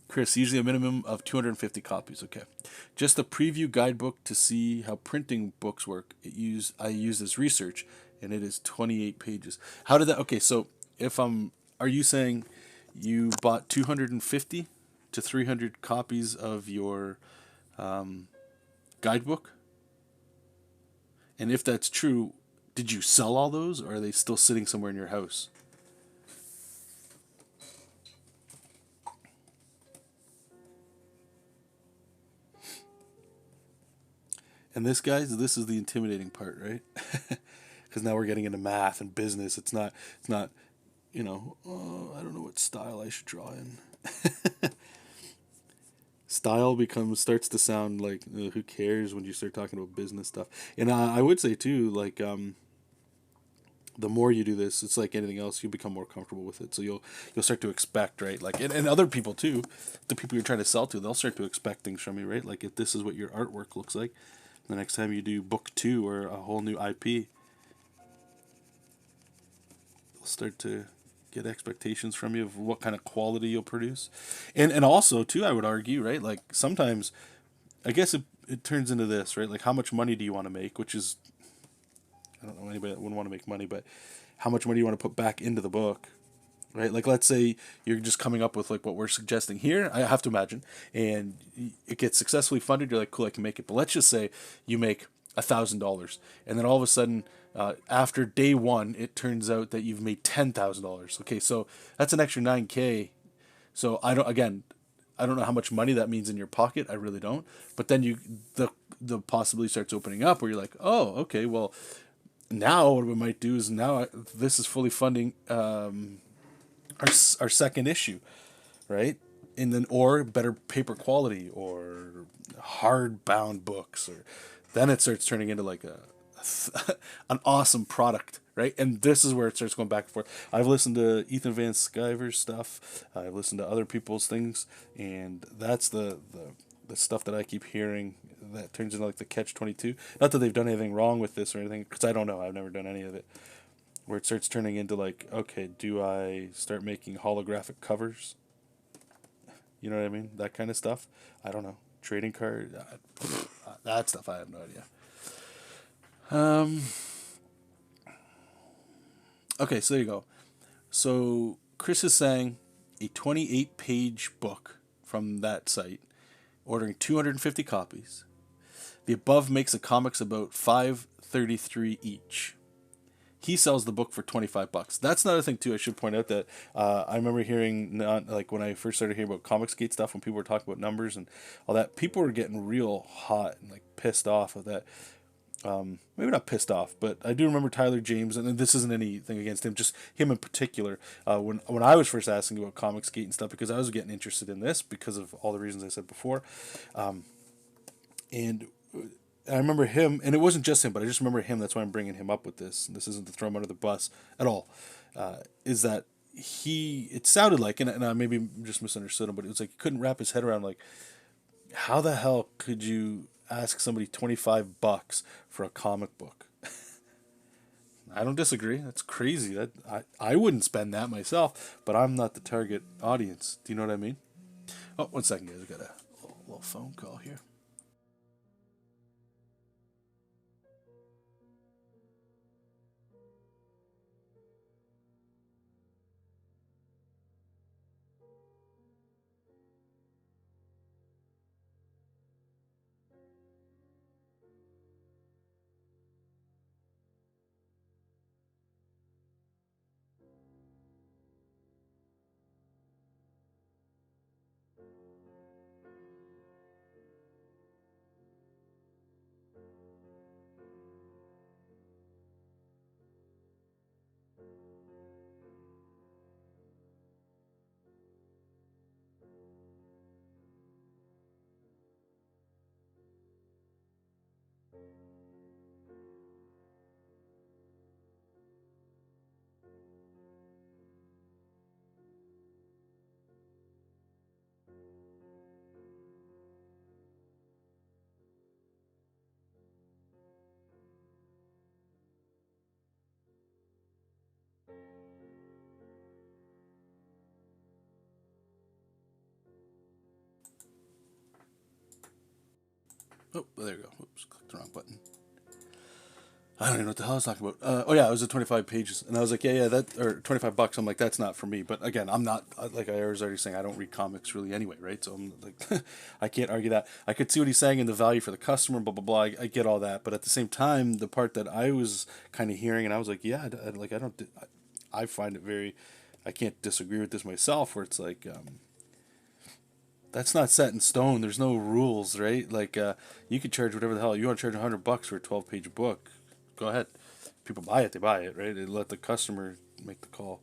Chris, usually a minimum of 250 copies. Okay. Just a preview guidebook to see how printing books work. I use this research, and it is 28 pages. How did that? Okay, so are you saying you bought 250 to 300 copies of your guidebook? And if that's true, did you sell all those, or are they still sitting somewhere in your house? And this is the intimidating part, right? Because now we're getting into math and business. It's not, I don't know what style I should draw in. Style starts to sound like, who cares when you start talking about business stuff. And I would say too, like, the more you do this, it's like anything else, you become more comfortable with it. So you'll start to expect, right? Like, and other people too, the people you're trying to sell to, they'll start to expect things from you, right? Like if this is what your artwork looks like, the next time you do book 2 or a whole new IP, you'll start to get expectations from you of what kind of quality you'll produce. And also too, I would argue, right? Like sometimes, I guess it turns into this, right? Like how much money do you want to make? Which is, I don't know anybody that wouldn't want to make money, but how much money do you want to put back into the book? Right? Like let's say you're just coming up with like what we're suggesting here, I have to imagine, and it gets successfully funded, you're like, cool, I can make it. But let's just say you make $1,000, and then all of a sudden, after day one, it turns out that you've made $10,000. Okay, so that's an extra $9K. So I don't know how much money that means in your pocket. I really don't. But then the possibility starts opening up where you're like, oh, okay, well, now what we might do is this is fully funding our second issue, right? And then or better paper quality or hardbound books, or then it starts turning into like an awesome product, right? And this is where it starts going back and forth. I've listened to Ethan Van Sciver's stuff. I've listened to other people's things, and that's the stuff that I keep hearing that turns into like the catch-22. Not that they've done anything wrong with this or anything, because I don't know. I've never done any of it. Where it starts turning into like, okay, do I start making holographic covers? You know what I mean? That kind of stuff. I don't know. Trading card, that stuff. I have no idea. Okay, so there you go. So Chris is saying a 28-page book from that site, ordering 250 copies. The above makes the comics about $5.33 each. He sells the book for $25. That's another thing too. I should point out that I remember hearing, like when I first started hearing about Comicsgate stuff, when people were talking about numbers and all that, people were getting real hot and like pissed off of that. Maybe not pissed off, but I do remember Tyler James, and this isn't anything against him, just him in particular. When I was first asking about Comicsgate and stuff, because I was getting interested in this because of all the reasons I said before, and I remember him, and it wasn't just him, but I just remember him. That's why I'm bringing him up with this. This isn't to throw him under the bus at all. Is that it sounded like, and I maybe just misunderstood him, but it was like he couldn't wrap his head around like, how the hell could you ask somebody $25 for a comic book? I don't disagree. That's crazy. That I wouldn't spend that myself, but I'm not the target audience. Do you know what I mean? Oh, one second, guys. I got a little phone call here. Oh, there you go. Oops, clicked the wrong button. I don't even know what the hell I was talking about. Oh yeah, it was at 25 pages, and I was like, yeah, that or $25. I'm like, that's not for me. But again, I'm not like I was already saying, I don't read comics really anyway, right? So I'm like, I can't argue that. I could see what he's saying in the value for the customer, blah blah blah. I get all that, but at the same time, the part that I was kind of hearing, and I was like, yeah, I find it very, I can't disagree with this myself. Where it's like, that's not set in stone. There's no rules, right? Like, you could charge whatever the hell you want to charge $100 for a 12-page book. Go ahead. People buy it, they buy it, right? They let the customer make the call.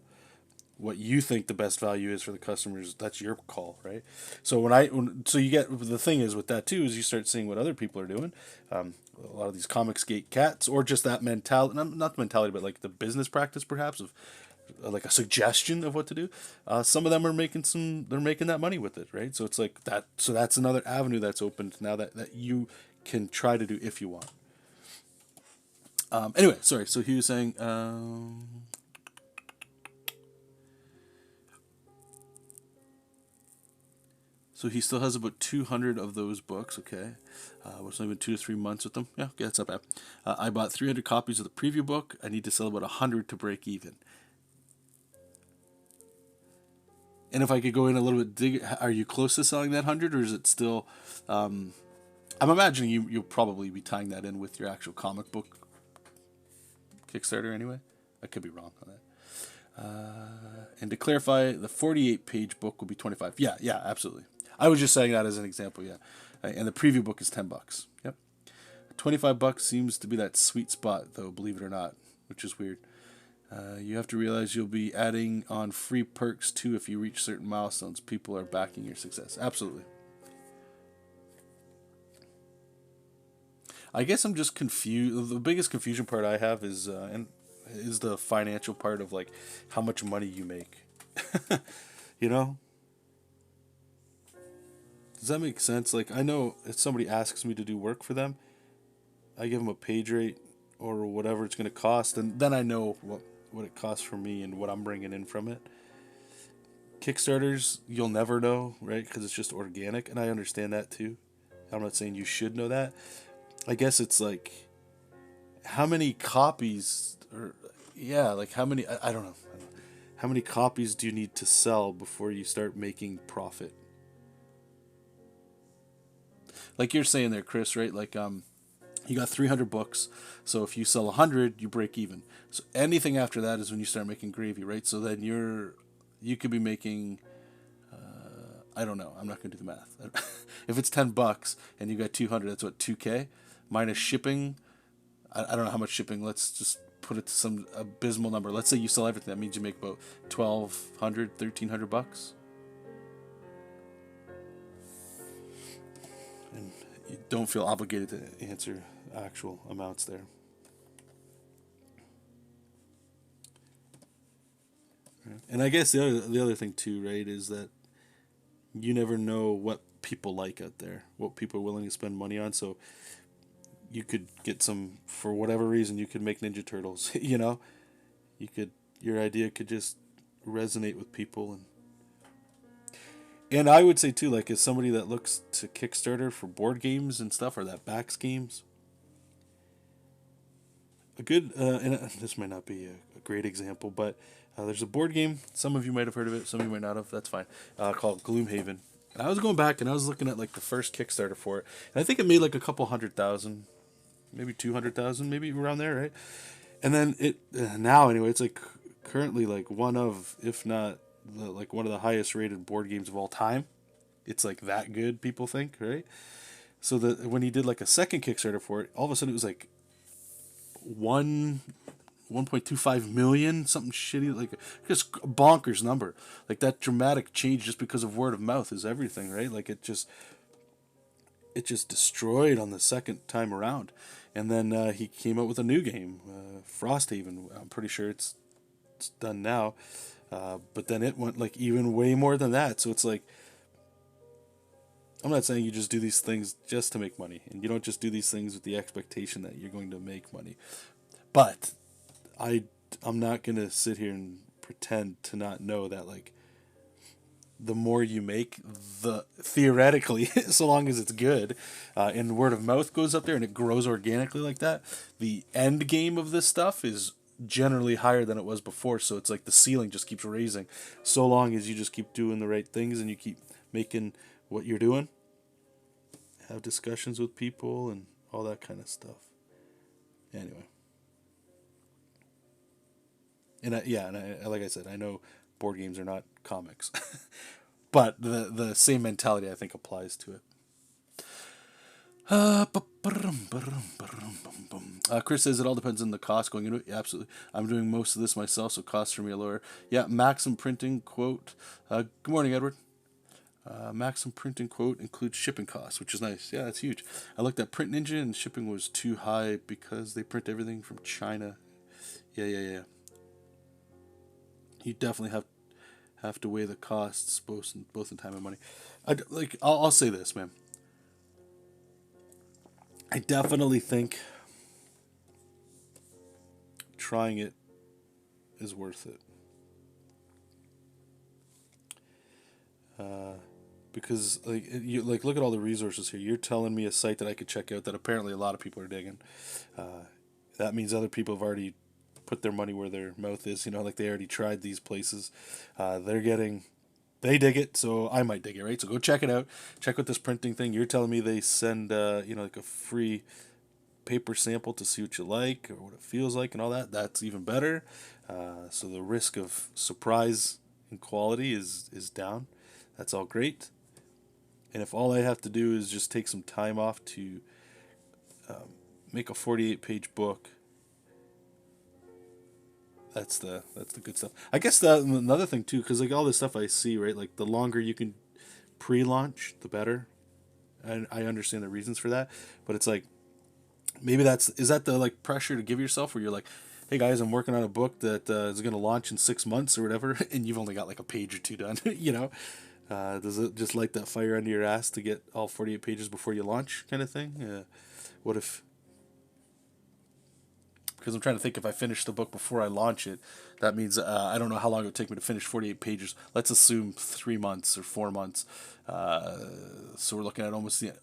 What you think the best value is for the customers, that's your call, right? So so you get the thing is with that too is you start seeing what other people are doing. A lot of these Comicsgate cats, or just that mentality, not the mentality, but like the business practice perhaps of like a suggestion of what to do. Some of them are they're making that money with it, right? So it's like that. So that's another avenue that's opened now that you can try to do if you want. Anyway, sorry. So he was saying, so he still has about 200 of those books. Okay, what's not even 2 to 3 months with them? Yeah, okay, that's not bad. I bought 300 copies of the preview book. I need to sell about 100 to break even. And if I could go in a little bit, are you close to selling that 100, or is it still? I'm imagining you'll probably be tying that in with your actual comic book Kickstarter anyway. I could be wrong on that. And to clarify, the 48-page book will be 25. Yeah, absolutely. I was just saying that as an example, yeah. And the preview book is $10. Yep. $25 seems to be that sweet spot, though, believe it or not, which is weird. You have to realize you'll be adding on free perks too if you reach certain milestones. People are backing your success. Absolutely. I guess I'm just confused. The biggest confusion part I have is the financial part of like how much money you make. you know, does that make sense? Like I know if somebody asks me to do work for them, I give them a page rate or whatever it's going to cost, and then I know what it costs for me and what I'm bringing in from it. Kickstarters, you'll never know, right? Because it's just organic, and I understand that too. I'm not saying you should know that. I guess it's like how many copies, or yeah, like how many? I don't know. How many copies do you need to sell before you start making profit? Like you're saying there, Chris, right? Like you got 300 books, so if you sell 100, you break even. So anything after that is when you start making gravy, right? So then you could be making I don't know. I'm not going to do the math. If it's $10 and you got 200, that's what 2K minus shipping. I don't know how much shipping. Let's just put it to some abysmal number. Let's say you sell everything. That means you make about 1,200, $1,300. And you don't feel obligated to answer actual amounts there. And I guess the other thing too, right, is that you never know what people like out there, what people are willing to spend money on. So you could get some, for whatever reason, you could make Ninja Turtles. Your idea could just resonate with people, and I would say too, like as somebody that looks to Kickstarter for board games and stuff, or that backs games, a good and this might not be a great example, but there's a board game. Some of you might have heard of it. Some of you might not have. That's fine. Called Gloomhaven. And I was going back and I was looking at like the first Kickstarter for it, and I think it made like a couple 100,000, maybe 200,000, maybe around there, right? And then it now anyway, it's like currently like one of, if not like one of the highest rated board games of all time. It's like that good, people think, right? So that when he did like a second Kickstarter for it, all of a sudden it was like 1.25 million, something shitty, like just a bonkers number. Like that dramatic change just because of word of mouth is everything, right? Like it just destroyed on the second time around. And then he came out with a new game, Frosthaven. I'm pretty sure it's done now. But then it went like even way more than that. So it's like, I'm not saying you just do these things just to make money, and you don't just do these things with the expectation that you're going to make money. But I'm not going to sit here and pretend to not know that like the more you make, the theoretically, so long as it's good, and word of mouth goes up there and it grows organically like that, the end game of this stuff is generally higher than it was before. So it's like the ceiling just keeps raising, so long as you just keep doing the right things and you keep making what you're doing, have discussions with people and all that kind of stuff. Anyway, and like I said, I know board games are not comics, but the same mentality I think applies to it. Chris says it all depends on the cost going into it. Yeah, absolutely. I'm doing most of this myself, so costs for me are lower. Yeah, Maxim Printing quote. Good morning, Edward. Maxim Printing quote includes shipping costs, which is nice. Yeah, that's huge. I looked at Print Ninja and shipping was too high because they print everything from China. Yeah. You definitely have to weigh the costs both in time and money. I'll say this, man. I definitely think trying it is worth it. Because look at all the resources here. You're telling me a site that I could check out that apparently a lot of people are digging. That means other people have already put their money where their mouth is. Like they already tried these places. They dig it, so I might dig it, right? So go check it out. Check out this printing thing. You're telling me they send like a free paper sample to see what you like or what it feels like and all that. That's even better. So the risk of surprise in quality is down. That's all great. And if all I have to do is just take some time off to make a 48-page book, that's the good stuff. I guess that another thing too, because like all this stuff I see, right? Like the longer you can pre-launch, the better. And I understand the reasons for that, but it's like maybe is that the like pressure to give yourself, where you're like, hey guys, I'm working on a book that is going to launch in 6 months or whatever, and you've only got like a page or two done, you know? Does it just light that fire under your ass to get all 48 pages before you launch, kind of thing? What if? Because I'm trying to think, if I finish the book before I launch it, that means I don't know how long it would take me to finish 48 pages. Let's assume 3 months or 4 months. So we're looking at almost the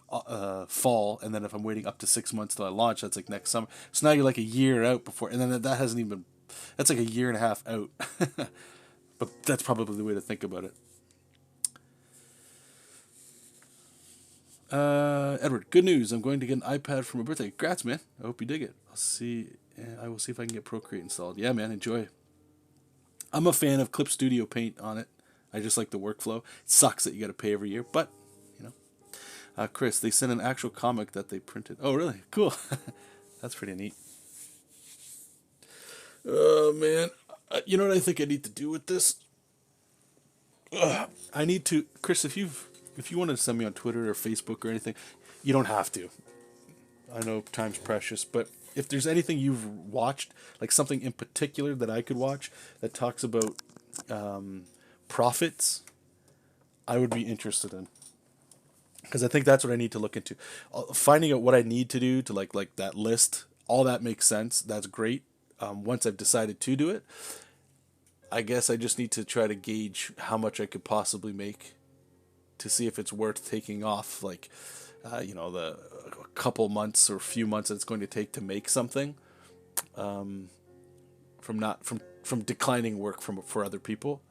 fall, and then if I'm waiting up to 6 months till I launch, that's like next summer. So now you're like a year out before, and then that hasn't even. That's like a year and a half out. But that's probably the way to think about it. Edward, good news. I'm going to get an iPad for my birthday. Congrats, man. I hope you dig it. I will see if I can get Procreate installed. Yeah, man, enjoy. I'm a fan of Clip Studio Paint on it. I just like the workflow. It sucks that you got to pay every year, but you know. Chris, they sent an actual comic that they printed. Oh, really? Cool. That's pretty neat. Oh man, you know what I think I need to do with this? I need to, Chris. If you want to send me on Twitter or Facebook or anything, you don't have to. I know time's precious, but if there's anything you've watched, like something in particular that I could watch that talks about profits, I would be interested in. Because I think that's what I need to look into. Finding out what I need to do to like that list, all that makes sense. That's great. Once I've decided to do it, I guess I just need to try to gauge how much I could possibly make to see if it's worth taking off, like, the a couple months or few months that it's going to take to make something, from declining work for other people.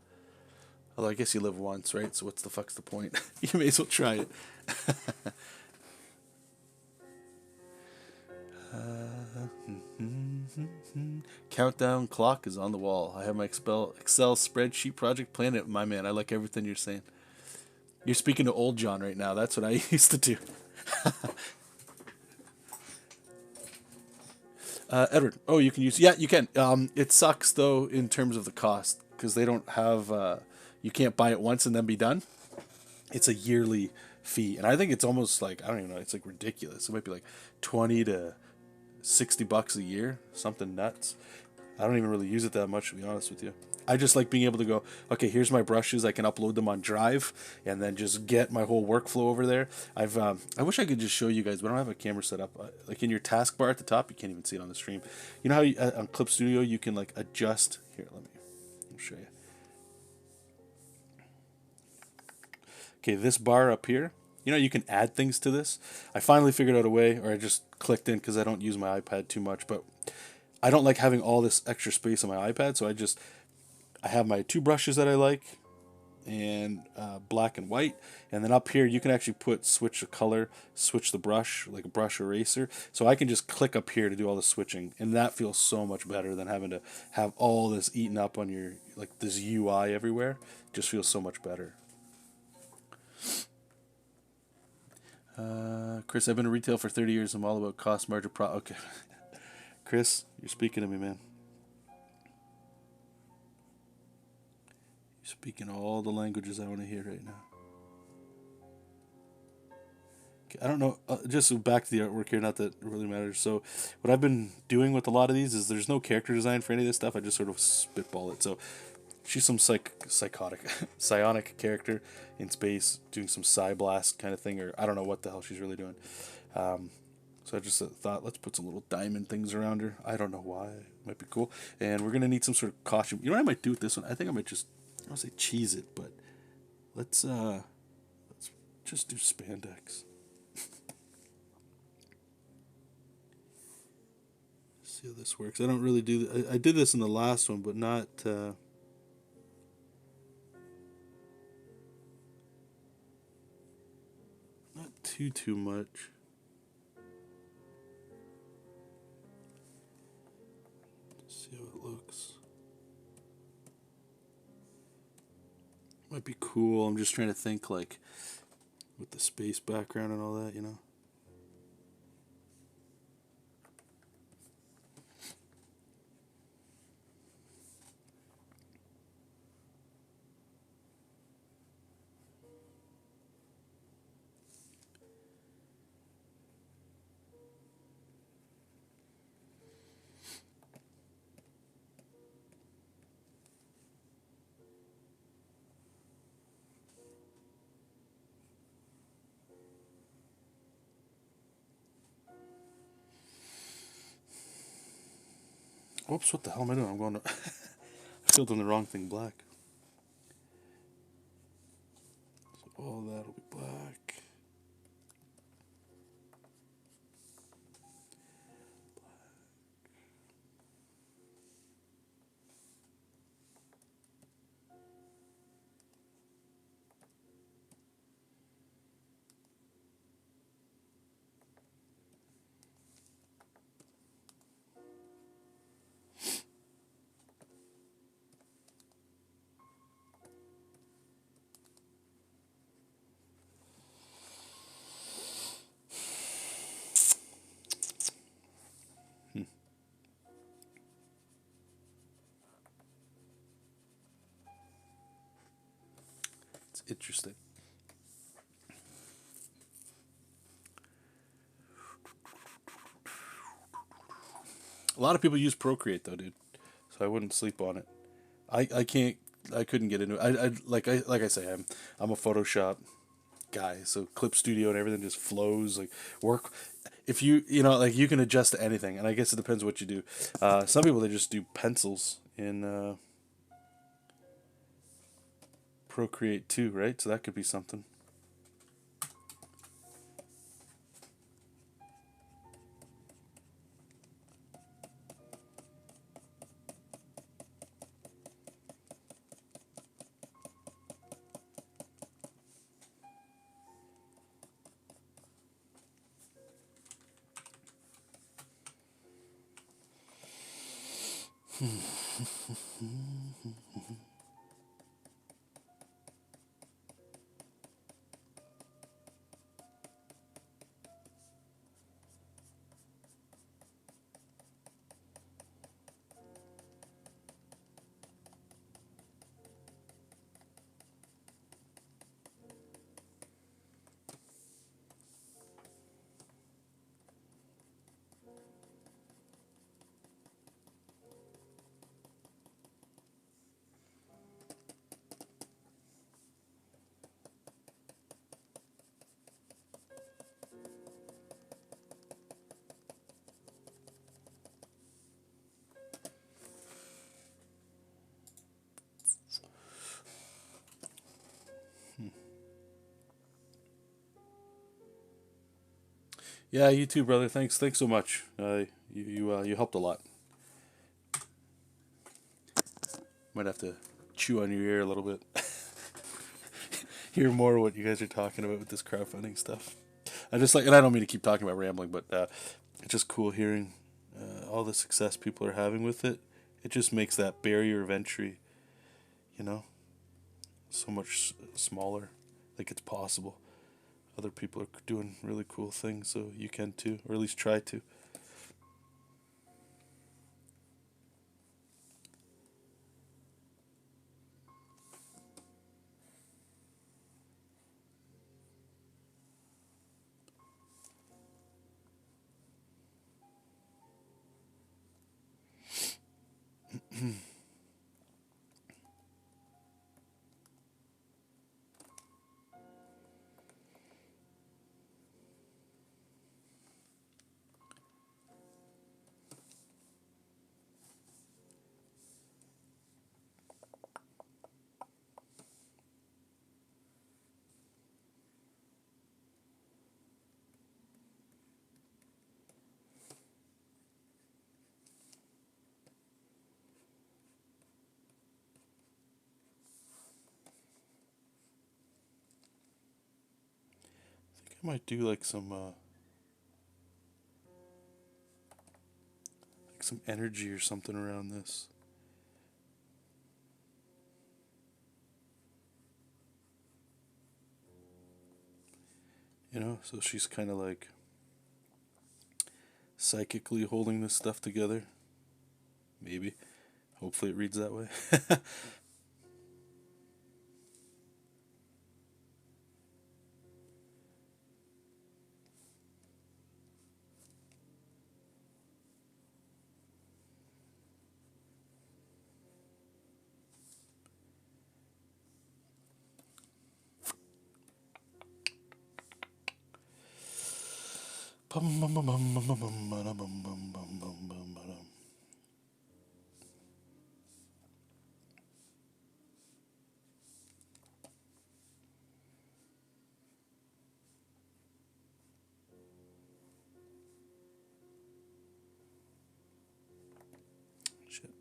Although I guess you live once, right? So what's the fuck's the point? You may as well try it. Countdown clock is on the wall. I have my Excel spreadsheet project planned. It, my man. I like everything you're saying. You're speaking to old John right now. That's what I used to do. Edward, oh, you can use. Yeah, you can. It sucks though in terms of the cost, because they don't have. You can't buy it once and then be done. It's a yearly fee, and I think it's almost like, I don't even know. It's like ridiculous. It might be like $20 to $60 a year, something nuts. I don't even really use it that much, to be honest with you. I just like being able to go, okay, here's my brushes. I can upload them on Drive and then just get my whole workflow over there. I wish I could just show you guys, but I don't have a camera set up. Like in your taskbar at the top, you can't even see it on the stream. You know how on Clip Studio you can like adjust. Here, let me show you. Okay, this bar up here, you can add things to this. I finally figured out a way, or I just clicked in because I don't use my iPad too much, but I don't like having all this extra space on my iPad, so I have my two brushes that I like, and black and white, and then up here you can actually switch the color, switch the brush, like a brush eraser, so I can just click up here to do all the switching, and that feels so much better than having to have all this eaten up on your, like this UI everywhere. It just feels so much better. Chris, I've been in retail for 30 years. I'm all about cost margin Okay. Chris, you're speaking to me, man. You're speaking all the languages I want to hear right now. Okay, I don't know. Just back to the artwork here, not that it really matters. So, what I've been doing with a lot of these is there's no character design for any of this stuff. I just sort of spitball it. So, she's some psionic character in space doing some psi blast kind of thing, or I don't know what the hell she's really doing. So I just thought, let's put some little diamond things around her. I don't know why. It might be cool. And we're going to need some sort of costume. You know what I might do with this one? I think I might I don't say cheese it, but let's just do spandex. See how this works. I don't really do. I did this in the last one, but not. Not too much. See how it looks. Might be cool. I'm just trying to think, like, with the space background and all that, you know. Whoops, what the hell am I doing? I'm going to... I filled in the wrong thing black. So all that'll be black. It's interesting. A lot of people use Procreate though, dude. So I wouldn't sleep on it. I can't. I couldn't get into it. Like I say, I'm a Photoshop guy. So Clip Studio and everything just flows. Like work. If you know, like you can adjust to anything, and I guess it depends what you do. Some people, they just do pencils in Procreate too, right? So that could be something. Yeah, you too, brother. Thanks so much. You helped a lot. Might have to chew on your ear a little bit. Hear more what you guys are talking about with this crowdfunding stuff. I just like, and I don't mean to keep talking about rambling, but it's just cool hearing all the success people are having with it. It just makes that barrier of entry, you know, so much smaller. Like it's possible. Other people are doing really cool things, so you can too, or at least try to. I might do like some energy or something around this. You know, so she's kind of like psychically holding this stuff together. Maybe. Hopefully it reads that way. Shit.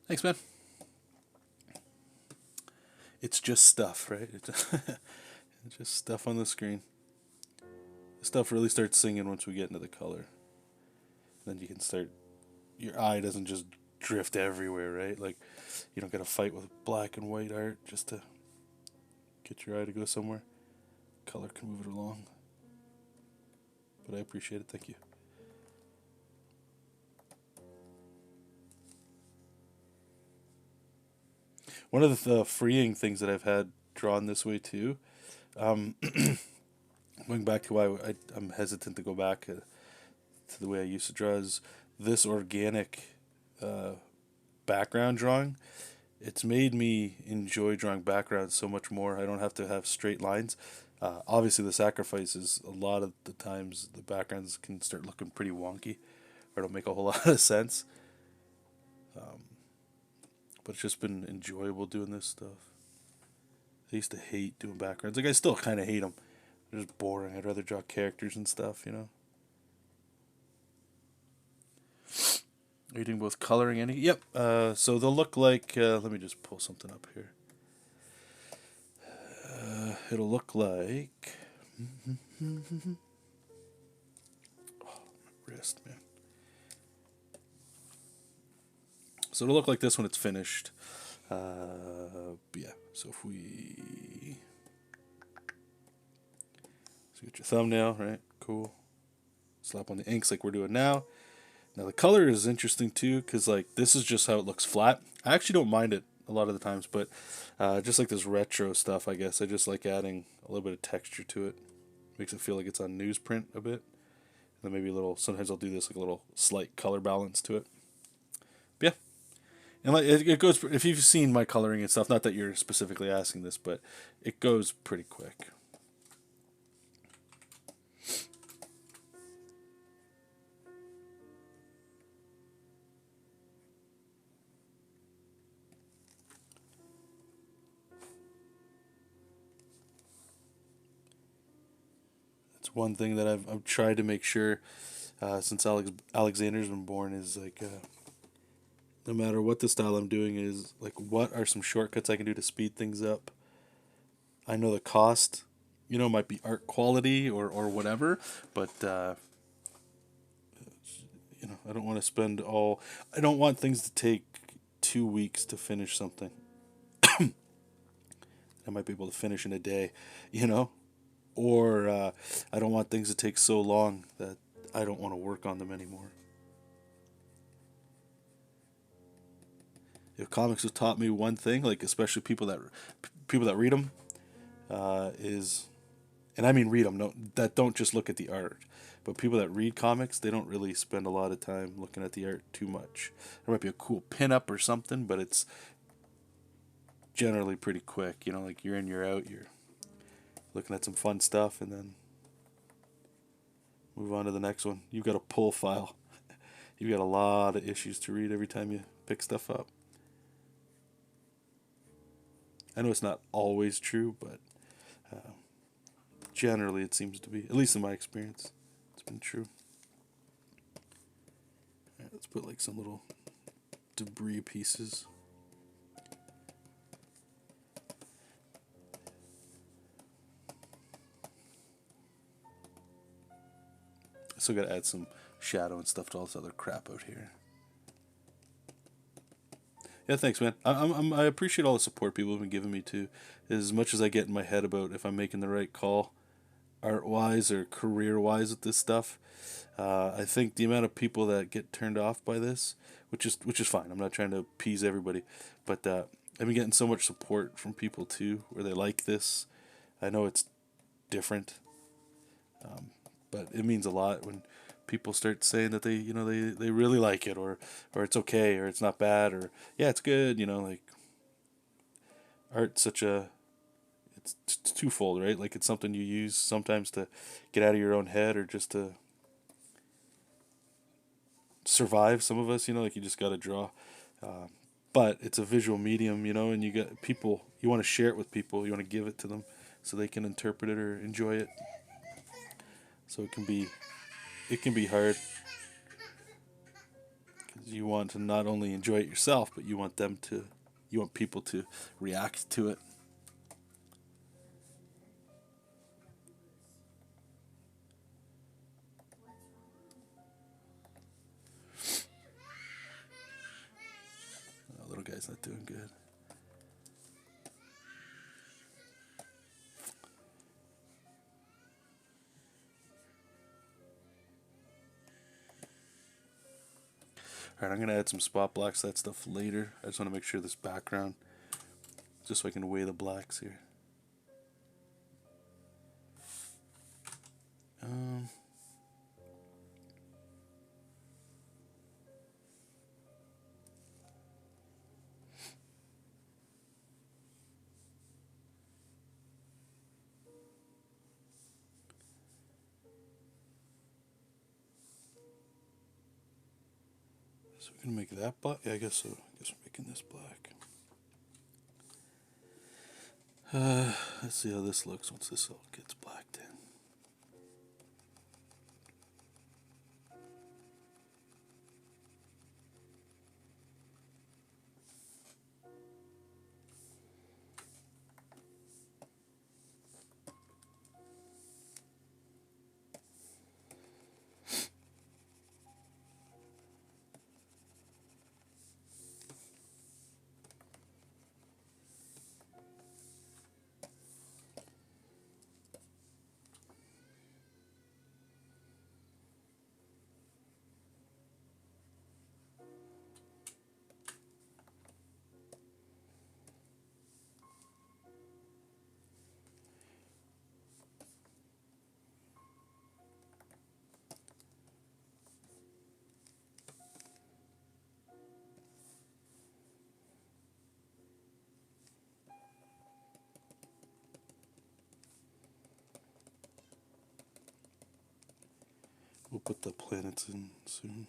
Thanks, man. It's just stuff, right? It's just stuff on the screen. The stuff really starts singing once we get into the color. Then you can start. Your eye doesn't just drift everywhere, right? Like, you don't got to fight with black and white art just to get your eye to go somewhere. Color can move it along. But I appreciate it. Thank you. One of the freeing things that I've had drawn this way too, um, going back to why I'm hesitant to go back to the way I used to draw, is this organic uh, background drawing. It's made me enjoy drawing backgrounds so much more. I don't have to have straight lines. Obviously, the sacrifice is a lot of the times the backgrounds can start looking pretty wonky or don't make a whole lot of sense. But it's just been enjoyable doing this stuff. I used to hate doing backgrounds. Like, I still kind of hate them. They're just boring. I'd rather draw characters and stuff, you know? Are you doing both coloring and... Yep. So they'll look like... let me just pull something up here. It'll look like... oh, my wrist, man. So it'll look like this when it's finished. Yeah. So if we... So you get your thumbnail, right? Cool. Slap on the inks like we're doing now. Now the color is interesting too, because like this is just how it looks flat. I actually don't mind it a lot of the times, but just like this retro stuff, I guess I just like adding a little bit of texture to it. Makes it feel like it's on newsprint a bit. And then maybe a little. Sometimes I'll do this like a little slight color balance to it. But yeah, and like it goes. If you've seen my coloring and stuff, not that you're specifically asking this, but it goes pretty quick. One thing that I've tried to make sure since Alexander's been born is like no matter what the style I'm doing is, like, what are some shortcuts I can do to speed things up. I know the cost, you know, might be art quality or whatever, but you know, I don't want to spend all. I don't want things to take 2 weeks to finish something. I might be able to finish in a day, you know? Or I don't want things to take so long that I don't want to work on them anymore. If comics have taught me one thing, like especially people that read them, is, and I mean read them, no, that don't just look at the art, but people that read comics, they don't really spend a lot of time looking at the art too much. There might be a cool pinup or something, but it's generally pretty quick. You know, like you're in, you're out, you're looking at some fun stuff, and then move on to the next one. You've got a pull file. You've got a lot of issues to read every time you pick stuff up. I know it's not always true, but generally it seems to be, at least in my experience, it's been true. All right, let's put like some little debris pieces. I still gotta add some shadow and stuff to all this other crap out here. Yeah, thanks, man. I appreciate all the support people have been giving me too. As much as I get in my head about if I'm making the right call, art wise or career wise with this stuff, I think the amount of people that get turned off by this, which is fine. I'm not trying to appease everybody, but I've been getting so much support from people too, where they like this. I know it's different, but it means a lot when people start saying that they really like it, or it's okay, or it's not bad, or yeah, it's good. Like art's such a, it's twofold, right? Like it's something you use sometimes to get out of your own head, or just to survive. Some of us, like you just got to draw. But it's a visual medium, and you get people, you want to share it with people, you want to give it to them so they can interpret it or enjoy it. So it can be hard, because you want to not only enjoy it yourself, but you want people to react to it. Little guy's not doing good. Alright, I'm going to add some spot blacks to that stuff later. I just want to make sure this background, just so I can weigh the blacks here. So we're going to make that black. Yeah, I guess so. I guess we're making this black. Let's see how this looks once this all gets blacked in. We'll put the planets in soon.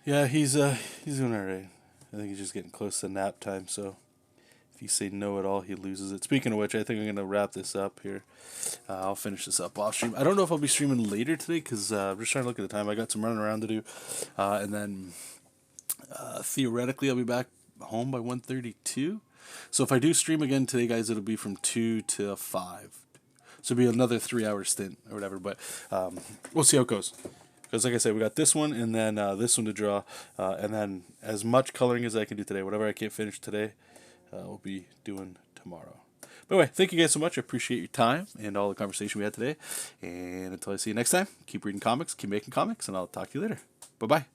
Yeah, he's doing all right. I think he's just getting close to nap time. So if you say no at all, he loses it. Speaking of which, I think I'm going to wrap this up here. I'll finish this up off stream. I don't know if I'll be streaming later today because I'm just trying to look at the time. I got some running around to do. And then theoretically, I'll be back home by 1:32. So if I do stream again today, guys, it'll be from 2 to 5. So it'll be another 3-hour stint or whatever. But we'll see how it goes. Because like I said, we got this one and then this one to draw. And then as much coloring as I can do today. Whatever I can't finish today, we'll be doing tomorrow. But anyway, thank you guys so much. I appreciate your time and all the conversation we had today. And until I see you next time, keep reading comics, keep making comics, and I'll talk to you later. Bye-bye.